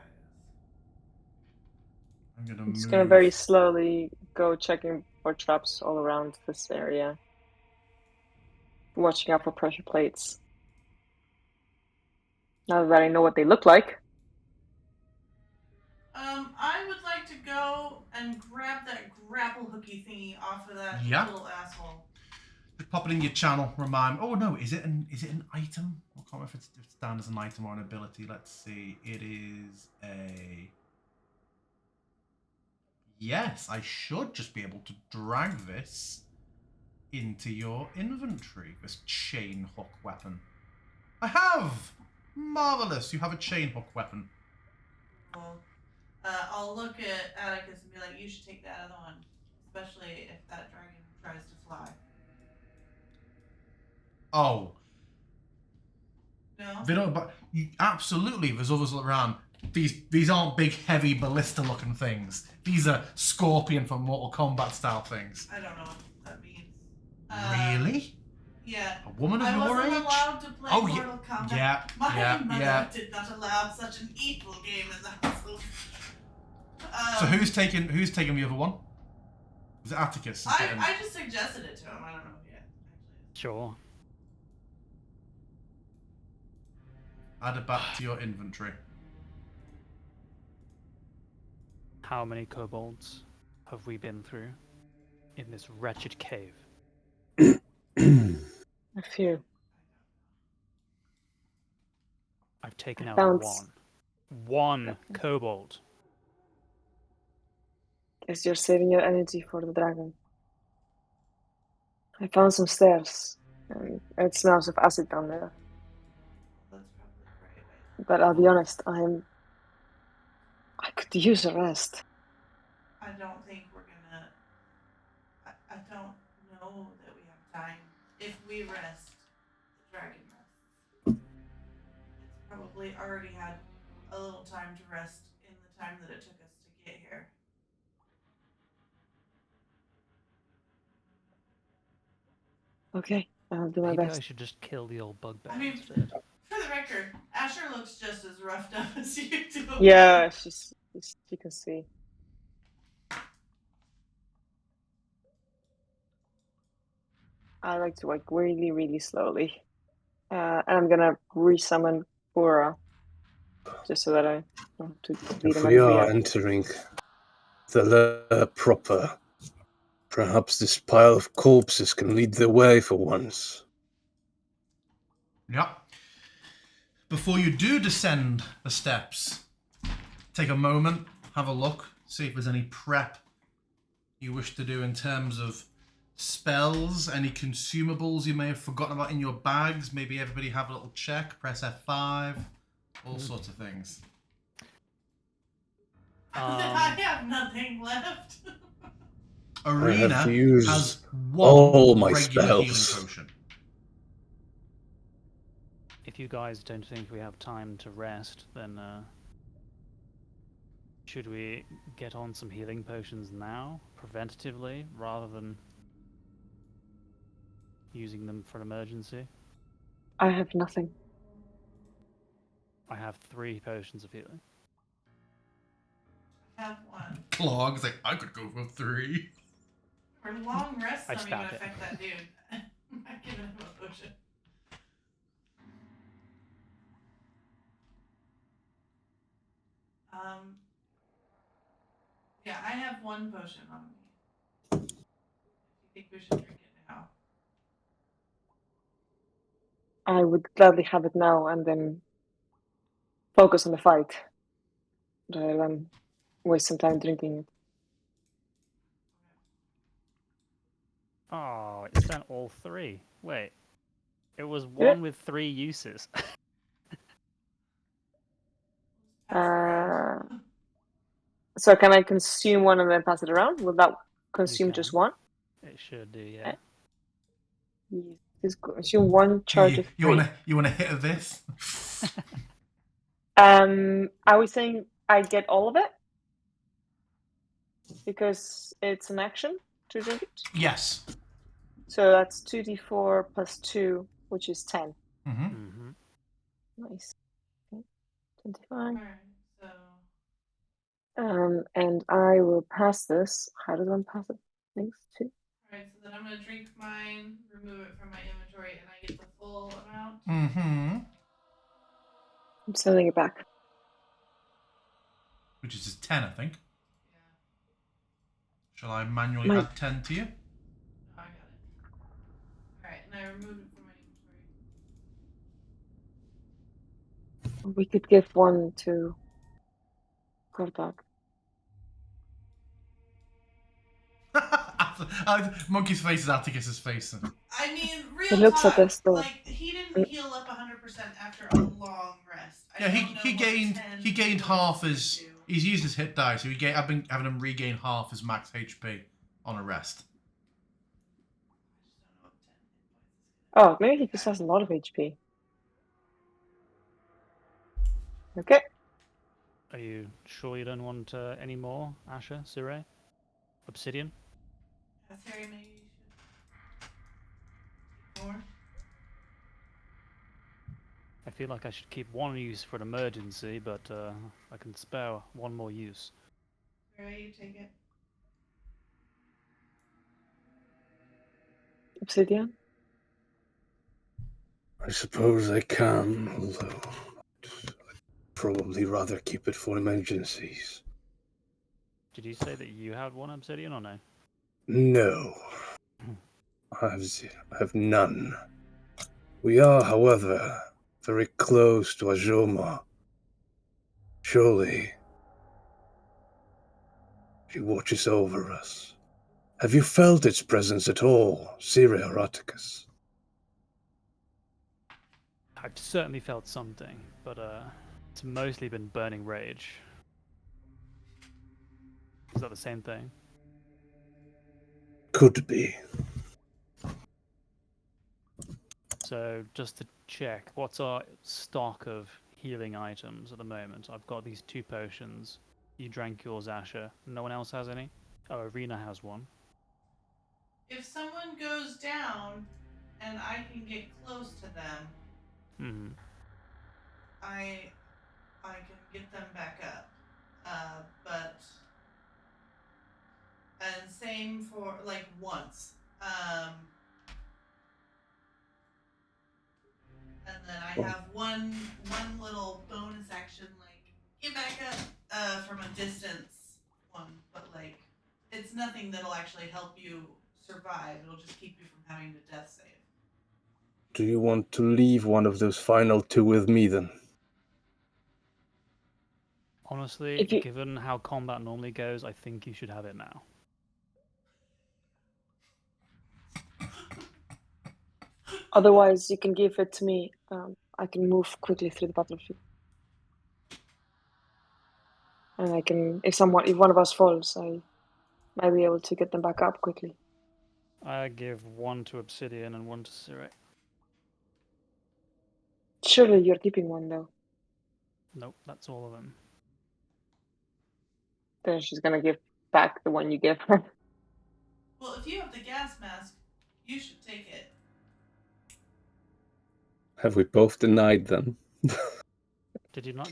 [SPEAKER 1] I'm gonna
[SPEAKER 2] I'm
[SPEAKER 1] move.
[SPEAKER 2] just gonna very slowly go checking for traps all around this area. Watching out for pressure plates. Now that I know what they look like.
[SPEAKER 4] I would like to go and grab that grapple hooky thingy off of that
[SPEAKER 1] Yeah.
[SPEAKER 4] little asshole.
[SPEAKER 1] Just pop it in your channel. Remind. Oh no, is it an item? I can't remember if it's down as an item or an ability. Let's see. It is a. Yes, I should just be able to drag this into your inventory. This chain hook weapon. I have. Marvelous. You have a chain hook weapon.
[SPEAKER 4] Well, I'll look at Atticus and be like, you should take that other one. Especially if that dragon tries to fly.
[SPEAKER 1] Oh.
[SPEAKER 4] No?
[SPEAKER 1] They don't. But you, absolutely, there's others around. These aren't big, heavy ballista-looking things. These are Scorpion from Mortal Kombat style things.
[SPEAKER 4] I don't know what that means.
[SPEAKER 1] Really?
[SPEAKER 4] Yeah.
[SPEAKER 1] A woman of
[SPEAKER 4] I
[SPEAKER 1] your
[SPEAKER 4] wasn't
[SPEAKER 1] age?
[SPEAKER 4] allowed to play
[SPEAKER 1] Oh,
[SPEAKER 4] Mortal Kombat.
[SPEAKER 1] yeah,
[SPEAKER 4] My
[SPEAKER 1] yeah,
[SPEAKER 4] mother
[SPEAKER 1] yeah.
[SPEAKER 4] did not allow such an evil game in the household.
[SPEAKER 1] So who's taking the other one? Is it Atticus?
[SPEAKER 4] I just suggested it to him. I don't know if he actually is.
[SPEAKER 3] Sure.
[SPEAKER 1] Add it back to your inventory.
[SPEAKER 3] How many kobolds have we been through in this wretched cave?
[SPEAKER 2] A few.
[SPEAKER 3] I've taken
[SPEAKER 2] I
[SPEAKER 3] out
[SPEAKER 2] found
[SPEAKER 3] one. One kobold.
[SPEAKER 2] Guess you're saving your energy for the dragon. I found some stairs, and it smells of acid down there.
[SPEAKER 4] That's probably right.
[SPEAKER 2] But I'll be honest, I could use a rest.
[SPEAKER 4] I don't think we're gonna. I don't know that we have time. If we rest, the dragon rests. It's probably already had a little time to rest in the time that it took us to get here.
[SPEAKER 2] Okay, I'll do my
[SPEAKER 3] Maybe I
[SPEAKER 2] best.
[SPEAKER 3] should just kill the old bugbear
[SPEAKER 4] I mean,
[SPEAKER 3] instead.
[SPEAKER 4] for the record, Asher looks just as roughed up as you do.
[SPEAKER 2] Yeah, you can see. I like to like really, really slowly. And I'm gonna resummon Bora. Just so that I don't have to lead
[SPEAKER 5] If
[SPEAKER 2] him
[SPEAKER 5] we
[SPEAKER 2] anything
[SPEAKER 5] are
[SPEAKER 2] up.
[SPEAKER 5] entering the lair proper, perhaps this pile of corpses can lead the way for once.
[SPEAKER 1] Yeah. Before you do descend the steps, take a moment, have a look, see if there's any prep you wish to do in terms of spells, any consumables you may have forgotten about in your bags. Maybe everybody have a little check, press F5, all sorts of things.
[SPEAKER 4] I have nothing left.
[SPEAKER 1] Arena
[SPEAKER 5] have used
[SPEAKER 1] has
[SPEAKER 5] all
[SPEAKER 1] one
[SPEAKER 5] my
[SPEAKER 1] regular healing
[SPEAKER 5] spells.
[SPEAKER 1] potion.
[SPEAKER 3] If you guys don't think we have time to rest, then should we get on some healing potions now, preventatively, rather than using them for an emergency?
[SPEAKER 2] I have nothing.
[SPEAKER 3] I have 3 potions of healing.
[SPEAKER 4] I have one.
[SPEAKER 1] Clog's like, I could go for 3.
[SPEAKER 4] For long rests
[SPEAKER 3] I
[SPEAKER 4] not even
[SPEAKER 3] stabbed it.
[SPEAKER 4] affect that dude. I'm not giving him a potion. Yeah, I have one potion on me. If you think we should drink it now.
[SPEAKER 2] I would gladly have it now and then focus on the fight rather than waste some time drinking it.
[SPEAKER 3] Oh, it spent all 3. Wait. It was
[SPEAKER 2] Yeah.
[SPEAKER 3] one with 3 uses.
[SPEAKER 4] Pass it around.
[SPEAKER 2] So can I consume one and then pass it around? Will that consume just
[SPEAKER 3] can.
[SPEAKER 2] one?
[SPEAKER 3] It should do, yeah.
[SPEAKER 2] Just consume one charge of
[SPEAKER 1] You
[SPEAKER 2] 3.
[SPEAKER 1] wanna hit of this?
[SPEAKER 2] Are we saying I get all of it? Because it's an action to drink it?
[SPEAKER 1] Yes.
[SPEAKER 2] So that's 2d4 plus 2, which is 10.
[SPEAKER 1] Mm-hmm.
[SPEAKER 3] Mm-hmm.
[SPEAKER 2] Nice. Okay. 25.
[SPEAKER 4] Alright, so.
[SPEAKER 2] And I will pass this. How does one pass it? Thanks to.
[SPEAKER 4] Alright, so then I'm gonna drink mine, remove it from my inventory, and I get the full amount.
[SPEAKER 1] Mm-hmm.
[SPEAKER 2] I'm sending it back.
[SPEAKER 1] Which is 10, I think.
[SPEAKER 4] Yeah.
[SPEAKER 1] Shall I manually
[SPEAKER 2] My-
[SPEAKER 1] add 10 to you?
[SPEAKER 4] No, I got it. Alright, and I removed it from my inventory.
[SPEAKER 2] We could give one to Kordak.
[SPEAKER 1] Monkey's face is Atticus's face.
[SPEAKER 4] I mean, real
[SPEAKER 2] He looks
[SPEAKER 4] talk,
[SPEAKER 2] at this though.
[SPEAKER 4] like, he didn't heal up 100% after a long rest. I
[SPEAKER 1] Yeah,
[SPEAKER 4] don't know
[SPEAKER 1] he
[SPEAKER 4] what
[SPEAKER 1] gained
[SPEAKER 4] 10
[SPEAKER 1] he gained
[SPEAKER 4] points
[SPEAKER 1] half
[SPEAKER 4] would
[SPEAKER 1] his.
[SPEAKER 4] do.
[SPEAKER 1] He's used his hit die, so I've been having him regain half his max HP on a rest.
[SPEAKER 4] I just don't know what 10 hit points is gonna
[SPEAKER 2] Oh, maybe he just has a lot of HP. Okay.
[SPEAKER 3] Are you sure you don't want any more, Asher, Sire? Obsidian?
[SPEAKER 4] Harry, maybe you should. More?
[SPEAKER 3] I feel like I should keep one use for an emergency, but I can spare one more use.
[SPEAKER 4] Alright, you take it.
[SPEAKER 2] Obsidian?
[SPEAKER 5] I suppose I can, although I'd probably rather keep it for emergencies.
[SPEAKER 3] Did you say that you had one obsidian or no?
[SPEAKER 5] No, I have none. We are, however, very close to Ajoma. Surely she watches over us. Have you felt its presence at all, Syria or Atticus?
[SPEAKER 3] I've certainly felt something, but it's mostly been burning rage. Is that the same thing?
[SPEAKER 5] Could be.
[SPEAKER 3] So, just to check, what's our stock of healing items at the moment? I've got these 2 potions. You drank yours, Asher. No one else has any? Oh, Arena has one.
[SPEAKER 4] If someone goes down and I can get close to them,
[SPEAKER 3] Hmm.
[SPEAKER 4] I can get them back up. But and same for like once. And then I have one little bonus action, like get back up from a distance one, but like it's nothing that'll actually help you survive. It'll just keep you from having to death save.
[SPEAKER 5] Do you want to leave one of those final 2 with me then?
[SPEAKER 3] Honestly, given how combat normally goes, I think you should have it now.
[SPEAKER 2] Otherwise, you can give it to me. I can move quickly through the battlefield. And I can, if one of us falls, I might be able to get them back up quickly.
[SPEAKER 3] I give 1 to Obsidian and 1 to Sirik.
[SPEAKER 2] Surely you're keeping one, though.
[SPEAKER 3] Nope, that's all of them.
[SPEAKER 2] Then she's gonna give back the one you gave her.
[SPEAKER 4] Well, if you have the gas mask, you should take it.
[SPEAKER 5] Have we both denied them?
[SPEAKER 3] Did you not?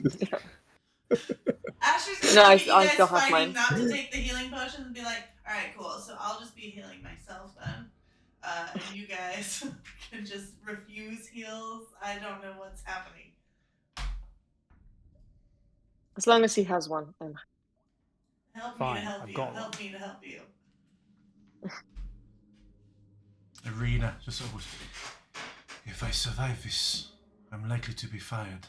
[SPEAKER 4] Asher's gonna
[SPEAKER 2] No,
[SPEAKER 4] look
[SPEAKER 2] I
[SPEAKER 4] at you guys
[SPEAKER 2] still have
[SPEAKER 4] fighting
[SPEAKER 2] mine.
[SPEAKER 4] not to take the healing potions and be like, all right, cool. So I'll just be healing myself then. And you guys can just refuse heals. I don't know what's happening.
[SPEAKER 2] As long as he has one.
[SPEAKER 4] Help me
[SPEAKER 3] Fine,
[SPEAKER 4] to help
[SPEAKER 3] I've
[SPEAKER 4] you.
[SPEAKER 3] got
[SPEAKER 4] Help
[SPEAKER 3] one.
[SPEAKER 4] me to help you.
[SPEAKER 1] Arena just always. If I survive this, I'm likely to be fired.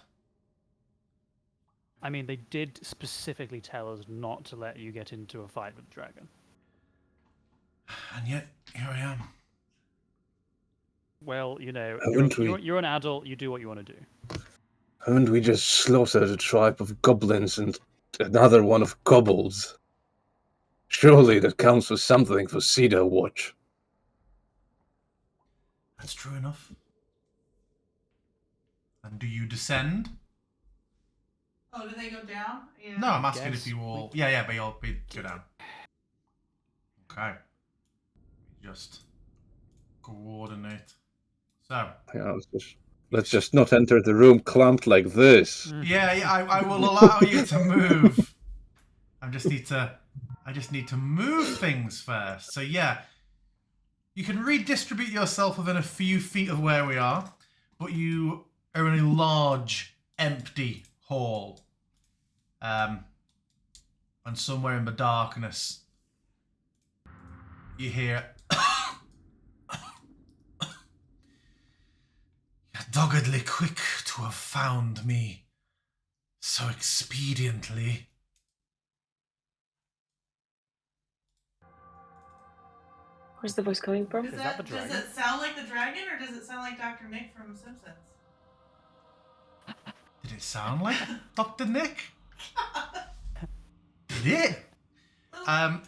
[SPEAKER 3] I mean, they did specifically tell us not to let you get into a fight with the dragon.
[SPEAKER 1] And yet, here I am.
[SPEAKER 3] Well, you know,
[SPEAKER 5] Haven't we?
[SPEAKER 3] you're an adult, you do what you want to do.
[SPEAKER 5] Haven't we just slaughtered a tribe of goblins and another one of kobolds? Surely that counts for something for Cedar Watch.
[SPEAKER 1] That's true enough. And do you descend?
[SPEAKER 4] Oh, do they go down? Yeah.
[SPEAKER 1] No, I'm asking
[SPEAKER 3] Guess
[SPEAKER 1] if you all.
[SPEAKER 3] we-
[SPEAKER 1] Yeah, but you'll go down. Okay. Just coordinate. So.
[SPEAKER 5] Yeah, let's just not enter the room clamped like this.
[SPEAKER 1] Yeah, I will allow you to move. I just need to move things first. So yeah, you can redistribute yourself within a few feet of where we are, but you are in a large, empty hall. And somewhere in the darkness, you hear, "You're doggedly quick to have found me so expediently."
[SPEAKER 2] Where's the voice coming from?
[SPEAKER 3] Is that the
[SPEAKER 4] Does
[SPEAKER 3] dragon?
[SPEAKER 4] it sound like the dragon, or does it sound like Dr. Nick from Simpsons?
[SPEAKER 1] Did it sound like Dr. Nick? Did it?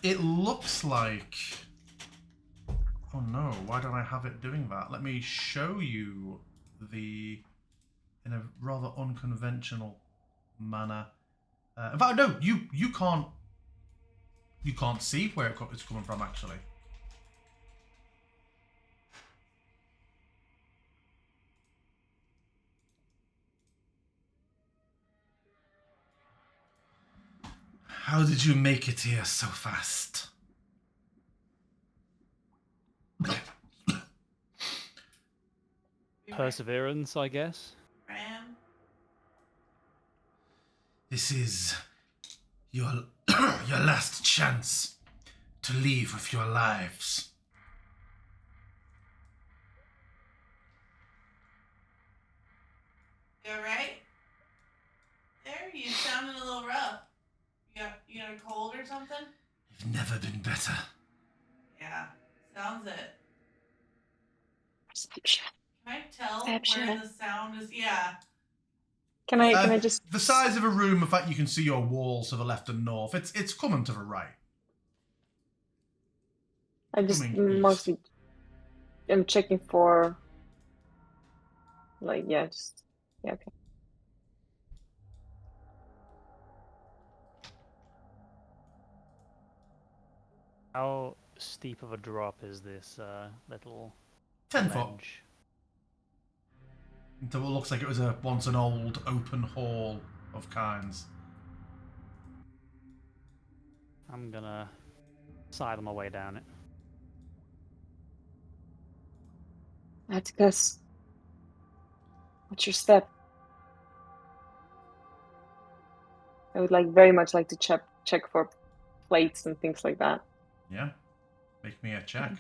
[SPEAKER 1] It looks like... Oh no, why don't I have it doing that? Let me show you in a rather unconventional manner. In fact, no, you can't see where it's coming from, actually. How did you make it here so fast?
[SPEAKER 3] Perseverance, I guess.
[SPEAKER 4] Ram.
[SPEAKER 1] This is your your last chance to leave with your lives.
[SPEAKER 4] You alright? There, you sounded a little rough. You got a cold or something?
[SPEAKER 1] I've never been better.
[SPEAKER 4] Yeah, sounds it.
[SPEAKER 2] Perception.
[SPEAKER 4] Can I tell
[SPEAKER 2] Perception.
[SPEAKER 4] where the sound is? Yeah.
[SPEAKER 2] Can I just
[SPEAKER 1] The size of a room, in fact, you can see your walls to the left and north. It's coming to the right.
[SPEAKER 2] I just
[SPEAKER 1] coming east.
[SPEAKER 2] mostly am checking for like yeah, okay.
[SPEAKER 3] How steep of a drop is this little
[SPEAKER 1] 10 foot.
[SPEAKER 3] ledge?
[SPEAKER 1] Into what looks like it was once an old open hall of kinds.
[SPEAKER 3] I'm gonna sidle my way down it.
[SPEAKER 2] Atticus, what's your step? I would very much like to check for plates and things like that.
[SPEAKER 1] Yeah. Make me a check.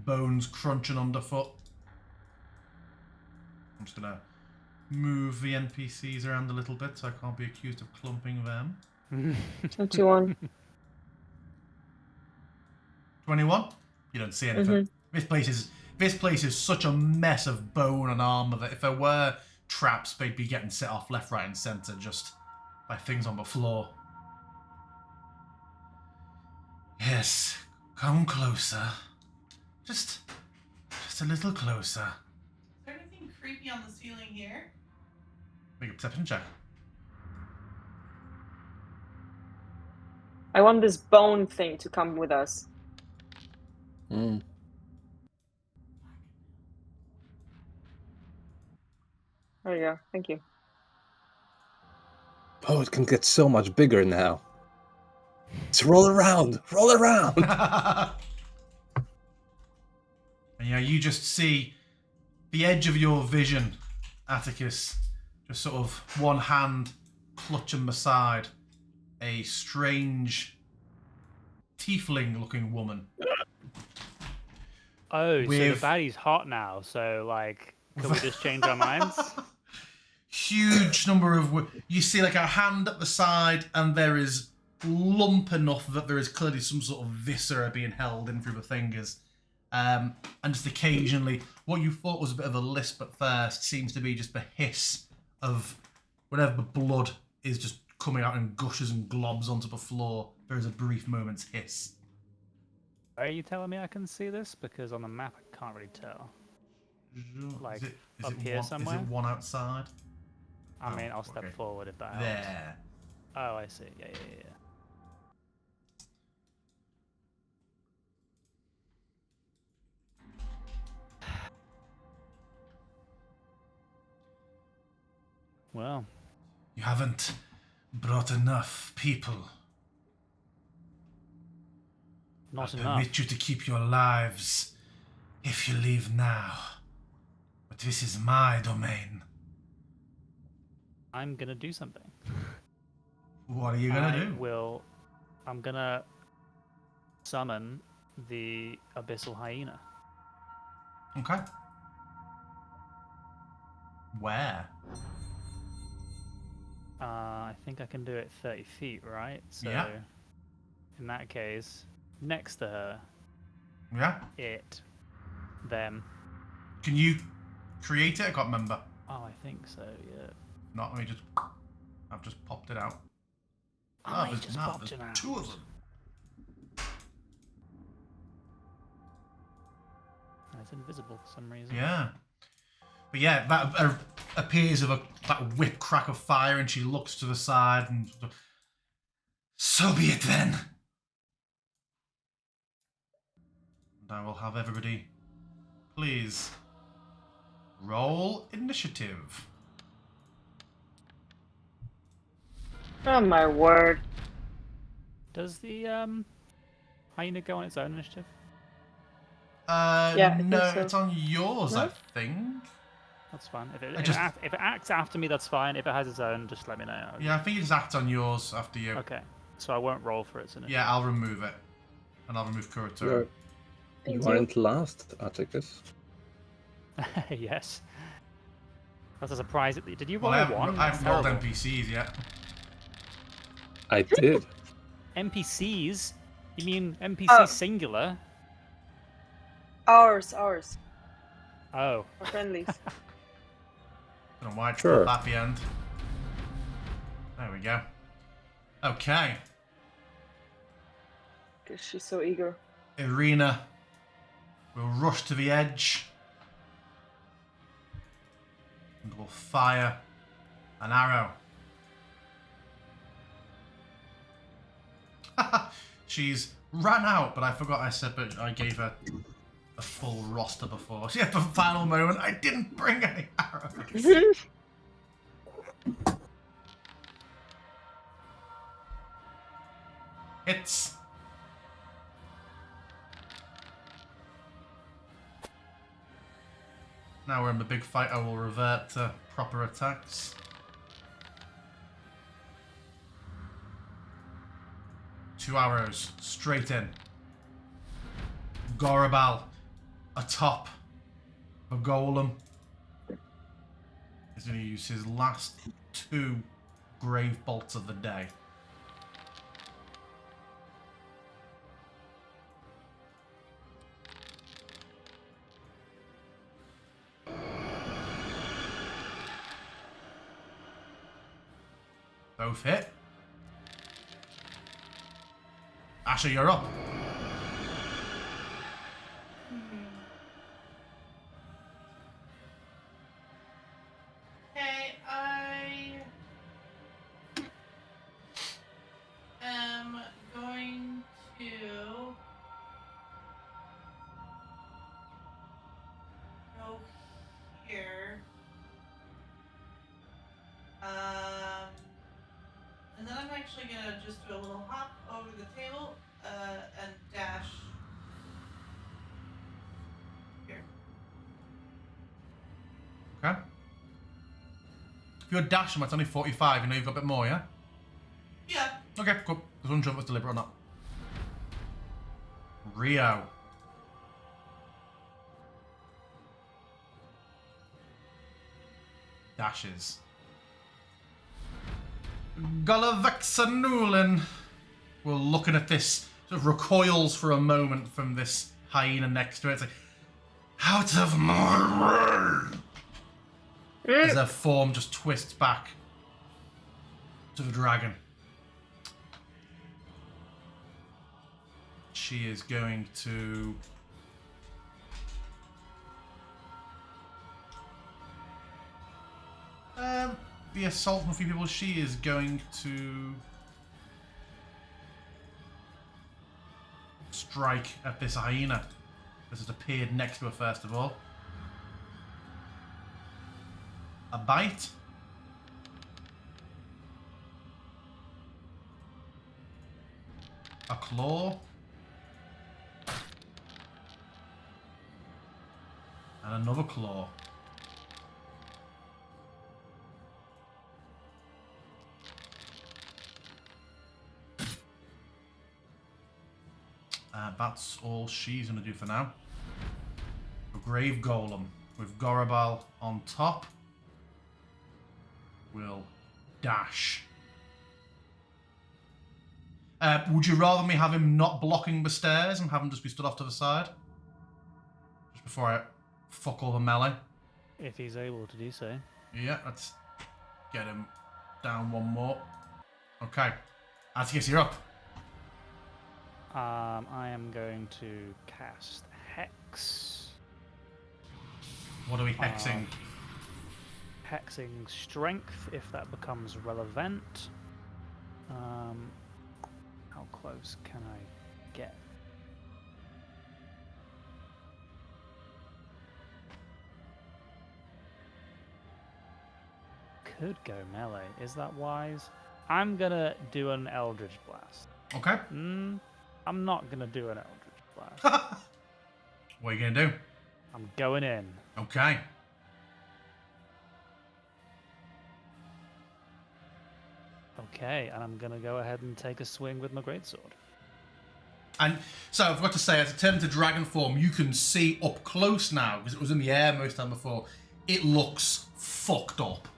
[SPEAKER 1] Bones crunching underfoot. I'm just gonna move the NPCs around a little bit so I can't be accused of clumping them.
[SPEAKER 2] 21.
[SPEAKER 1] 21? You don't see anything.
[SPEAKER 2] Mhm.
[SPEAKER 1] This place is such a mess of bone and armor that if there were traps, they'd be getting set off left, right, and center just by things on the floor. Yes, come closer. Just a little closer.
[SPEAKER 4] Is there anything creepy on the ceiling here?
[SPEAKER 1] Make a perception check.
[SPEAKER 2] I want this bone thing to come with us.
[SPEAKER 5] Mm.
[SPEAKER 2] There you go. Thank you.
[SPEAKER 5] Oh, it can get so much bigger now. Let's roll around. Roll around.
[SPEAKER 1] And yeah, you just see the edge of your vision, Atticus, just sort of one hand clutching the side, a strange tiefling-looking woman.
[SPEAKER 3] Oh, so the
[SPEAKER 1] With-
[SPEAKER 3] baddie's hot now, so like, can we just change our minds?
[SPEAKER 1] Huge number of... You see like a hand at the side, and there is lump enough that there is clearly some sort of viscera being held in through the fingers. And just occasionally, what you thought was a bit of a lisp at first seems to be just the hiss of whatever the blood is just coming out and gushes and globs onto the floor. There is a brief moment's hiss.
[SPEAKER 3] Are you telling me I can see this? Because on the map I can't really tell. Like,
[SPEAKER 1] is
[SPEAKER 3] up
[SPEAKER 1] it
[SPEAKER 3] here
[SPEAKER 1] one,
[SPEAKER 3] somewhere?
[SPEAKER 1] Is it one outside?
[SPEAKER 3] I
[SPEAKER 1] Oh,
[SPEAKER 3] mean, I'll step
[SPEAKER 1] okay.
[SPEAKER 3] forward if that helps.
[SPEAKER 1] There.
[SPEAKER 3] Oh, I see. Yeah. Well,
[SPEAKER 1] You haven't brought enough people.
[SPEAKER 3] not
[SPEAKER 1] I
[SPEAKER 3] enough.
[SPEAKER 1] permit you to keep your lives if you leave now. But this is my domain.
[SPEAKER 3] I'm gonna do something.
[SPEAKER 1] What are you gonna do?
[SPEAKER 3] I'm gonna summon the abyssal hyena.
[SPEAKER 1] Okay. Where?
[SPEAKER 3] I think I can do it 30 feet, right? So,
[SPEAKER 1] Yeah.
[SPEAKER 3] in that case, next to her,
[SPEAKER 1] Yeah.
[SPEAKER 3] them.
[SPEAKER 1] Can you create it? I can't remember.
[SPEAKER 3] Oh, I think so. Yeah.
[SPEAKER 1] Not. Let me just. I've just popped it out.
[SPEAKER 3] I
[SPEAKER 1] there's
[SPEAKER 3] just
[SPEAKER 1] not.
[SPEAKER 3] popped
[SPEAKER 1] There's
[SPEAKER 3] it out.
[SPEAKER 1] two of them.
[SPEAKER 3] It's invisible for some reason.
[SPEAKER 1] Yeah. But yeah, that appears of that whip crack of fire, and she looks to the side and. So be it then. And I will have everybody, please, roll initiative.
[SPEAKER 2] Oh my word.
[SPEAKER 3] Does the hyena go on its own initiative?
[SPEAKER 2] Yeah, I think
[SPEAKER 1] No,
[SPEAKER 2] so.
[SPEAKER 1] it's on yours, I
[SPEAKER 2] No?
[SPEAKER 1] think.
[SPEAKER 3] That's fine. If
[SPEAKER 1] just-
[SPEAKER 3] if it acts after me, that's fine. If it has its own, just let me know.
[SPEAKER 1] Yeah, I think it just acts on yours after you.
[SPEAKER 3] Okay. So I won't roll for its initiative.
[SPEAKER 1] Yeah, I'll remove it. And I'll remove Kuroto.
[SPEAKER 5] You
[SPEAKER 2] Thank
[SPEAKER 5] aren't last, Atticus.
[SPEAKER 3] Yes. That's a surprise. Did you
[SPEAKER 1] Well,
[SPEAKER 3] roll
[SPEAKER 1] I
[SPEAKER 3] a
[SPEAKER 1] haven't,
[SPEAKER 3] one?
[SPEAKER 1] I
[SPEAKER 3] That's
[SPEAKER 1] haven't rolled
[SPEAKER 3] terrible.
[SPEAKER 1] NPCs yet.
[SPEAKER 5] I did.
[SPEAKER 3] NPCs? You mean NPC
[SPEAKER 2] Oh.
[SPEAKER 3] singular?
[SPEAKER 2] Ours.
[SPEAKER 3] Oh.
[SPEAKER 2] Our friendlies.
[SPEAKER 1] Don't know why it's
[SPEAKER 5] Sure.
[SPEAKER 1] put that at the end. There we go. Okay.
[SPEAKER 2] Because she's so eager.
[SPEAKER 1] Irina will rush to the edge. And will fire an arrow. She's ran out, but I forgot I said, but I gave her a full roster before. She had the final moment. I didn't bring any arrows. Hits. Now we're in the big fight. I will revert to proper attacks. Two arrows straight in. Gorabal atop the golem is going to use his last two grave bolts of the day. Both hit. Asher, you're up.
[SPEAKER 4] Okay, I am going to go here. And then I'm actually gonna just do a little hop over the table and dash here.
[SPEAKER 1] Okay. If you're dashing, it's only 45. You know you've got a bit more, yeah?
[SPEAKER 4] Yeah.
[SPEAKER 1] Okay, cool. I was wondering if it was deliberate or not. Rio. Dashes. Gullavexanulin. Well, looking at this, sort of recoils for a moment from this hyena next to it. It's like, out of my way! As her form just twists back to the dragon. She is going to... the assault from a few people. She is going to strike at this hyena. This has appeared next to her first of all. A bite. A claw. And another claw. That's all she's going to do for now. A grave golem with Gorabal on top will dash. Would you rather me have him not blocking the stairs and have him just be stood off to the side? Just before I fuck all the melee?
[SPEAKER 3] If he's able to do so.
[SPEAKER 1] Yeah, let's get him down one more. Okay. Atticus, you're up.
[SPEAKER 3] I am going to cast Hex.
[SPEAKER 1] What are we hexing?
[SPEAKER 3] Hexing Strength, if that becomes relevant. How close can I get? Could go melee. Is that wise? I'm gonna do an Eldritch Blast.
[SPEAKER 1] Okay.
[SPEAKER 3] I'm not gonna do an Eldritch Blast.
[SPEAKER 1] What are you going to do?
[SPEAKER 3] I'm going in.
[SPEAKER 1] Okay.
[SPEAKER 3] Okay, and I'm gonna go ahead and take a swing with my greatsword.
[SPEAKER 1] And so I forgot to say, as it turned into dragon form, you can see up close now, because it was in the air most of the time before, it looks fucked up.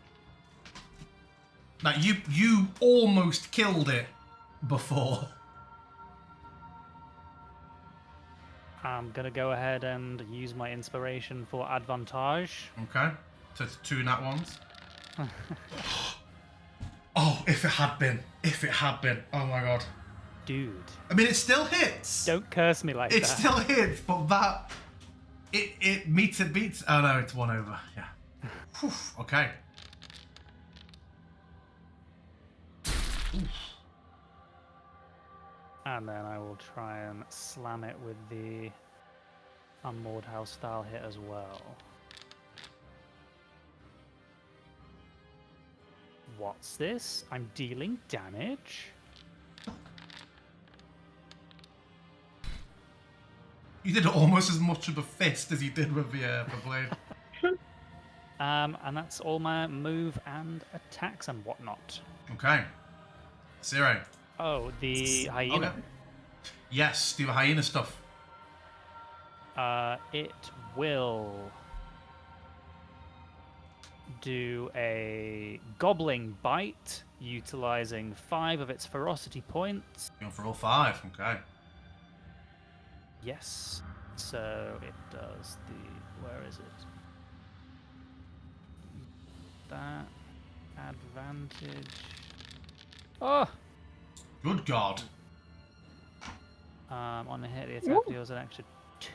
[SPEAKER 1] Like, you almost killed it before.
[SPEAKER 3] I'm gonna go ahead and use my inspiration for advantage.
[SPEAKER 1] Okay. So it's 2 nat ones. Oh, if it had been. If it had been. Oh my god.
[SPEAKER 3] Dude.
[SPEAKER 1] I mean, it still hits.
[SPEAKER 3] Don't curse me like
[SPEAKER 1] It
[SPEAKER 3] that.
[SPEAKER 1] still hits, but that... It meets it beats... Oh no, it's 1 over. Yeah. Whew, okay. Oof.
[SPEAKER 3] And then I will try and slam it with the Unmoored House style hit as well. What's this? I'm dealing damage?
[SPEAKER 1] You did almost as much of a fist as you did with the blade.
[SPEAKER 3] And that's all my move and attacks and whatnot.
[SPEAKER 1] Okay. Zero.
[SPEAKER 3] Oh, the hyena.
[SPEAKER 1] Okay. Yes, do the hyena stuff.
[SPEAKER 3] It will do a gobbling bite, utilizing 5 of its ferocity points.
[SPEAKER 1] Going for all 5, okay.
[SPEAKER 3] Yes. So it does the... Where is it? That. Advantage. Oh!
[SPEAKER 1] Good God.
[SPEAKER 3] On a hit, the attack deals an extra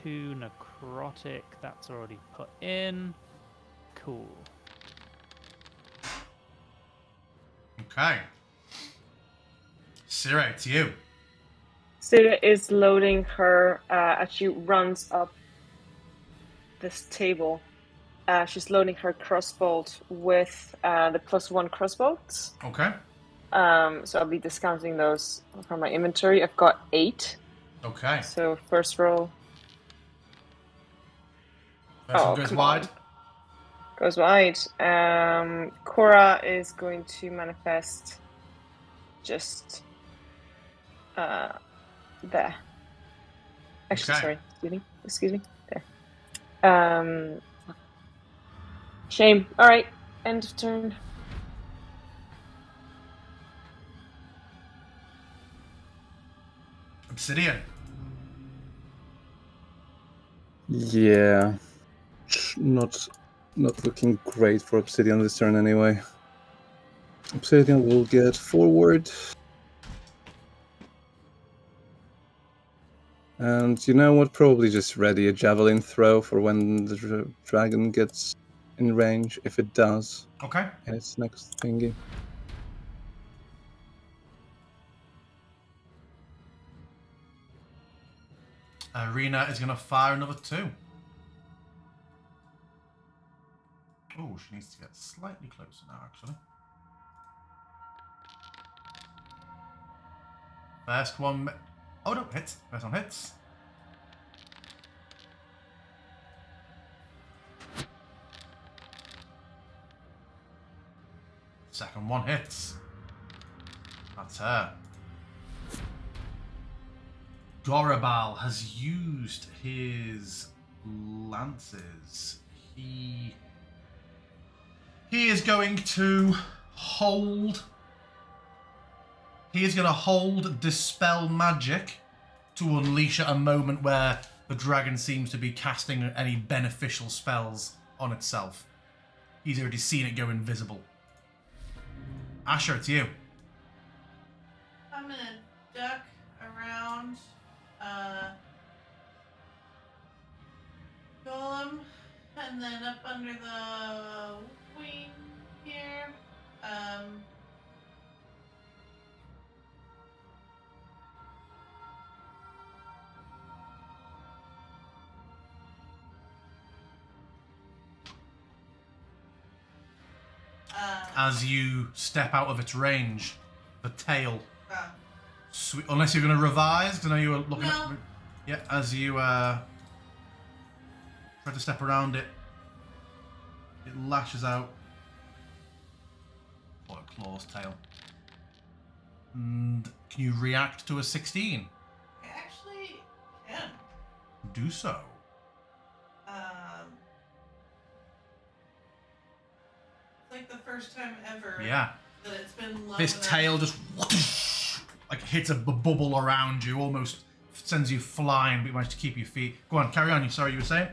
[SPEAKER 3] 2 necrotic. That's already put in. Cool.
[SPEAKER 1] Okay. Zero, it's you.
[SPEAKER 2] Sira is loading her as she runs up this table. She's loading her crossbolt with the +1 crossbolts.
[SPEAKER 1] Okay.
[SPEAKER 2] So I'll be discounting those from my inventory. I've got 8.
[SPEAKER 1] Okay.
[SPEAKER 2] So first roll
[SPEAKER 1] First one goes
[SPEAKER 2] come
[SPEAKER 1] wide.
[SPEAKER 2] on. Goes wide. Cora is going to manifest just there. Actually,
[SPEAKER 1] Okay.
[SPEAKER 2] sorry. Excuse me. There. Shame. All right. End of turn.
[SPEAKER 1] Obsidian.
[SPEAKER 5] Yeah. Not looking great for Obsidian this turn anyway. Obsidian will get forward. And you know what? Probably just ready a javelin throw for when the dragon gets in range, if it does.
[SPEAKER 1] Okay.
[SPEAKER 5] And its next thingy.
[SPEAKER 1] Arena is going to fire another 2. Oh, she needs to get slightly closer now, actually. First one... Oh, no, hits. First one hits. Second one hits. That's her. Gorabal has used his lances. He is going to hold... He is going to hold Dispel Magic to unleash at a moment where the dragon seems to be casting any beneficial spells on itself. He's already seen it go invisible. Asher, it's you.
[SPEAKER 4] I'm gonna duck around Golem and then up under the wing here.
[SPEAKER 1] As you step out of its range, the tail.
[SPEAKER 4] Ah.
[SPEAKER 1] Unless you're going to revise, because I know you were looking
[SPEAKER 4] No.
[SPEAKER 1] at. Yeah, as you try to step around it, it lashes out. Or it claws tail. And can you react to a 16?
[SPEAKER 4] I actually can.
[SPEAKER 1] Do so.
[SPEAKER 4] It's like the first time ever
[SPEAKER 1] Yeah.
[SPEAKER 4] that it's been low
[SPEAKER 1] This
[SPEAKER 4] enough.
[SPEAKER 1] tail just like hits a bubble around you, almost sends you flying, but you manage to keep your feet. Go on, carry on. Sorry, you were saying?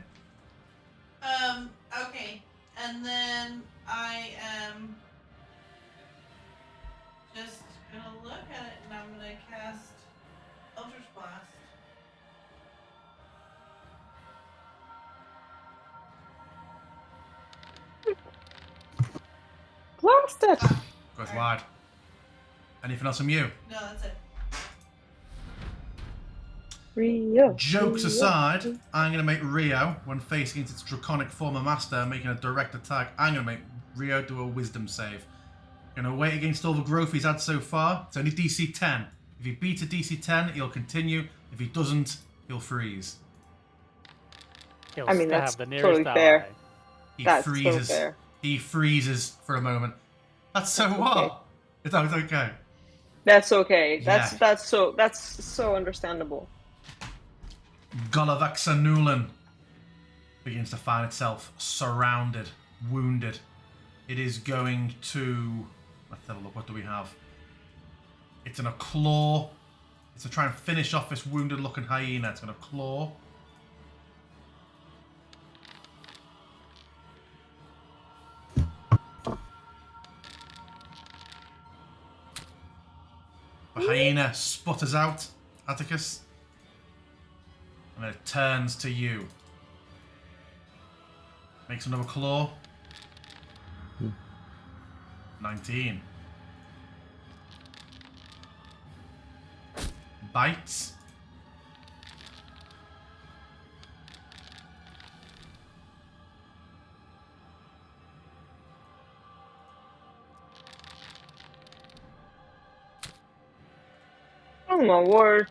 [SPEAKER 4] Okay. And then I am just gonna look at it and I'm gonna cast Eldritch Blast.
[SPEAKER 2] Blast it!
[SPEAKER 1] Goes
[SPEAKER 4] Alright.
[SPEAKER 1] wide. Anything else from you?
[SPEAKER 4] No, that's it.
[SPEAKER 2] Rio.
[SPEAKER 1] Jokes
[SPEAKER 2] Rio.
[SPEAKER 1] aside, I'm going to make Rio, when faced against its draconic former master, making a direct attack, I'm going to make Rio do a wisdom save. Going to wait against all the growth he's had so far. It's only DC 10. If he beats a DC 10, he'll continue. If he doesn't, he'll freeze.
[SPEAKER 3] He'll
[SPEAKER 2] I mean,
[SPEAKER 3] stab
[SPEAKER 2] that's
[SPEAKER 3] the nearest
[SPEAKER 2] totally fair.
[SPEAKER 3] ally.
[SPEAKER 1] He
[SPEAKER 2] That's so
[SPEAKER 1] freezes.
[SPEAKER 2] fair.
[SPEAKER 1] He freezes for a moment. That's so
[SPEAKER 2] That's
[SPEAKER 1] what?
[SPEAKER 2] okay.
[SPEAKER 1] It's okay.
[SPEAKER 2] That's okay.
[SPEAKER 1] Yeah.
[SPEAKER 2] That's so understandable.
[SPEAKER 1] Golavaxa Nulan begins to find itself surrounded, wounded. It is going to... Let's have a look. What do we have? It's going to claw. It's to try and finish off this wounded-looking hyena. It's going to claw. The hyena sputters out, Atticus. And then it turns to you. Makes another claw. 19. Bites.
[SPEAKER 2] Oh my word.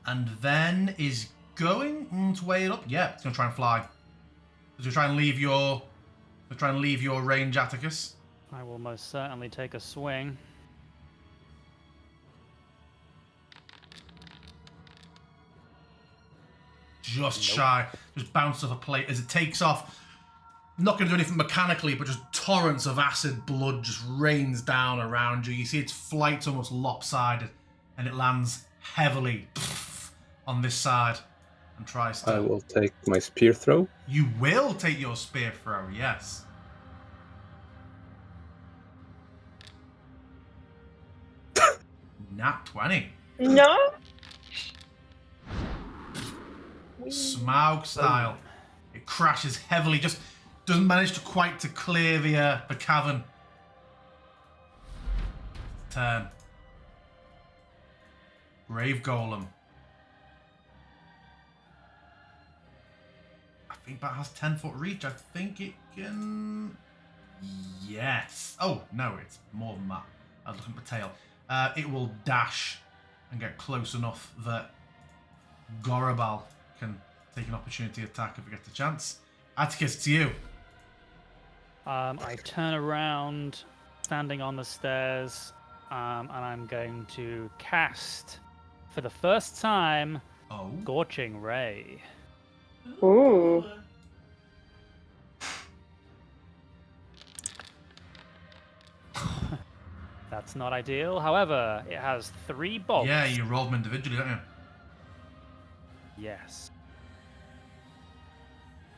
[SPEAKER 1] And then is going to weigh it up. Yeah, it's going to try and fly. To try and leave your... To try and leave your range, Atticus.
[SPEAKER 3] I will most certainly take a swing.
[SPEAKER 1] Just
[SPEAKER 3] Nope.
[SPEAKER 1] shy. Just bounces off a plate as it takes off. Not going to do anything mechanically, but just torrents of acid blood just rains down around you. You see its flight's almost lopsided, and it lands heavily on this side and tries to...
[SPEAKER 5] I will take my spear throw.
[SPEAKER 1] You will take your spear throw, yes. Nat 20.
[SPEAKER 2] No.
[SPEAKER 1] Smaug style. It crashes heavily, just doesn't manage to quite to clear the cavern. Turn. Grave Golem. I think that has 10-foot reach. I think it can... Yes. Oh, no, it's more than that. I was looking at the tail. It will dash and get close enough that Gorabal can take an opportunity attack if it gets a chance. Atticus, it's you.
[SPEAKER 3] I turn around, standing on the stairs, and I'm going to cast, for the first time,
[SPEAKER 1] Oh.
[SPEAKER 3] Scorching Ray.
[SPEAKER 2] Ooh.
[SPEAKER 3] That's not ideal. However, it has 3 bolts.
[SPEAKER 1] Yeah, you rolled them individually, don't you?
[SPEAKER 3] Yes.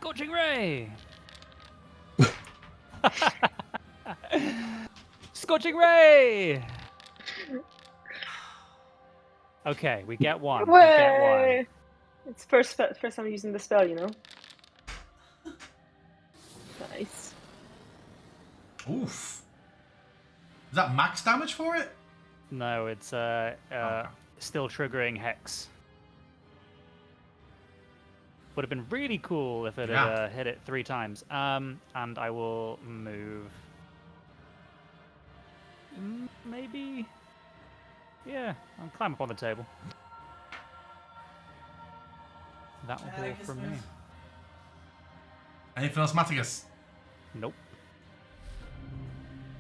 [SPEAKER 3] Scorching Ray! Scorching Ray! Okay, we get one. We get one.
[SPEAKER 2] Way. It's first time using the spell, you know. Nice.
[SPEAKER 1] Oof. Is that max damage for it?
[SPEAKER 3] No, it's
[SPEAKER 1] Okay.
[SPEAKER 3] still triggering Hex. Would have been really cool if it had hit it 3 times. And I will move. Maybe. Yeah, I'll climb up on the table. That will
[SPEAKER 4] I
[SPEAKER 3] be
[SPEAKER 4] like
[SPEAKER 3] all
[SPEAKER 4] this
[SPEAKER 3] from me.
[SPEAKER 4] move.
[SPEAKER 1] Anything else, Matthias?
[SPEAKER 3] Nope.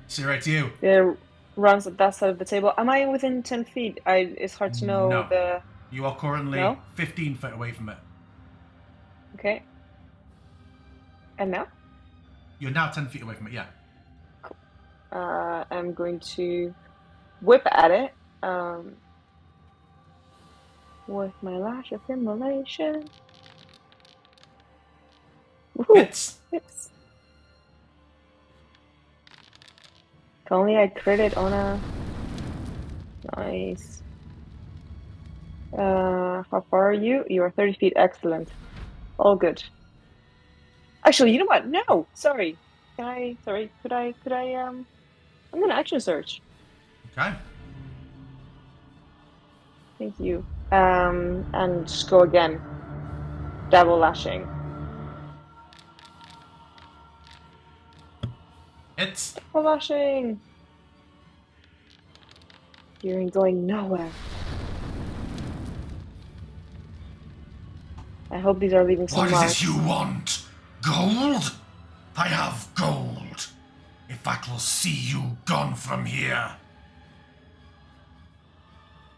[SPEAKER 1] See right to you.
[SPEAKER 2] It runs at that side of the table. Am I within 10 feet? It's hard to know
[SPEAKER 1] No.
[SPEAKER 2] the...
[SPEAKER 1] You are currently
[SPEAKER 2] No?
[SPEAKER 1] 15 feet away from it.
[SPEAKER 2] Okay. And now?
[SPEAKER 1] You're now 10 feet away from it, yeah.
[SPEAKER 2] I'm going to whip at it with my lash of immolation. Woohoo!
[SPEAKER 1] Hits.
[SPEAKER 2] Hits. If only I crit it on a... Nice. How far are you? You are 30 feet. Excellent. All good. Actually, you know what? No! Sorry. Sorry, could I, I'm gonna action search.
[SPEAKER 1] Okay.
[SPEAKER 2] Thank you. And just go again. Double lashing.
[SPEAKER 1] Hits.
[SPEAKER 2] Double lashing! You ain't going nowhere. I hope these are leaving some
[SPEAKER 1] What is
[SPEAKER 2] marks.
[SPEAKER 1] this you want? Gold? I have gold. In fact, we'll see you gone from here.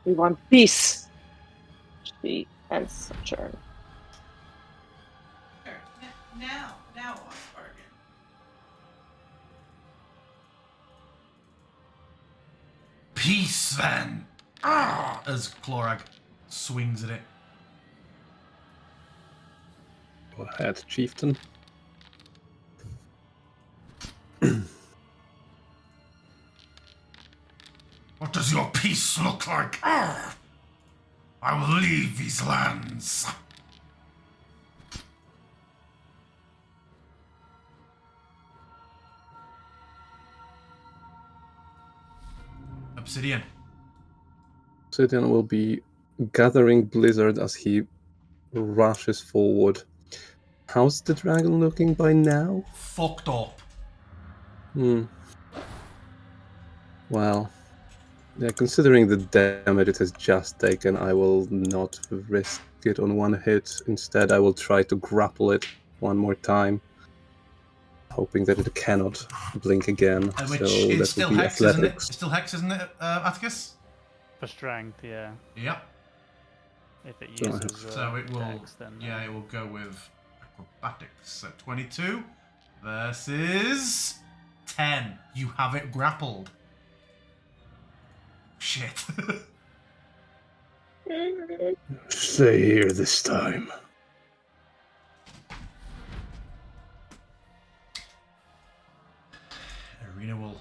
[SPEAKER 2] We want peace. She ends her turn.
[SPEAKER 4] Sure. Now what, bargain?
[SPEAKER 1] Peace, then. Ah! As Clorag swings at it.
[SPEAKER 5] Go ahead, chieftain.
[SPEAKER 1] What does your peace look like? Ah! I will leave these lands. Obsidian.
[SPEAKER 5] Obsidian will be gathering Blizzard as he rushes forward. How's the dragon looking by now?
[SPEAKER 1] Fucked up.
[SPEAKER 5] Well, yeah, considering the damage it has just taken, I will not risk it on one hit. Instead, I will try to grapple it one more time, hoping that it cannot blink again.
[SPEAKER 1] Which
[SPEAKER 5] so
[SPEAKER 1] is
[SPEAKER 5] that
[SPEAKER 1] still
[SPEAKER 5] will be
[SPEAKER 1] Hex, isn't it?
[SPEAKER 5] athletics.
[SPEAKER 1] It's still Hex, isn't it, Atticus?
[SPEAKER 3] For strength, yeah.
[SPEAKER 1] Yep.
[SPEAKER 3] If it
[SPEAKER 5] So I
[SPEAKER 3] uses
[SPEAKER 1] So it will,
[SPEAKER 3] dex, then
[SPEAKER 1] yeah, it will go with acrobatics. So 22 versus 10. You have it grappled. Shit.
[SPEAKER 5] Stay here this time.
[SPEAKER 1] Arena will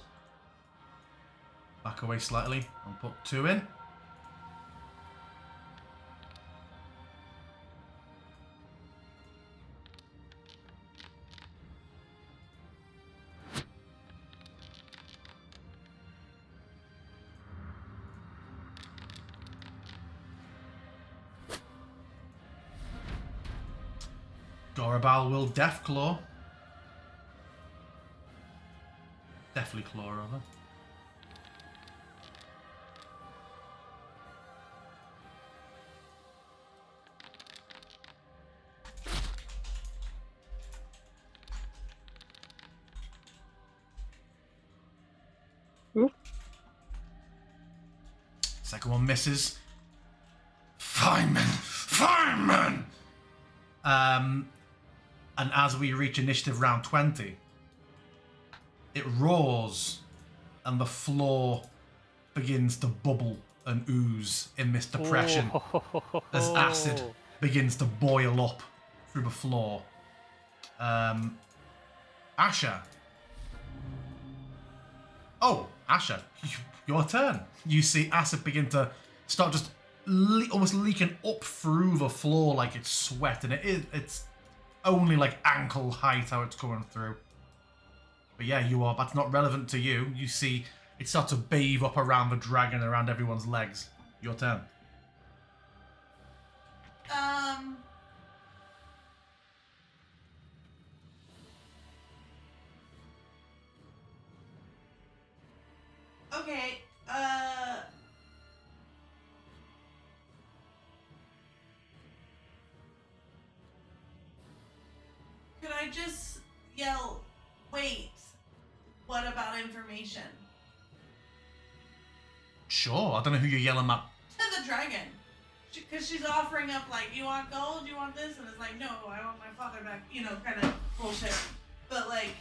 [SPEAKER 1] back away slightly and put 2 in. Gorabal will Death Claw. Deathly Claw, rather.
[SPEAKER 2] Oof.
[SPEAKER 1] Second one misses. Feynman! And as we reach initiative round 20, it roars and the floor begins to bubble and ooze in this depression as acid begins to boil up through the floor. Asher. Oh, Asher, your turn. You see acid begin to start just almost leaking up through the floor like it's sweat, and it's only like ankle height how it's coming through. But yeah, that's not relevant to you. You see it starts to bathe up around the dragon, around everyone's legs. Your turn.
[SPEAKER 4] Okay. Could I just yell, wait, what about information?
[SPEAKER 1] Sure, I don't know who you're yelling at.
[SPEAKER 4] To the dragon. Because she's offering up, like, you want gold, you want this? And it's like, no, I want my father back, you know, kind of bullshit. But, like,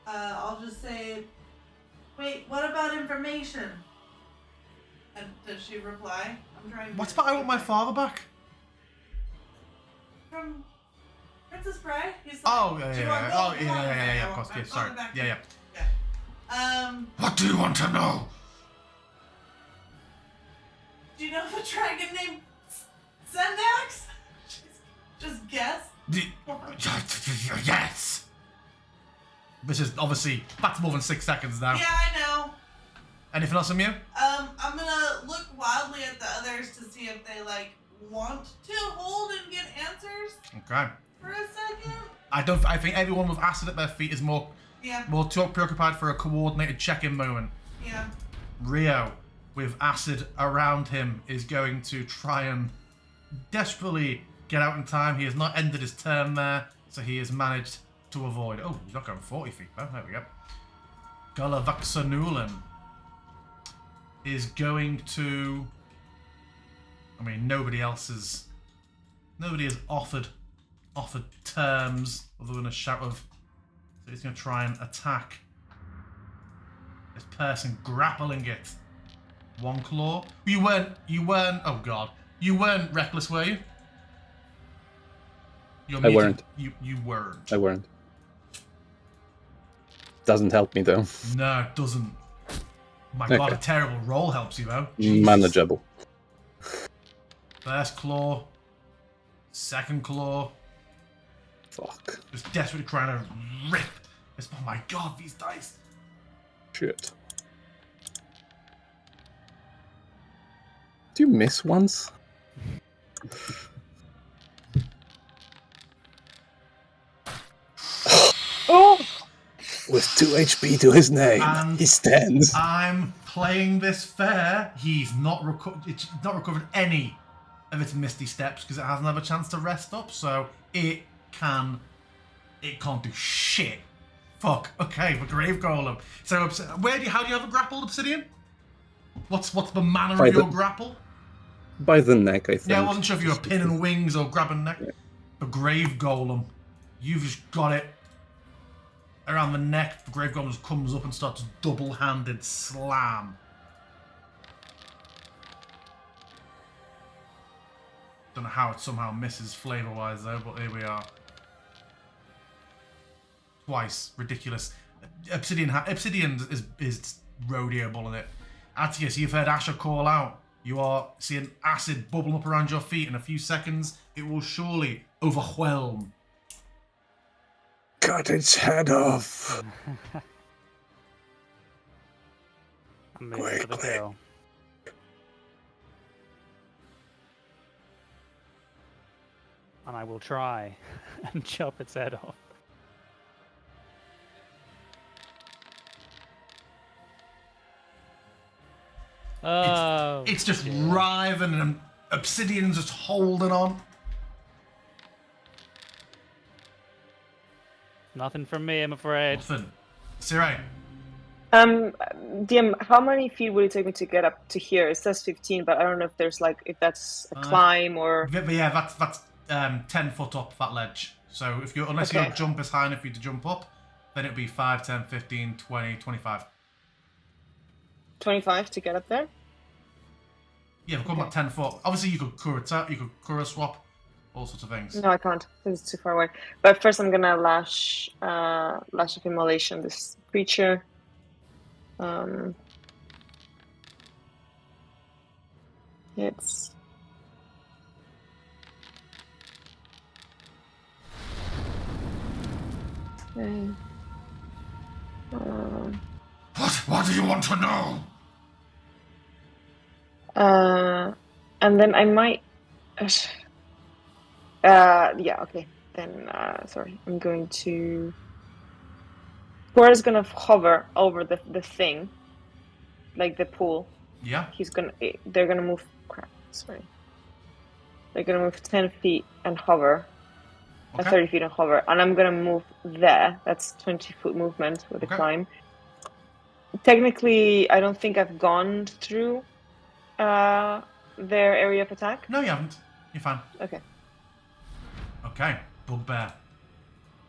[SPEAKER 4] I'll just say, wait, what about information? And does she reply? I'm trying to...
[SPEAKER 1] What's about I want my father back?
[SPEAKER 4] From Princess Bride? He's like,
[SPEAKER 1] Oh,
[SPEAKER 4] "Do you want
[SPEAKER 1] yeah.
[SPEAKER 4] gold?
[SPEAKER 1] Oh,
[SPEAKER 4] You want
[SPEAKER 1] yeah,
[SPEAKER 4] this?"
[SPEAKER 1] of course.
[SPEAKER 4] I
[SPEAKER 1] Yeah,
[SPEAKER 4] want
[SPEAKER 1] sorry.
[SPEAKER 4] my back.
[SPEAKER 1] Yeah.
[SPEAKER 4] What
[SPEAKER 1] do you want to know?
[SPEAKER 4] Do you know a dragon named Sendax? Just guess.
[SPEAKER 1] Yes! This is obviously, that's more than 6 seconds now.
[SPEAKER 4] Yeah, I know.
[SPEAKER 1] Anything else from you?
[SPEAKER 4] I'm gonna look wildly at the others to see if they, like, want to hold and get answers
[SPEAKER 1] Okay.
[SPEAKER 4] for a second.
[SPEAKER 1] I think everyone with acid at their feet is more
[SPEAKER 4] Yeah,
[SPEAKER 1] too preoccupied for a coordinated check-in moment.
[SPEAKER 4] yeah.
[SPEAKER 1] Rio, with acid around him, is going to try and desperately get out in time. He has not ended his turn there, so he has managed to avoid. Oh, he's not going 40 feet though. There we go. Galavaxanulan is going to... I mean, nobody has offered terms other than a shout of... So he's going to try and attack this person, grappling it. One claw. You weren't, oh god. You weren't reckless, were you?
[SPEAKER 5] I weren't.
[SPEAKER 1] You weren't.
[SPEAKER 5] I weren't. Doesn't help me though.
[SPEAKER 1] No, it doesn't. My
[SPEAKER 5] Okay.
[SPEAKER 1] god, a terrible roll helps you though. Jesus.
[SPEAKER 5] Manageable.
[SPEAKER 1] First claw. Second claw.
[SPEAKER 5] Fuck.
[SPEAKER 1] Just desperately trying to rip. Oh my god, these dice.
[SPEAKER 5] Shit. Do you miss once?
[SPEAKER 2] Oh!
[SPEAKER 5] With 2 HP to his name,
[SPEAKER 1] And
[SPEAKER 5] he stands.
[SPEAKER 1] I'm playing this fair. He's not it's not recovered any of its misty steps because it hasn't had a chance to rest up, so it can't do shit. Fuck. Okay, for Grave Golem. So how do you have a grappled obsidian? What's the manner
[SPEAKER 5] By
[SPEAKER 1] of your
[SPEAKER 5] the-
[SPEAKER 1] grapple?
[SPEAKER 5] By the neck, I think.
[SPEAKER 1] Yeah, I wasn't sure if you were pinning wings or grabbing neck. For Grave Golem, you've just got it around the neck. The Grave Golem just comes up and starts a double-handed slam. Don't know how it somehow misses flavor-wise though, but here we are. Twice. Ridiculous. Obsidian is rodeo bulling it. Atticus, you've heard Asher call out. You are seeing acid bubbling up around your feet. In a few seconds, it will surely overwhelm.
[SPEAKER 5] Cut its head off.
[SPEAKER 3] I'm moving for the
[SPEAKER 5] Quickly.
[SPEAKER 3] kill. And I will try and chop its head off. Oh,
[SPEAKER 1] It's just
[SPEAKER 3] shit.
[SPEAKER 1] writhing and Obsidian's just holding on.
[SPEAKER 3] Nothing from me, I'm afraid.
[SPEAKER 1] Nothing. Sirai,
[SPEAKER 2] DM, how many feet would it take me to get up to here? It says 15, but I don't know if there's if that's a climb or...
[SPEAKER 1] but yeah, that's 10 foot up that ledge. So unless
[SPEAKER 2] Okay.
[SPEAKER 1] your jump is high enough for you to jump up, then it'd be 5, 10, 15, 20, 25.
[SPEAKER 2] 25 to get up there?
[SPEAKER 1] Yeah, we're going about 10 foot. Obviously, you could Kura swap, all sorts of things.
[SPEAKER 2] No, I can't. It's too far away. But first, I'm gonna lash of immolation this creature. It's okay.
[SPEAKER 1] What do you want to know?
[SPEAKER 2] And then I might. Yeah. Okay. Then, sorry. I'm going to. Cora's gonna hover over the thing, like the pool.
[SPEAKER 1] Yeah.
[SPEAKER 2] They're gonna move. Crap. Sorry. They're gonna move 10 feet and hover.
[SPEAKER 1] Okay.
[SPEAKER 2] 30 feet and hover, and I'm gonna move there. That's 20-foot movement with a
[SPEAKER 1] Okay.
[SPEAKER 2] climb. Technically, I don't think I've gone through their area of attack.
[SPEAKER 1] No, you haven't. You're fine.
[SPEAKER 2] Okay.
[SPEAKER 1] Okay. Bugbear.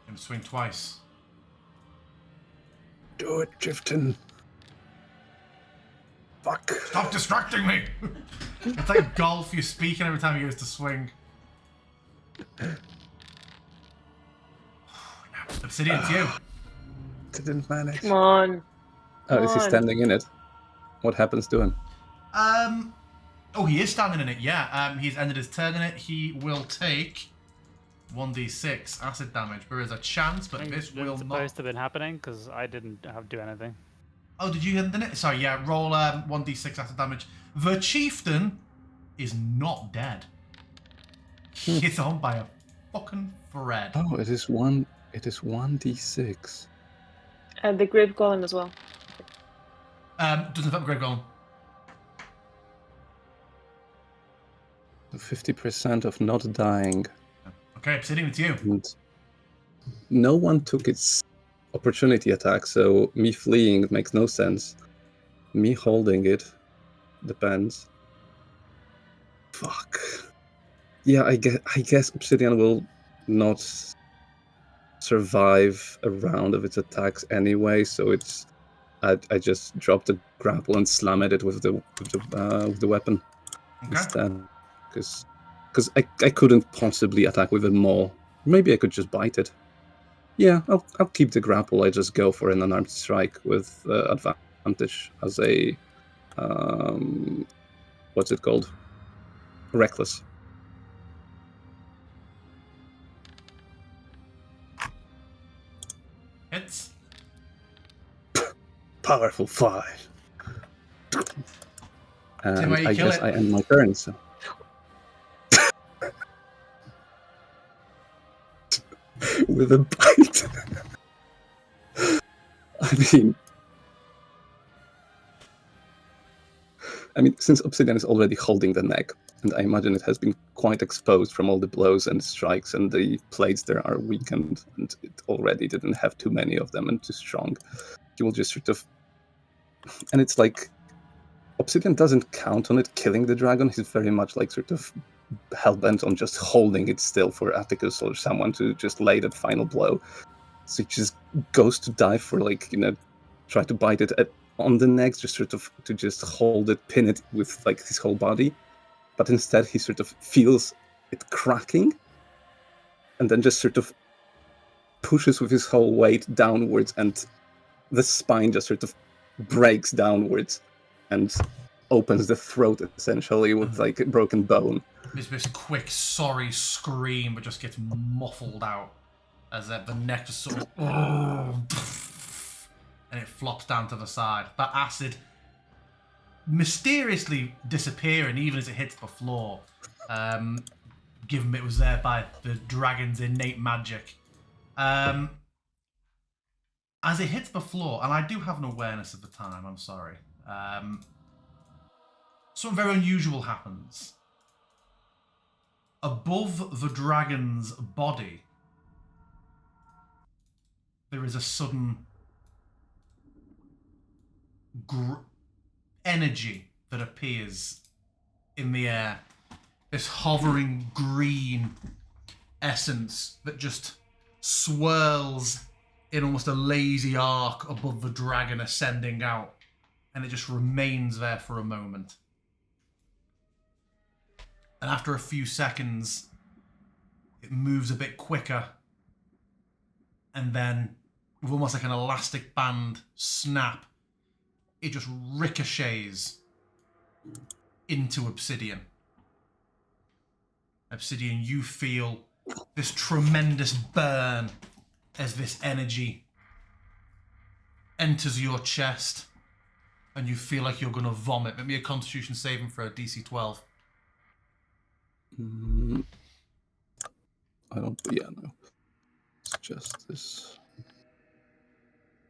[SPEAKER 1] Gonna swing twice.
[SPEAKER 5] Do it, Jifton. Fuck.
[SPEAKER 1] Stop distracting me! It's like golf, you're speaking every time he goes to swing. Obsidian, it's you.
[SPEAKER 5] Didn't manage.
[SPEAKER 2] Come on.
[SPEAKER 5] Oh, is he
[SPEAKER 2] on.
[SPEAKER 5] standing in it? What happens to him?
[SPEAKER 1] Oh, he is standing in it, yeah. He's ended his turn in it. He will take 1d6 acid damage. There is a chance, but this will
[SPEAKER 3] It's
[SPEAKER 1] not.
[SPEAKER 3] supposed to have been happening because I didn't have to do anything.
[SPEAKER 1] Oh, did you end it? Sorry, yeah. Roll 1d6 acid damage. The chieftain is not dead. He's on by a fucking thread.
[SPEAKER 5] Oh, it is 1d6.
[SPEAKER 2] And the grave golem as well.
[SPEAKER 1] Doesn't affect the grave golem.
[SPEAKER 5] 50% of not dying.
[SPEAKER 1] Okay, Obsidian, it's you.
[SPEAKER 5] And no one took its opportunity attack, so me fleeing makes no sense. Me holding it depends. Fuck. Yeah, I guess Obsidian will not survive a round of its attacks anyway, so it's I just drop the grapple and slam at it with the weapon
[SPEAKER 1] Okay.
[SPEAKER 5] instead, because I couldn't possibly attack with it more. Maybe I could just bite it. Yeah, I'll keep the grapple. I just go for an unarmed strike with advantage as a what's it called? Reckless.
[SPEAKER 1] Hits.
[SPEAKER 5] Powerful 5. And
[SPEAKER 1] why you
[SPEAKER 5] I
[SPEAKER 1] kill
[SPEAKER 5] guess
[SPEAKER 1] it.
[SPEAKER 5] I end my turn. So. With a bite. I mean, since Obsidian is already holding the neck, and I imagine it has been quite exposed from all the blows and strikes, and the plates there are weakened, and it already didn't have too many of them and too strong, he will just sort of... And it's like, Obsidian doesn't count on it killing the dragon. He's very much like sort of hell-bent on just holding it still for Atticus or someone to just lay that final blow. So he just goes to dive for, like, try to bite it on the neck, just sort of to just hold it, pin it with like his whole body. But instead he sort of feels it cracking and then just sort of pushes with his whole weight downwards, and the spine just sort of breaks downwards and opens the throat essentially with like a broken bone.
[SPEAKER 1] This quick sorry scream, but just gets muffled out as the neck just sort of and it flops down to the side. That acid mysteriously disappearing even as it hits the floor, given it was there by the dragon's innate magic. As it hits the floor, and I do have an awareness of the time, I'm sorry. Something very unusual happens. Above the dragon's body, there is a sudden energy that appears in the air. This hovering green essence that just swirls in almost a lazy arc above the dragon ascending out, and it just remains there for a moment. And after a few seconds, it moves a bit quicker, and then with almost like an elastic band snap, it just ricochets into Obsidian. Obsidian, you feel this tremendous burn as this energy enters your chest, and you feel like you're going to vomit. Make me a Constitution saving throw, DC 12.
[SPEAKER 5] I don't... Yeah, no. It's just this...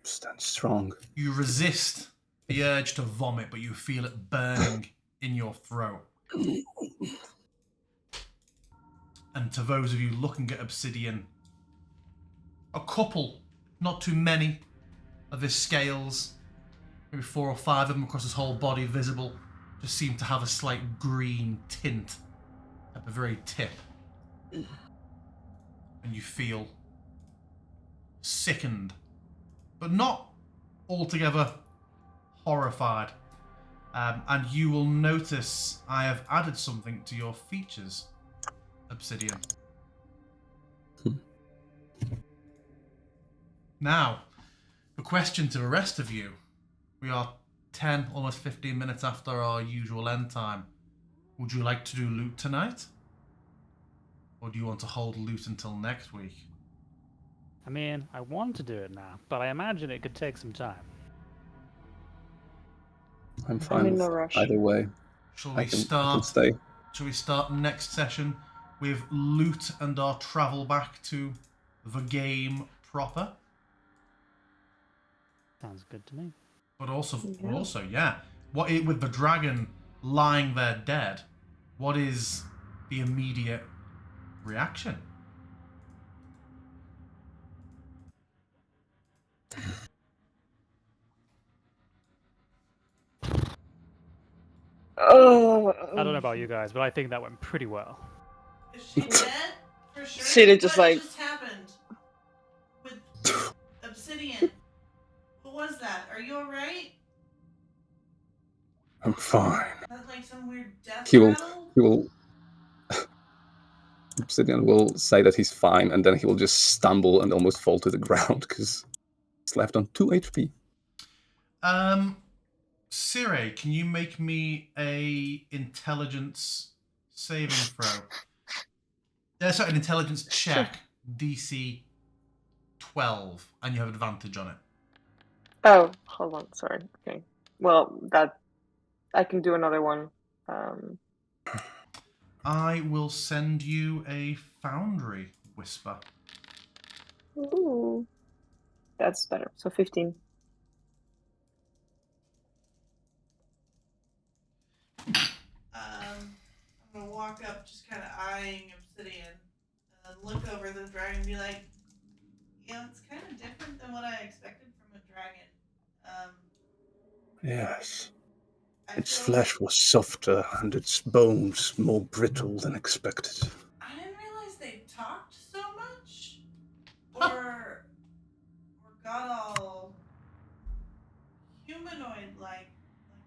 [SPEAKER 5] Stand strong.
[SPEAKER 1] You resist the urge to vomit, but you feel it burning in your throat. And to those of you looking at Obsidian, a couple, not too many, of his scales, maybe 4 or 5 of them across his whole body visible, just seem to have a slight green tint at the very tip. And you feel sickened, but not altogether horrified. And you will notice I have added something to your features, Obsidian. Now, the question to the rest of you. We are 10, almost 15 minutes after our usual end time. Would you like to do loot tonight? Or do you want to hold loot until next week?
[SPEAKER 3] I mean, I want to do it now, but I imagine it could take some time.
[SPEAKER 5] I'm fine
[SPEAKER 2] in
[SPEAKER 5] with
[SPEAKER 2] no rush.
[SPEAKER 5] either way.
[SPEAKER 1] Shall
[SPEAKER 5] I
[SPEAKER 1] we
[SPEAKER 5] can
[SPEAKER 1] start?
[SPEAKER 5] stay.
[SPEAKER 1] Shall we start next session with loot and our travel back to the game proper?
[SPEAKER 3] Sounds good to me.
[SPEAKER 1] But also,
[SPEAKER 2] Yeah.
[SPEAKER 1] With the dragon lying there dead, what is the immediate reaction?
[SPEAKER 2] Oh,
[SPEAKER 3] I don't know about you guys, but I think that went pretty well.
[SPEAKER 4] Is she dead? For sure.
[SPEAKER 2] Sheeta just
[SPEAKER 4] what
[SPEAKER 2] like-
[SPEAKER 4] just happened with Obsidian? What was that? Are you alright?
[SPEAKER 5] I'm fine.
[SPEAKER 4] Is that like some weird death
[SPEAKER 5] He will.
[SPEAKER 4] rattle?
[SPEAKER 5] He will. Obsidian will say that he's fine, and then he will just stumble and almost fall to the ground because he's left on 2 HP.
[SPEAKER 1] Sire, can you make me a intelligence saving throw? Sorry, an intelligence check, DC 12, and you have advantage on it.
[SPEAKER 2] Oh, hold on. Sorry. Okay. Well, that I can do another one.
[SPEAKER 1] I will send you a Foundry Whisper.
[SPEAKER 2] Ooh, that's better. So 15.
[SPEAKER 4] I'm gonna walk up, just kind of eyeing Obsidian, and then look over the dragon and be like, "Yeah, it's kind of different than what I expected from a dragon."
[SPEAKER 6] Yes.
[SPEAKER 4] I
[SPEAKER 6] Its
[SPEAKER 4] feel
[SPEAKER 6] flesh was softer and its bones more brittle than expected.
[SPEAKER 4] I didn't realize they talked so much, or got all humanoid-like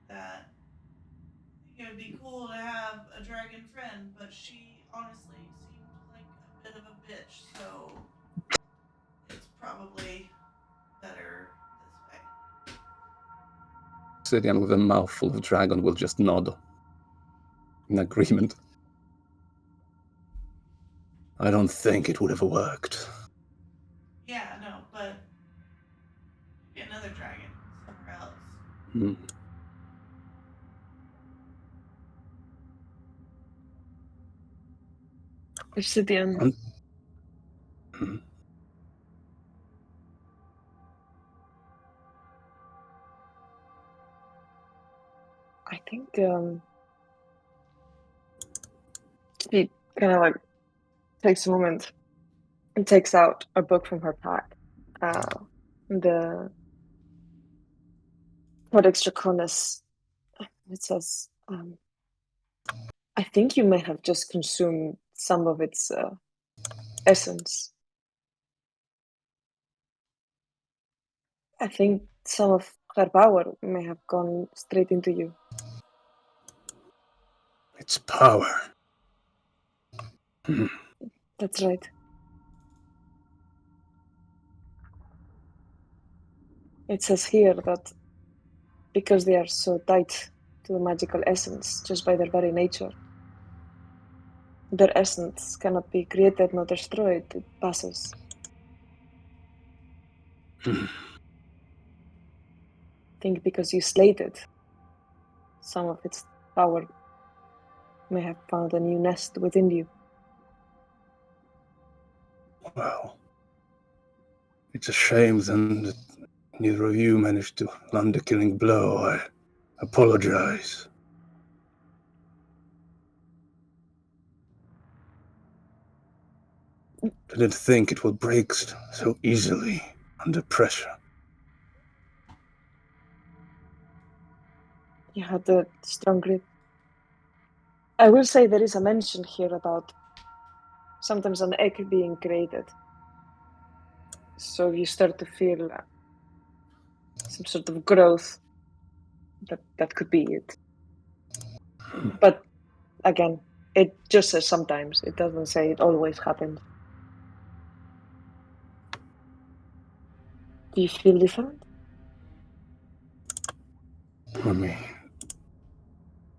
[SPEAKER 4] that. I think it would be cool to have a dragon friend, but she honestly seemed like a bit of a bitch, so it's probably better this way.
[SPEAKER 5] Obsidian with a mouthful of dragon will just nod in agreement.
[SPEAKER 6] I don't think it would have worked.
[SPEAKER 4] Yeah, no, but get another dragon somewhere else.
[SPEAKER 5] Hmm.
[SPEAKER 2] Obsidian.
[SPEAKER 6] Hmm.
[SPEAKER 2] I think she kind of like takes a moment and takes out a book from her pack. The Codex Draconis. It says, I think you may have just consumed some of its essence. I think some of her power may have gone straight into you.
[SPEAKER 6] Its power. Hmm.
[SPEAKER 2] That's right. It says here that because they are so tied to the magical essence, just by their very nature, their essence cannot be created nor destroyed. It passes.
[SPEAKER 6] Hmm.
[SPEAKER 2] I think because you slayed it, some of its power may have found a new nest within you.
[SPEAKER 6] Well, it's a shame then that neither of you managed to land a killing blow. I apologize. Didn't think it would break so easily under pressure.
[SPEAKER 2] You had the strong grip. I will say there is a mention here about sometimes an egg being created. So you start to feel some sort of growth. That could be it. But again, it just says sometimes. It doesn't say it always happens. Do you feel different?
[SPEAKER 6] I mean,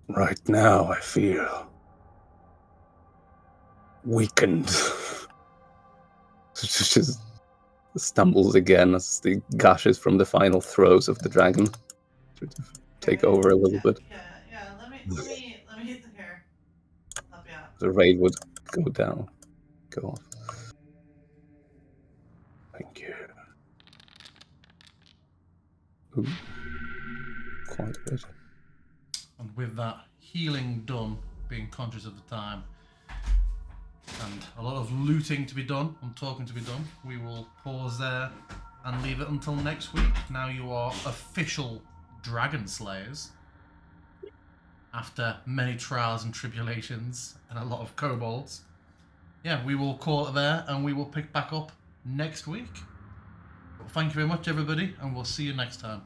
[SPEAKER 6] right now I feel weakened.
[SPEAKER 5] Just stumbles again as the gushes from the final throes of the dragon sort of take over a little bit.
[SPEAKER 4] Yeah. Let me hit the hair. Help you out.
[SPEAKER 5] The raid would go off.
[SPEAKER 6] Thank you.
[SPEAKER 5] Ooh. Quite a bit.
[SPEAKER 1] And with that healing done, being conscious of the time, and a lot of looting to be done and talking to be done, we will pause there and leave it until next week. Now you are official dragon slayers. After many trials and tribulations and a lot of kobolds. Yeah, we will call it there and we will pick back up next week. Well, thank you very much, everybody, and we'll see you next time.